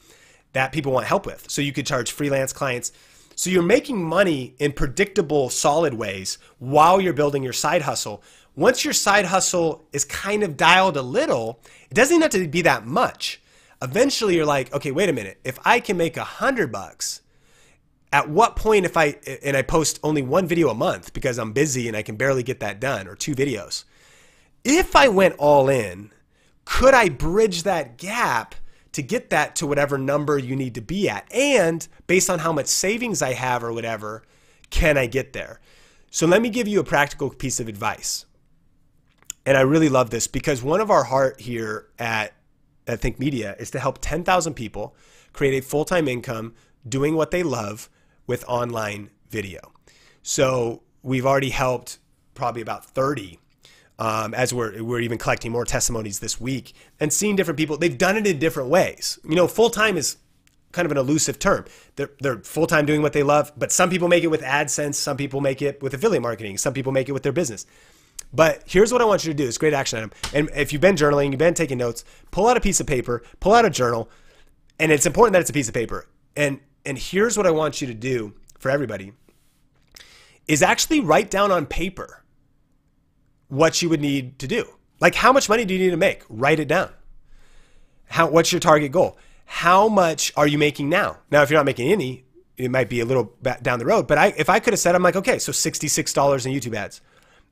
that people want help with. So you could charge freelance clients. So you're making money in predictable, solid ways while you're building your side hustle. Once your side hustle is kind of dialed a little, it doesn't even have to be that much. Eventually you're like, okay, wait a minute. If I can make $100, at what point if I post only one video a month because I'm busy and I can barely get that done, or 2 videos. If I went all in, could I bridge that gap to get that to whatever number you need to be at? And based on how much savings I have or whatever, can I get there? So let me give you a practical piece of advice. And I really love this because one of our heart here at Think Media is to help 10,000 people create a full-time income doing what they love with online video. So we've already helped probably about 30 as we're even collecting more testimonies this week and seeing different people. They've done it in different ways. You know, full-time is kind of an elusive term. They're full-time doing what they love, but some people make it with AdSense. Some people make it with affiliate marketing. Some people make it with their business. But here's what I want you to do. It's a great action item. And if you've been journaling, you've been taking notes, pull out a piece of paper, pull out a journal. And it's important that it's a piece of paper. And here's what I want you to do for everybody is actually write down on paper what you would need to do. Like, how much money do you need to make? Write it down. What's your target goal? How much are you making now? Now, if you're not making any, it might be a little down the road. But if I could have said, I'm like, okay, so $66 in YouTube ads.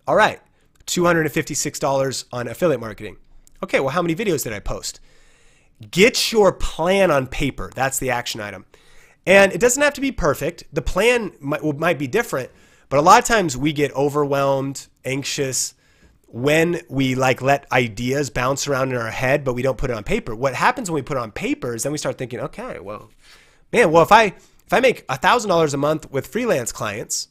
All right, $256 on affiliate marketing. Okay, well, how many videos did I post? Get your plan on paper. That's the action item. And it doesn't have to be perfect. The plan might be different, but a lot of times we get overwhelmed, anxious, when we like let ideas bounce around in our head, but we don't put it on paper. What happens when we put it on paper is then we start thinking, okay, well, man, well, if I make $1,000 a month with freelance clients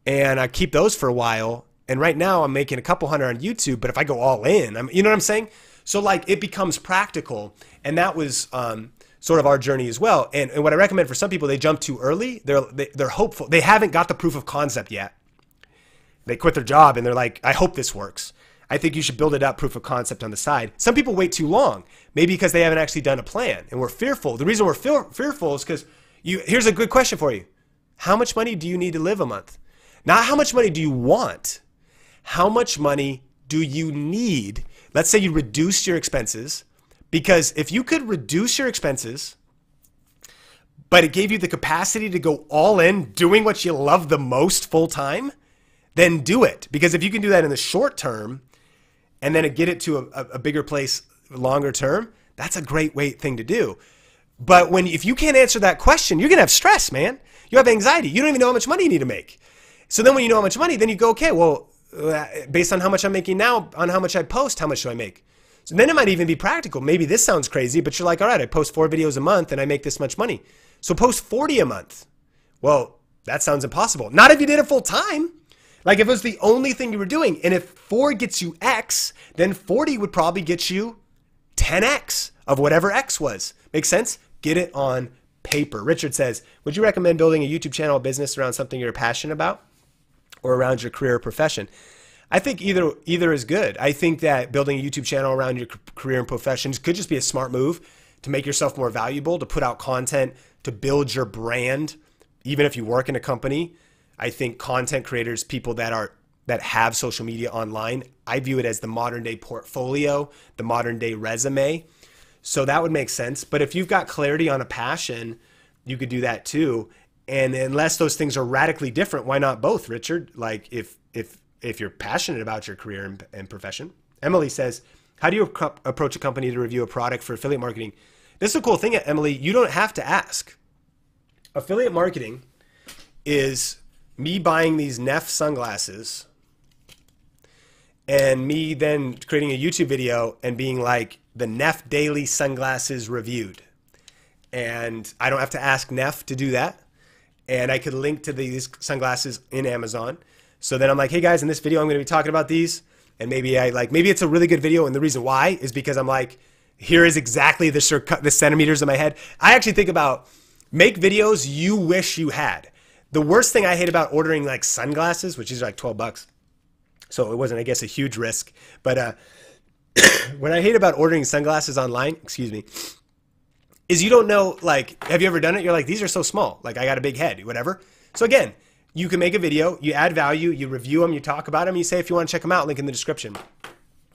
and I keep those for a while, and right now I'm making a couple hundred on YouTube, but if I go all in, you know what I'm saying? So like it becomes practical, and that was sort of our journey as well. And what I recommend for some people, they jump too early. They're hopeful. They haven't got the proof of concept yet. They quit their job and they're like, I hope this works. I think you should build it up, proof of concept on the side. Some people wait too long, maybe because they haven't actually done a plan and we're fearful. The reason we're fearful is because here's a good question for you. How much money do you need to live a month? Not how much money do you want? How much money do you need? Let's say you reduce your expenses, because if you could reduce your expenses, but it gave you the capacity to go all in doing what you love the most full time, then do it. Because if you can do that in the short term and then get it to a bigger place longer term, that's a great thing to do. But if you can't answer that question, you're going to have stress, man. You have anxiety. You don't even know how much money you need to make. So then when you know how much money, then you go, okay, well, based on how much I'm making now, on how much I post, how much do I make? So then it might even be practical. Maybe this sounds crazy, but you're like, all right, I post 4 videos a month and I make this much money. So post 40 a month. Well, that sounds impossible. Not if you did it full time. Like if it was the only thing you were doing, and if 4 gets you X, then 40 would probably get you 10X of whatever X was. Make sense? Get it on paper. Richard says, would you recommend building a YouTube channel or business around something you're passionate about or around your career or profession? I think either is good. I think that building a YouTube channel around your career and profession could just be a smart move to make yourself more valuable, to put out content, to build your brand. Even if you work in a company, I think content creators, people that have social media online, I view it as the modern day portfolio, the modern day resume. So that would make sense. But if you've got clarity on a passion, you could do that too. And unless those things are radically different, why not both, Richard? Like if you're passionate about your career and profession. Emily says, how do you approach a company to review a product for affiliate marketing? This is a cool thing, Emily. You don't have to ask. Affiliate marketing is me buying these Neff sunglasses and me then creating a YouTube video and being like, the Neff Daily Sunglasses Reviewed. And I don't have to ask Neff to do that. And I could link to these sunglasses in Amazon. So then I'm like, hey guys, in this video, I'm going to be talking about these. And maybe it's a really good video. And the reason why is because I'm like, here is exactly the centimeters in my head. I actually think about make videos you wish you had. The worst thing I hate about ordering like sunglasses, which is like $12. So it wasn't, I guess, a huge risk. But what I hate about ordering sunglasses online, is you don't know, like, have you ever done it? You're like, these are so small. Like, I got a big head, whatever. So again, you can make a video, you add value, you review them, you talk about them, you say if you want to check them out, link in the description.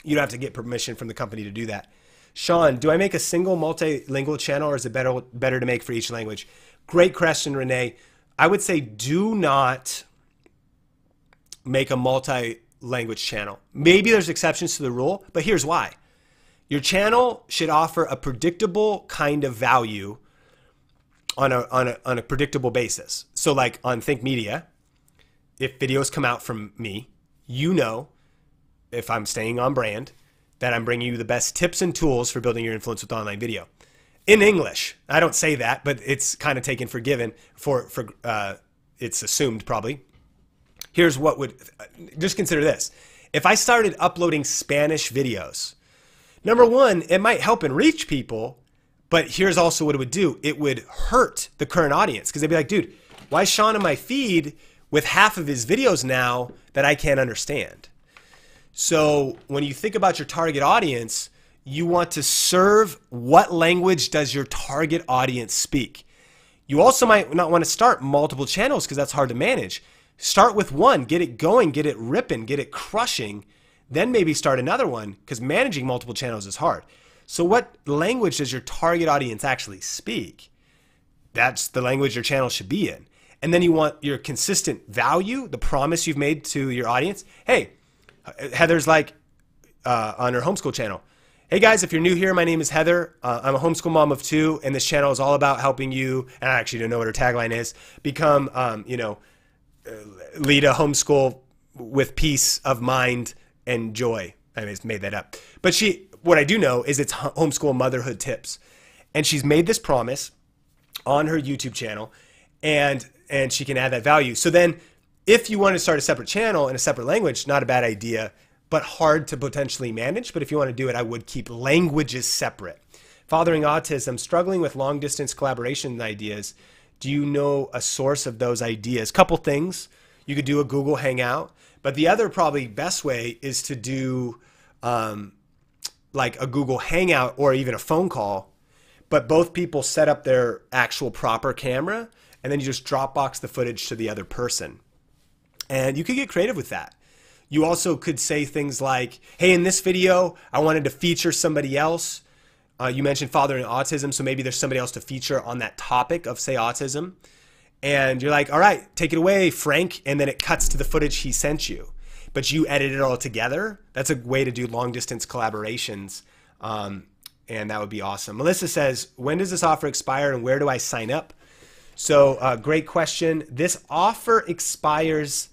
You don't have to get permission from the company to do that. Sean, do I make a single multilingual channel, or is it better to make for each language? Great question, Renee. I would say do not make a multi-language channel. Maybe there's exceptions to the rule, but here's why. Your channel should offer a predictable kind of value on a predictable basis. So like on Think Media, if videos come out from me, you know, if I'm staying on brand, that I'm bringing you the best tips and tools for building your influence with online video. In English, I don't say that, but it's kind of taken for given, it's assumed probably. Here's what just consider this. If I started uploading Spanish videos, number one, it might help and reach people, but here's also what it would do. It would hurt the current audience because they'd be like, dude, why is Sean in my feed with half of his videos now that I can't understand? So when you think about your target audience, you want to serve what language does your target audience speak. You also might not want to start multiple channels because that's hard to manage. Start with one, get it going, get it ripping, get it crushing, then maybe start another one because managing multiple channels is hard. So what language does your target audience actually speak? That's the language your channel should be in. And then you want your consistent value, the promise you've made to your audience. Hey, Heather's like on her homeschool channel. Hey guys, if you're new here, my name is Heather. I'm a homeschool mom of 2, and this channel is all about helping you, and I actually don't know what her tagline is, become, lead a homeschool with peace of mind and joy. I just made that up. But what I do know is it's homeschool motherhood tips. And she's made this promise on her YouTube channel, and she can add that value. So then if you want to start a separate channel in a separate language, not a bad idea, but hard to potentially manage. But if you want to do it, I would keep languages separate. Fathering autism, struggling with long distance collaboration ideas. Do you know a source of those ideas? Couple things. You could do a Google Hangout, but the other probably best way is to do like a Google Hangout or even a phone call, but both people set up their actual proper camera and then you just Dropbox the footage to the other person. And you could get creative with that. You also could say things like, hey, in this video, I wanted to feature somebody else. You mentioned fathering autism, so maybe there's somebody else to feature on that topic of, say, autism. And you're like, all right, take it away, Frank. And then it cuts to the footage he sent you. But you edit it all together. That's a way to do long distance collaborations. And that would be awesome. Melissa says, when does this offer expire and where do I sign up? So great question. This offer expires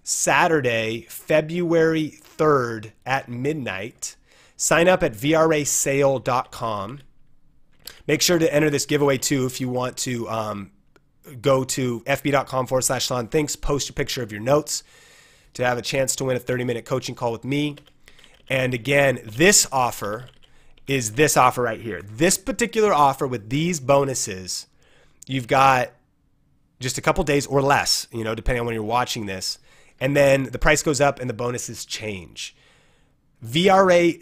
Saturday, February 3rd at midnight. Sign up at vrasale.com. Make sure to enter this giveaway too if you want to go to fb.com/Sean Thinks, post a picture of your notes to have a chance to win a 30-minute coaching call with me. And again, this offer is this offer right here. This particular offer with these bonuses, you've got just a couple days or less, depending on when you're watching this. And then the price goes up and the bonuses change. vrasale.com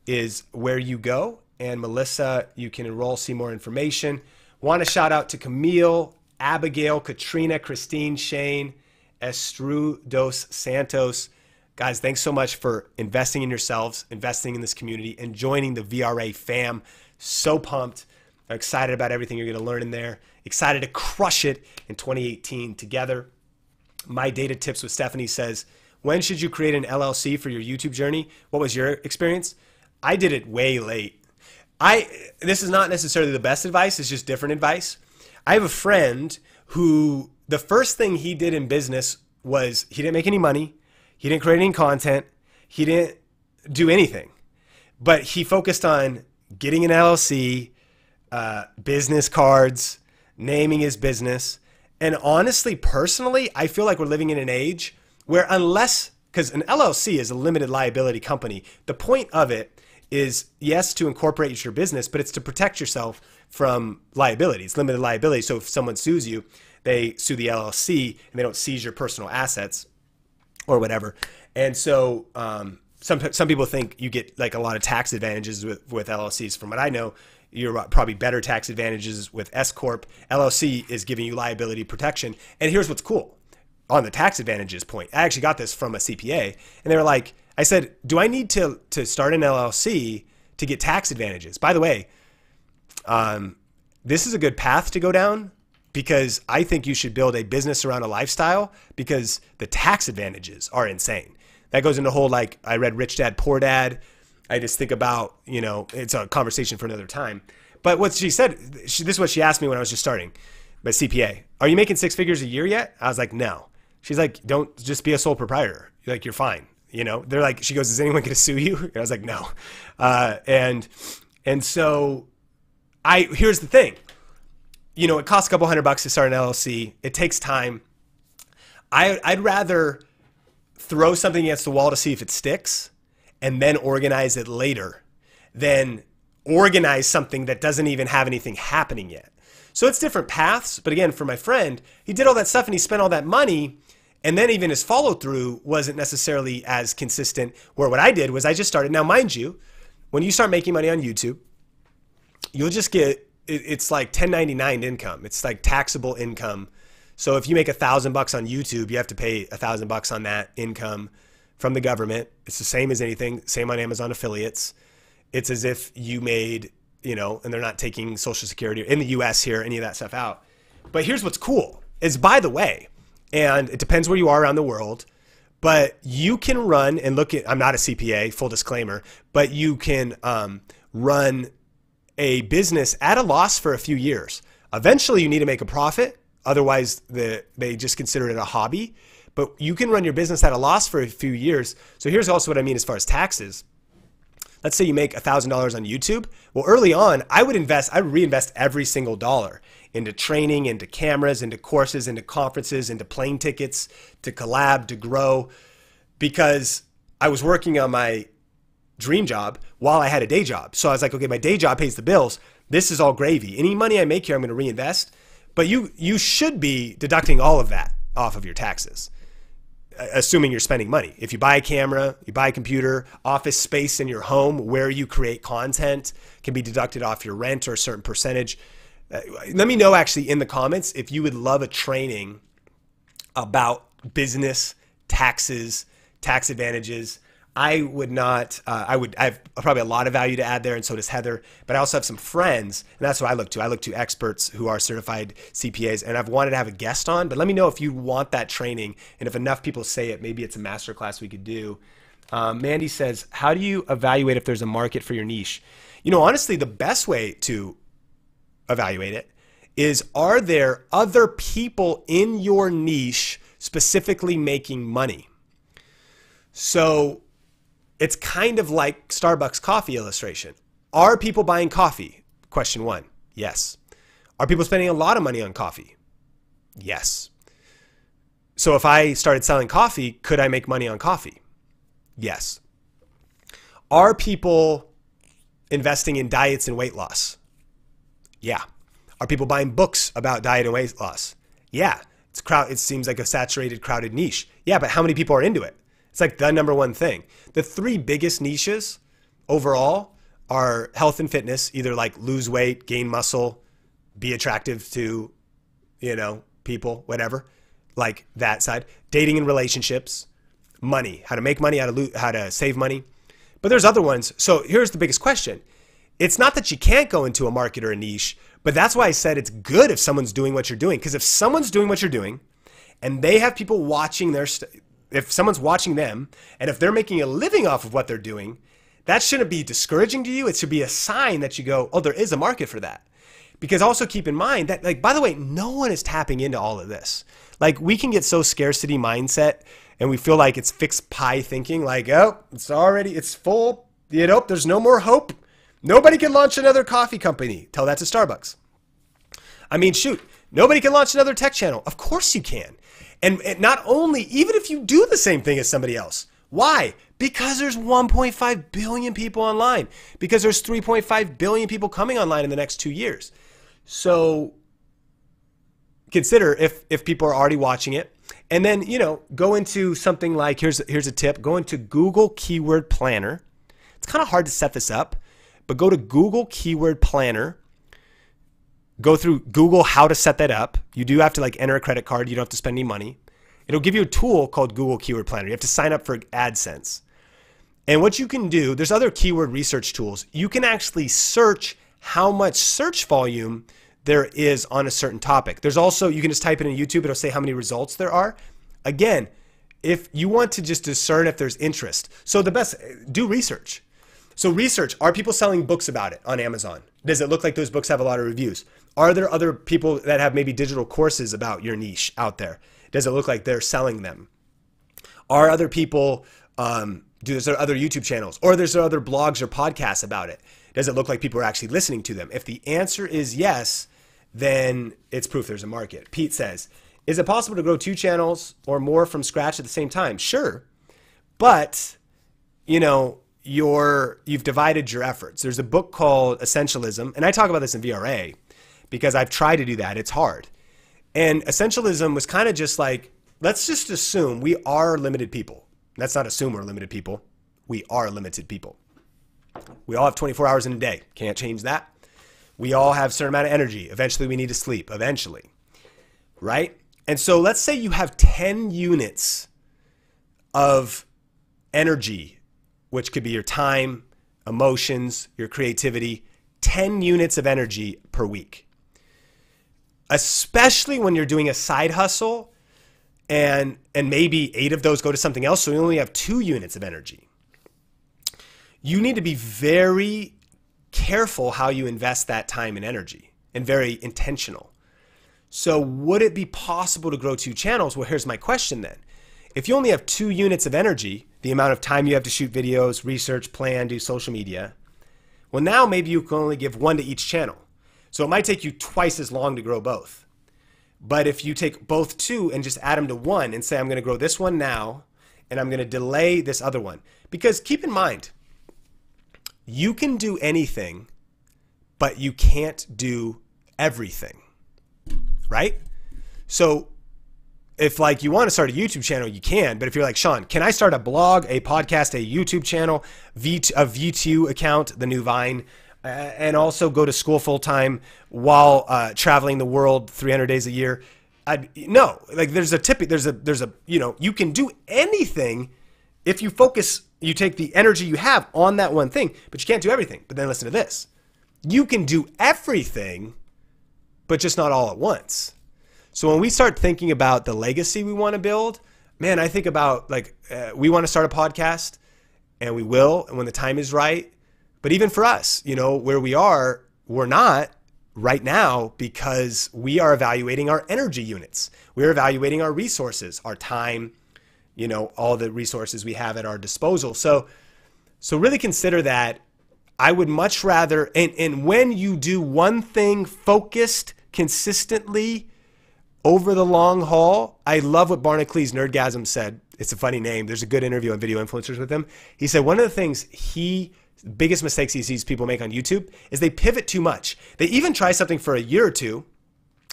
is where you go. And Melissa, you can enroll, see more information. Want to shout out to Camille, Abigail, Katrina, Christine, Shane, Estru dos Santos. Guys, thanks so much for investing in yourselves, investing in this community, and joining the VRA fam. So pumped. I'm excited about everything you're going to learn in there. Excited to crush it in 2018 together. My Data Tips with Stephanie says, when should you create an LLC for your YouTube journey? What was your experience? I did it way late. This is not necessarily the best advice. It's just different advice. I have a friend who the first thing he did in business was he didn't make any money. He didn't create any content. He didn't do anything. But he focused on getting an LLC, business cards, naming his business. And honestly, personally, I feel like we're living in an age where because an LLC is a limited liability company, the point of it is, yes, to incorporate your business, but it's to protect yourself from liability. It's limited liability. So if someone sues you, they sue the LLC and they don't seize your personal assets or whatever. And so some people think you get like a lot of tax advantages with LLCs. From what I know, you're probably better tax advantages with S Corp. LLC is giving you liability protection. And here's what's cool on the tax advantages point. I actually got this from a CPA, and they were like, I said, do I need to start an LLC to get tax advantages? By the way, this is a good path to go down because I think you should build a business around a lifestyle because the tax advantages are insane. That goes into whole, like, I read Rich Dad, Poor Dad. I just think about, it's a conversation for another time. But what she said, this is what she asked me when I was just starting, my CPA. Are you making 6 figures a year yet? I was like, no. She's like, don't just be a sole proprietor. You're fine. They're like, she goes, is anyone going to sue you? And I was like, no. And so here's the thing. It costs a couple $100 to start an LLC. It takes time. I'd rather throw something against the wall to see if it sticks and then organize it later than organize something that doesn't even have anything happening yet. So it's different paths. But again, for my friend, he did all that stuff and he spent all that money, and then even his follow through wasn't necessarily as consistent. Where what I did was I just started. Now, mind you, when you start making money on YouTube, you'll just get, it's like 1099 income. It's like taxable income. So if you make $1,000 on YouTube, you have to pay $1,000 on that income from the government. It's the same as anything, same on Amazon affiliates. It's as if you made, you know, and they're not taking Social Security in the US here, any of that stuff out. But here's what's cool is, by the way, and it depends where you are around the world, but you can run and look at, I'm not a CPA, full disclaimer, but you can run a business at a loss for a few years. Eventually you need to make a profit. Otherwise they just consider it a hobby, but you can run your business at a loss for a few years. So here's also what I mean as far as taxes. Let's say you make $1,000 on YouTube. Well, early on, I would reinvest every single dollar into training, into cameras, into courses, into conferences, into plane tickets, to collab, to grow, because I was working on my dream job while I had a day job. So I was like, okay, my day job pays the bills. This is all gravy. Any money I make here, I'm going to reinvest. But you should be deducting all of that off of your taxes, assuming you're spending money. If you buy a camera, you buy a computer, office space in your home where you create content can be deducted off your rent or a certain percentage. Let me know actually in the comments if you would love a training about business, taxes, tax advantages. I would not, I have probably a lot of value to add there, and so does Heather, but I also have some friends, and that's what I look to. I look to experts who are certified CPAs, and I've wanted to have a guest on, but let me know if you want that training, and if enough people say it, maybe it's a masterclass we could do. Mandy says, how do you evaluate if there's a market for your niche? You know, honestly, the best way to evaluate it is, are there other people in your niche specifically making money? So it's kind of like Starbucks coffee illustration. Are people buying coffee? Question one, yes. Are people spending a lot of money on coffee? Yes. So if I started selling coffee, could I make money on coffee? Yes. Are people investing in diets and weight loss? Yeah. Are people buying books about diet and weight loss? Yeah. It seems like a saturated, crowded niche. Yeah, but how many people are into it? It's like the number one thing. The three biggest niches overall are health and fitness, either like lose weight, gain muscle, be attractive to, you know, people, whatever, like that side. Dating and relationships, money, how to make money, how to save money. But there's other ones. So here's the biggest question. It's not that you can't go into a market or a niche, but that's why I said it's good if someone's doing what you're doing. Because if someone's doing what you're doing and they have people watching if someone's watching them, and if they're making a living off of what they're doing, that shouldn't be discouraging to you. It should be a sign that you go, oh, there is a market for that. Because also keep in mind that, like, by the way, no one is tapping into all of this. Like, we can get so scarcity mindset and we feel like it's fixed pie thinking, like, oh, it's full, you know, there's no more hope. Nobody can launch another coffee company. Tell that to Starbucks. I mean, shoot, nobody can launch another tech channel. Of course you can. And not only, even if you do the same thing as somebody else. Why? Because there's 1.5 billion people online. Because there's 3.5 billion people coming online in the next 2 years. So consider if people are already watching it. And then, you know, go into something like, here's a tip. Go into Google Keyword Planner. It's kind of hard to set this up, but go to Google Keyword Planner. Go through Google how to set that up. You do have to like enter a credit card. You don't have to spend any money. It'll give you a tool called Google Keyword Planner. You have to sign up for AdSense. And what you can do, there's other keyword research tools. You can actually search how much search volume there is on a certain topic. There's also, you can just type it in YouTube. It'll say how many results there are. Again, if you want to just discern if there's interest. So the best, do research. So research, are people selling books about it on Amazon? Does it look like those books have a lot of reviews? Are there other people that have maybe digital courses about your niche out there? Does it look like they're selling them? Are other people, is there other YouTube channels? Or is there other blogs or podcasts about it? Does it look like people are actually listening to them? If the answer is yes, then it's proof there's a market. Pete says, Is it possible to grow 2 channels or more from scratch at the same time? Sure. But, you know, you've divided your efforts. There's a book called Essentialism, and I talk about this in VRA because I've tried to do that. It's hard. And Essentialism was kind of just like, let's just assume we are limited people. Let's not assume we're limited people. We are limited people. We all have 24 hours in a day. Can't change that. We all have a certain amount of energy. Eventually we need to sleep. Eventually. Right? And so let's say you have 10 units of energy, which could be your time, emotions, your creativity, 10 units of energy per week. Especially when you're doing a side hustle and maybe 8 of those go to something else, so you only have 2 units of energy. You need to be very careful how you invest that time and energy and very intentional. So would it be possible to grow 2 channels? Well, here's my question then. If you only have 2 units of energy, the amount of time you have to shoot videos, research, plan, do social media, well, now maybe you can only give 1 to each channel. So it might take you twice as long to grow both. But if you take both 2 and just add them to 1 and say, I'm going to grow this one now, and I'm going to delay this other one. Because keep in mind, you can do anything, but you can't do everything, right? So if like you want to start a YouTube channel, you can. But if you're like, Sean, can I start a blog, a podcast, a YouTube channel, a V2 account, the new Vine, and also go to school full time while traveling the world 300 days a year? No, like there's a, you know, you can do anything if you focus, you take the energy you have on that one thing, but you can't do everything. But then listen to this. You can do everything, but just not all at once. So when we start thinking about the legacy we want to build, man, I think about like, we want to start a podcast and we will, and when the time is right. But even for us, you know, where we are, we're not right now because we are evaluating our energy units. We're evaluating our resources, our time, you know, all the resources we have at our disposal. So really consider that. I would much rather, and when you do one thing focused consistently over the long haul, I love what Barnacle Nerdgasm said. It's a funny name. There's a good interview on Video Influencers with him. He said one of the things biggest mistakes he sees people make on YouTube is they pivot too much. They even try something for a year or two.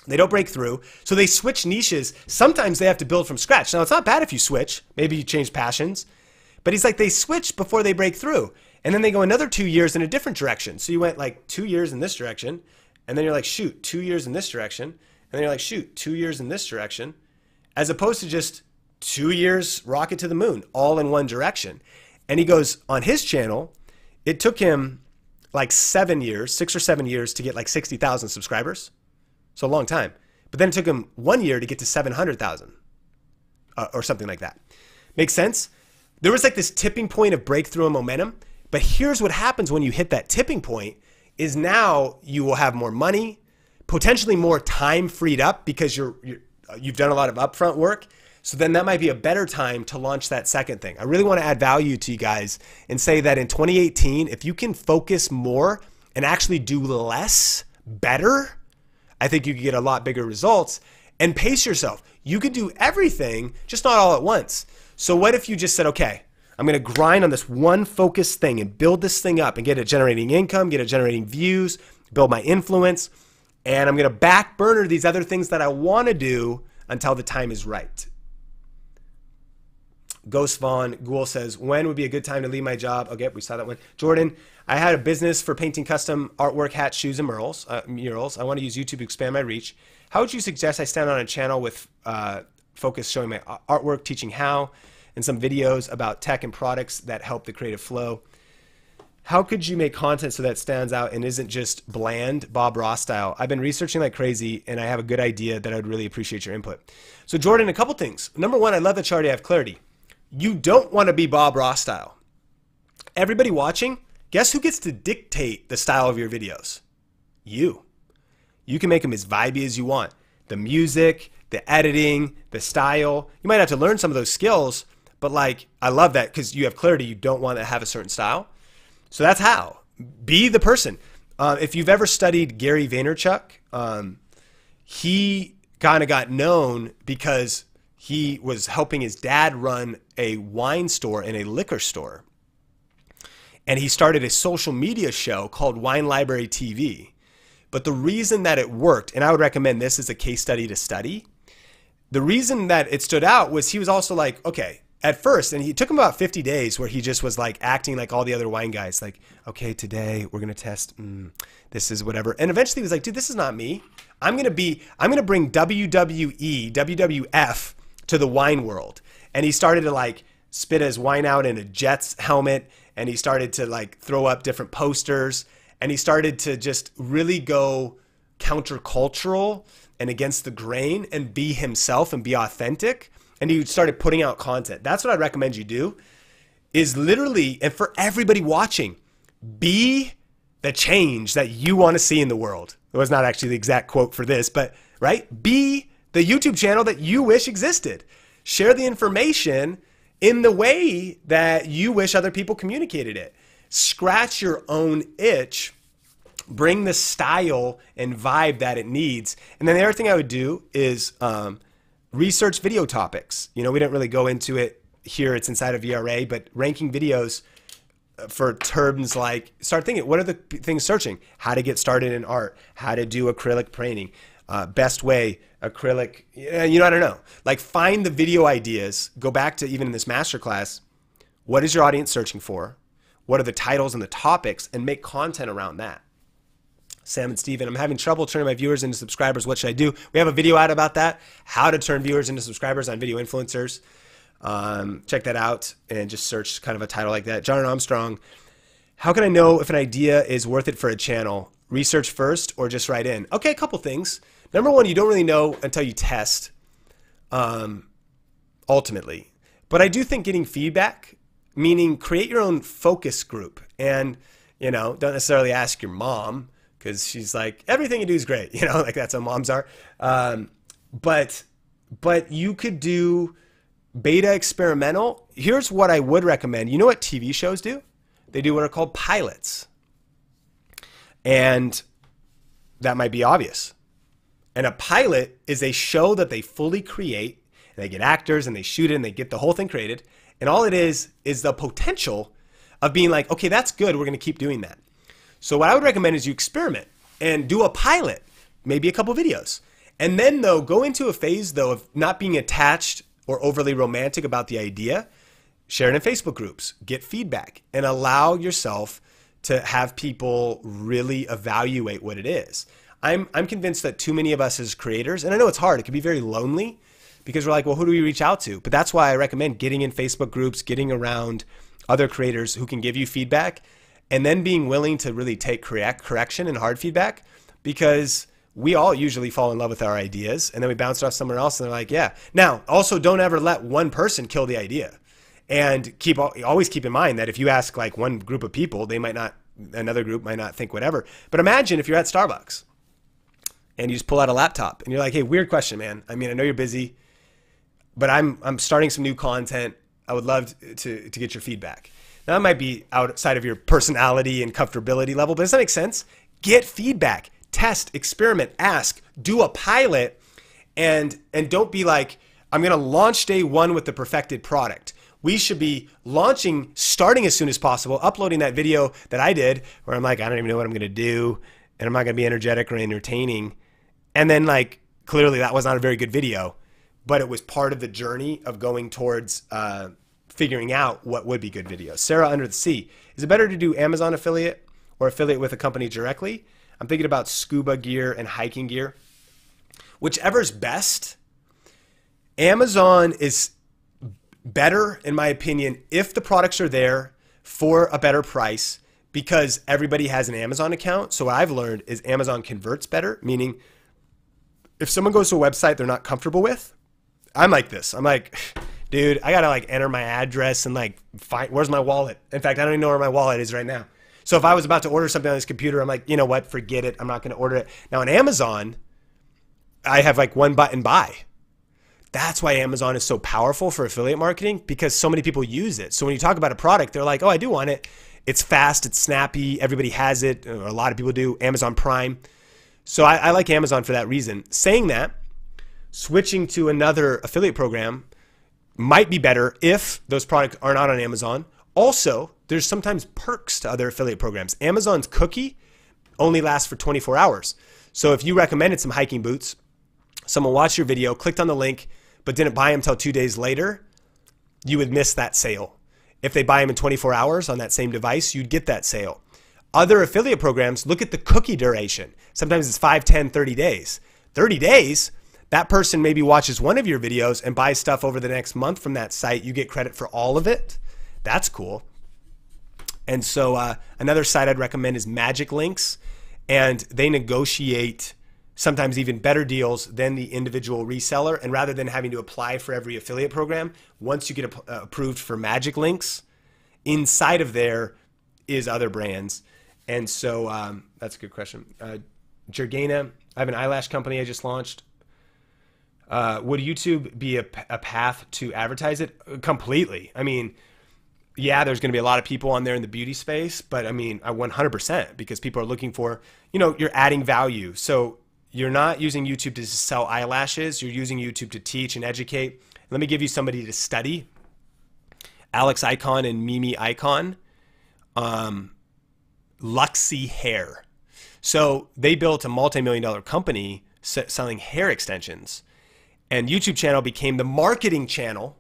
They don't break through. So they switch niches. Sometimes they have to build from scratch. Now, it's not bad if you switch. Maybe you change passions. But he's like, they switch before they break through. And then they go another 2 years in a different direction. So you went like 2 years in this direction. And then you're like, shoot, 2 years in this direction. And then you're like, shoot, 2 years in this direction. As opposed to just 2 years rocket to the moon, all in one direction. And he goes, on his channel, it took him like 7 years, 6 or 7 years to get like 60,000 subscribers. So a long time. But then it took him 1 year to get to 700,000 or something like that. Makes sense? There was like this tipping point of breakthrough and momentum. But here's what happens when you hit that tipping point is now you will have more money, potentially more time freed up because you've done a lot of upfront work. So then that might be a better time to launch that second thing. I really want to add value to you guys and say that in 2018, if you can focus more and actually do less better, I think you can get a lot bigger results. And pace yourself. You could do everything, just not all at once. So what if you just said, okay, I'm going to grind on this one focused thing and build this thing up and get it generating income, get it generating views, build my influence, and I'm going to back burner these other things that I want to do until the time is right. Ghost Vaughn Ghoul says, when would be a good time to leave my job? Okay, we saw that one. Jordan, I had a business for painting custom artwork, hats, shoes, and murals. I want to use YouTube to expand my reach. How would you suggest I stand on a channel with focus showing my artwork, teaching how, and some videos about tech and products that help the creative flow? How could you make content so that stands out and isn't just bland, Bob Ross style? I've been researching like crazy, and I have a good idea that I'd really appreciate your input. So Jordan, a couple things. Number one, I love that you already have clarity. You don't want to be Bob Ross style. Everybody watching, guess who gets to dictate the style of your videos? You. You can make them as vibey as you want. The music, the editing, the style. You might have to learn some of those skills, but like, I love that because you have clarity. You don't want to have a certain style. So that's how. Be the person. If you've ever studied Gary Vaynerchuk, he kind of got known because he was helping his dad run a wine store and a liquor store. And he started a social media show called Wine Library TV. But the reason that it worked, and I would recommend this as a case study to study, the reason that it stood out was he was also like, okay, at first, and he took him about 50 days where he just was like acting like all the other wine guys, like, okay, today we're going to test, this is whatever. And eventually he was like, dude, this is not me. I'm going to bring WWE, WWF to the wine world. And he started to like spit his wine out in a Jets helmet, and he started to like throw up different posters, and he started to just really go countercultural and against the grain and be himself and be authentic. And he started putting out content. That's what I recommend you do, is literally, and for everybody watching, be the change that you want to see in the world. It was not actually the exact quote for this, but right? Be the YouTube channel that you wish existed. Share the information in the way that you wish other people communicated it. Scratch your own itch. Bring the style and vibe that it needs. And then the other thing I would do is research video topics. You know, we didn't really go into it here. It's inside of VRA, but ranking videos for terms like, start thinking, what are the things searching? How to get started in art, how to do acrylic painting, best way, acrylic, I don't know. Like, find the video ideas, go back to even in this masterclass, what is your audience searching for? What are the titles and the topics, and make content around that. Sam and Steven, I'm having trouble turning my viewers into subscribers. What should I do? We have a video out about that, how to turn viewers into subscribers on Video Influencers. Check that out and just search kind of a title like that. John and Armstrong, how can I know if an idea is worth it for a channel? Research first or just write in? Okay, a couple things. Number one, you don't really know until you test, ultimately. But I do think getting feedback, meaning create your own focus group. And, don't necessarily ask your mom, because she's like, everything you do is great. Like that's how moms are. But you could do beta experimental. Here's what I would recommend. You know what TV shows do? They do what are called pilots. And that might be obvious. And a pilot is a show that they fully create, and they get actors and they shoot it and they get the whole thing created. And all it is the potential of being like, okay, that's good. We're going to keep doing that. So what I would recommend is you experiment and do a pilot, maybe a couple videos. And then though, go into a phase though of not being attached or overly romantic about the idea. Share it in Facebook groups, get feedback, and allow yourself to have people really evaluate what it is. I'm convinced that too many of us as creators, and I know it's hard, it can be very lonely because we're like, well, who do we reach out to? But that's why I recommend getting in Facebook groups, getting around other creators who can give you feedback, and then being willing to really take correction and hard feedback, because we all usually fall in love with our ideas and then we bounce it off somewhere else and they're like, yeah. Now, also don't ever let one person kill the idea. And always keep in mind that if you ask like one group of people, another group might not think whatever. But imagine if you're at Starbucks and you just pull out a laptop and you're like, hey, weird question, man. I mean, I know you're busy, but I'm starting some new content. I would love to get your feedback. Now, that might be outside of your personality and comfortability level, but does that make sense? Get feedback, test, experiment, ask, do a pilot, and don't be like, I'm going to launch day one with the perfected product. We should be starting as soon as possible, uploading that video that I did where I'm like, I don't even know what I'm going to do, and I'm not going to be energetic or entertaining. And then like, clearly that was not a very good video, but it was part of the journey of going towards figuring out what would be good videos. Sarah Under the Sea, is it better to do Amazon affiliate or affiliate with a company directly? I'm thinking about scuba gear and hiking gear. Whichever's best. Amazon is better, in my opinion, if the products are there for a better price, because everybody has an Amazon account. So what I've learned is Amazon converts better, meaning if someone goes to a website they're not comfortable with, I'm like this. I'm like, dude, I got to like enter my address and like find, where's my wallet? In fact, I don't even know where my wallet is right now. So if I was about to order something on this computer, I'm like, you know what, forget it. I'm not going to order it. Now on Amazon, I have like one button buy. That's why Amazon is so powerful for affiliate marketing, because so many people use it. So when you talk about a product, they're like, oh, I do want it. It's fast, it's snappy, everybody has it, or a lot of people do. Amazon Prime. So I like Amazon for that reason. Saying that, switching to another affiliate program might be better if those products are not on Amazon. Also, there's sometimes perks to other affiliate programs. Amazon's cookie only lasts for 24 hours. So if you recommended some hiking boots, someone watched your video, clicked on the link, but didn't buy them until 2 days later, you would miss that sale. If they buy them in 24 hours on that same device, you'd get that sale. Other affiliate programs, look at the cookie duration. Sometimes it's 5, 10, 30 days. 30 days, that person maybe watches one of your videos and buys stuff over the next month from that site. You get credit for all of it. That's cool. And so another site I'd recommend is Magic Links, and they negotiate sometimes even better deals than the individual reseller. And rather than having to apply for every affiliate program, once you get approved for Magic Links, inside of there is other brands. And so that's a good question. Jurgena, I have an eyelash company I just launched. Would YouTube be a path to advertise it? Completely. I mean, yeah, there's going to be a lot of people on there in the beauty space, but I mean, 100%, because people are looking for, you're adding value. So you're not using YouTube to sell eyelashes. You're using YouTube to teach and educate. Let me give you somebody to study. Alex Icon and Mimi Icon. Luxy Hair. So they built a multi-million-dollar company selling hair extensions. And YouTube channel became the marketing channel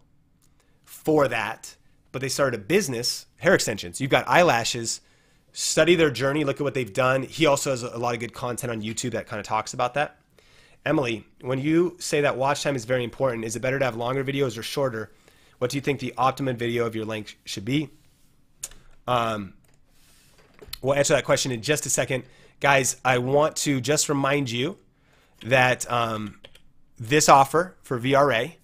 for that. But they started a business, hair extensions. You've got eyelashes. Study their journey. Look at what they've done. He also has a lot of good content on YouTube that kind of talks about that. Emily, when you say that watch time is very important, is it better to have longer videos or shorter? What do you think the optimum video of your length should be? We'll answer that question in just a second. Guys, I want to just remind you that this offer for VRA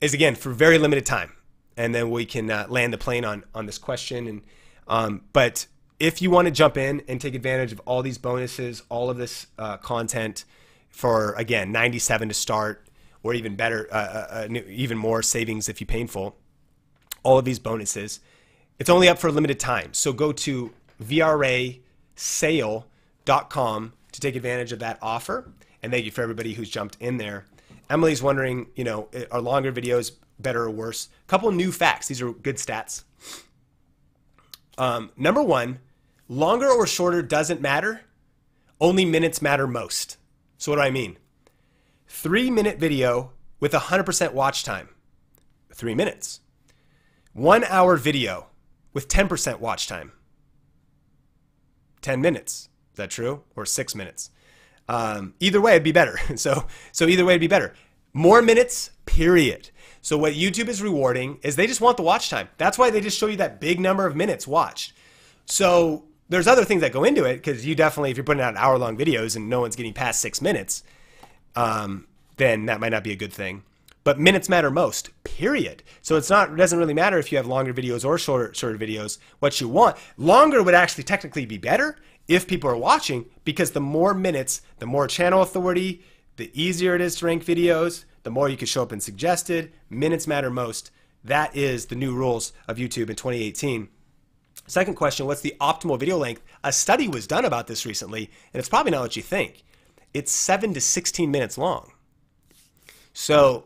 is, again, for very limited time. And then we can land the plane on this question. But if you want to jump in and take advantage of all these bonuses, all of this content for, again, $97 to start, or even better, even more savings if you pay in full, all of these bonuses, it's only up for a limited time. So go to vrasale.com to take advantage of that offer. And thank you for everybody who's jumped in there. Emily's wondering, are longer videos better or worse? A couple new facts. These are good stats. Number one, longer or shorter doesn't matter. Only minutes matter most. So what do I mean? 3-minute video with 100% watch time, 3 minutes. 1 hour video with 10% watch time, 10 minutes. Is that true? Or 6 minutes? Either way, it'd be better. So either way, it'd be better. More minutes, period. So what YouTube is rewarding is they just want the watch time. That's why they just show you that big number of minutes watched. So there's other things that go into it, because you definitely, if you're putting out hour-long videos and no one's getting past 6 minutes, then that might not be a good thing. But minutes matter most, period. So it doesn't really matter if you have longer videos or shorter videos. What you want, longer would actually technically be better if people are watching, because the more minutes, the more channel authority, the easier it is to rank videos, the more you can show up in suggested. Minutes matter most. That is the new rules of YouTube in 2018. Second question, what's the optimal video length? A study was done about this recently, and it's probably not what you think. It's 7 to 16 minutes long. So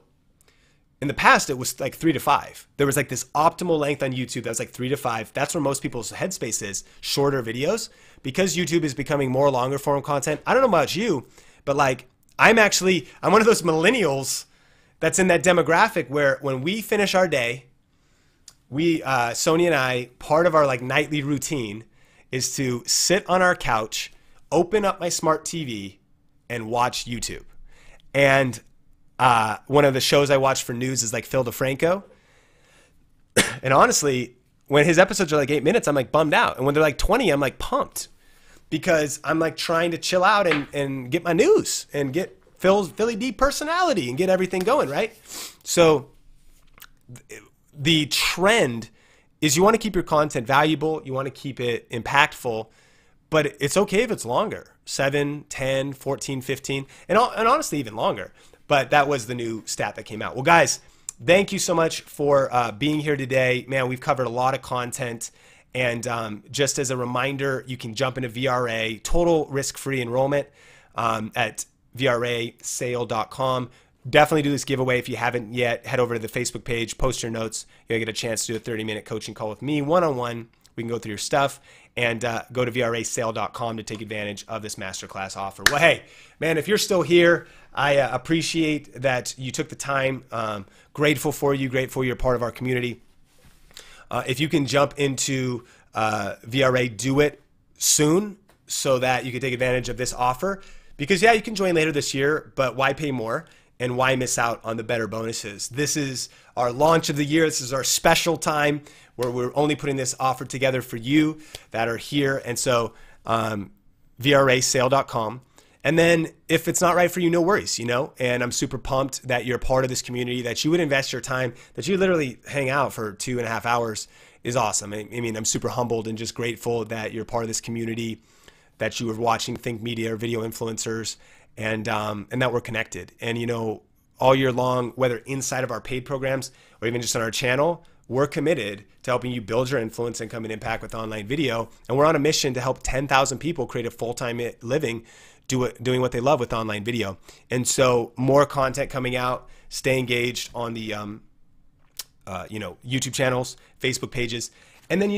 in the past, it was like 3 to 5. There was like this optimal length on YouTube that was like 3 to 5. That's where most people's headspace is, shorter videos. Because YouTube is becoming more longer form content, I don't know about you, but like I'm one of those millennials that's in that demographic where when we finish our day, Sonia and I, part of our like nightly routine is to sit on our couch, open up my smart TV, and watch YouTube. And one of the shows I watch for news is like Phil DeFranco. And honestly, when his episodes are like 8 minutes, I'm like bummed out. And when they're like 20, I'm like pumped, because I'm like trying to chill out and get my news and get Philly D personality and get everything going, right? So the trend is you want to keep your content valuable. You want to keep it impactful, but it's okay if it's longer, 7, 10, 14, 15, and honestly even longer. But that was the new stat that came out. Well, guys, thank you so much for being here today. Man, we've covered a lot of content. And just as a reminder, you can jump into VRA, total risk-free enrollment at vrasale.com. Definitely do this giveaway. If you haven't yet, head over to the Facebook page, post your notes. You'll get a chance to do a 30-minute coaching call with me one-on-one. We can go through your stuff, and go to vrasale.com to take advantage of this masterclass offer. Well, hey, man, if you're still here, I appreciate that you took the time. Grateful for you, grateful you're part of our community. If you can jump into VRA, do it soon so that you can take advantage of this offer. Because, yeah, you can join later this year, but why pay more? And why miss out on the better bonuses? This is our launch of the year. This is our special time where we're only putting this offer together for you that are here. And so vrasale.com. And then if it's not right for you, no worries, and I'm super pumped that you're part of this community, that you would invest your time, that you literally hang out for 2.5 hours is awesome. I mean, I'm super humbled and just grateful that you're part of this community, that you were watching Think Media or video influencers, and that we're connected. And, all year long, whether inside of our paid programs or even just on our channel, we're committed to helping you build your influence, income, and impact with online video. And we're on a mission to help 10,000 people create a full-time living doing what they love with online video. And so more content coming out. Stay engaged on the YouTube channels, Facebook pages. And then,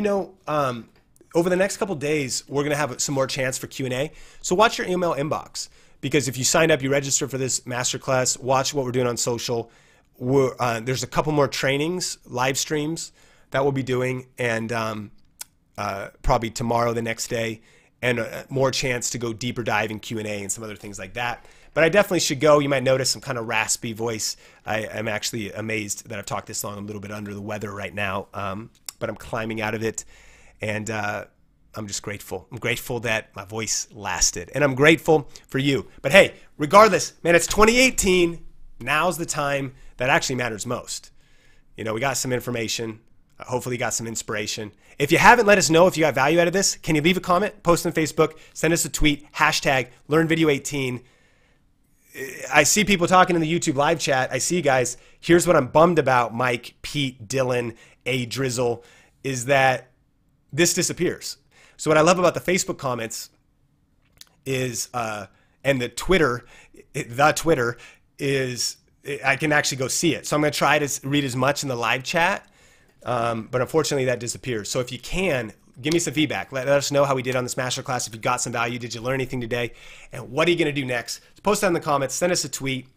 over the next couple days, we're going to have some more chance for Q&A. So watch your email inbox. Because if you signed up, you registered for this masterclass, watch what we're doing on social. There's a couple more trainings, live streams that we'll be doing, and probably tomorrow, the next day, and more chance to go deeper dive in Q&A and some other things like that. But I definitely should go. You might notice some kind of raspy voice. I'm actually amazed that I've talked this long. I'm a little bit under the weather right now, but I'm climbing out of it, and I'm just grateful. I'm grateful that my voice lasted, and I'm grateful for you. But hey, regardless, man, it's 2018. Now's the time that actually matters most. We got some information. Hopefully you got some inspiration. If you haven't, let us know if you got value out of this. Can you leave a comment, post on Facebook, send us a tweet, #LearnVideo18. I see people talking in the YouTube live chat. I see you guys. Here's what I'm bummed about, Mike, Pete, Dylan, A Drizzle, is that this disappears. So what I love about the Facebook comments is, and the Twitter is, I can actually go see it. So I'm going to try to read as much in the live chat, but unfortunately that disappears. So if you can, give me some feedback. Let us know how we did on this masterclass. If you got some value, did you learn anything today? And what are you going to do next? So post that in the comments, send us a tweet,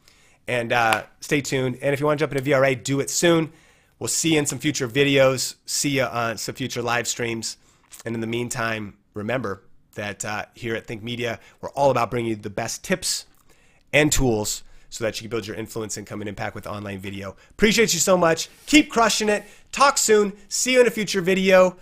and stay tuned. And if you want to jump into VRA, do it soon. We'll see you in some future videos, see you on some future live streams. And in the meantime, remember that here at Think Media, we're all about bringing you the best tips and tools so that you can build your influence, income, and impact with online video. Appreciate you so much. Keep crushing it. Talk soon. See you in a future video.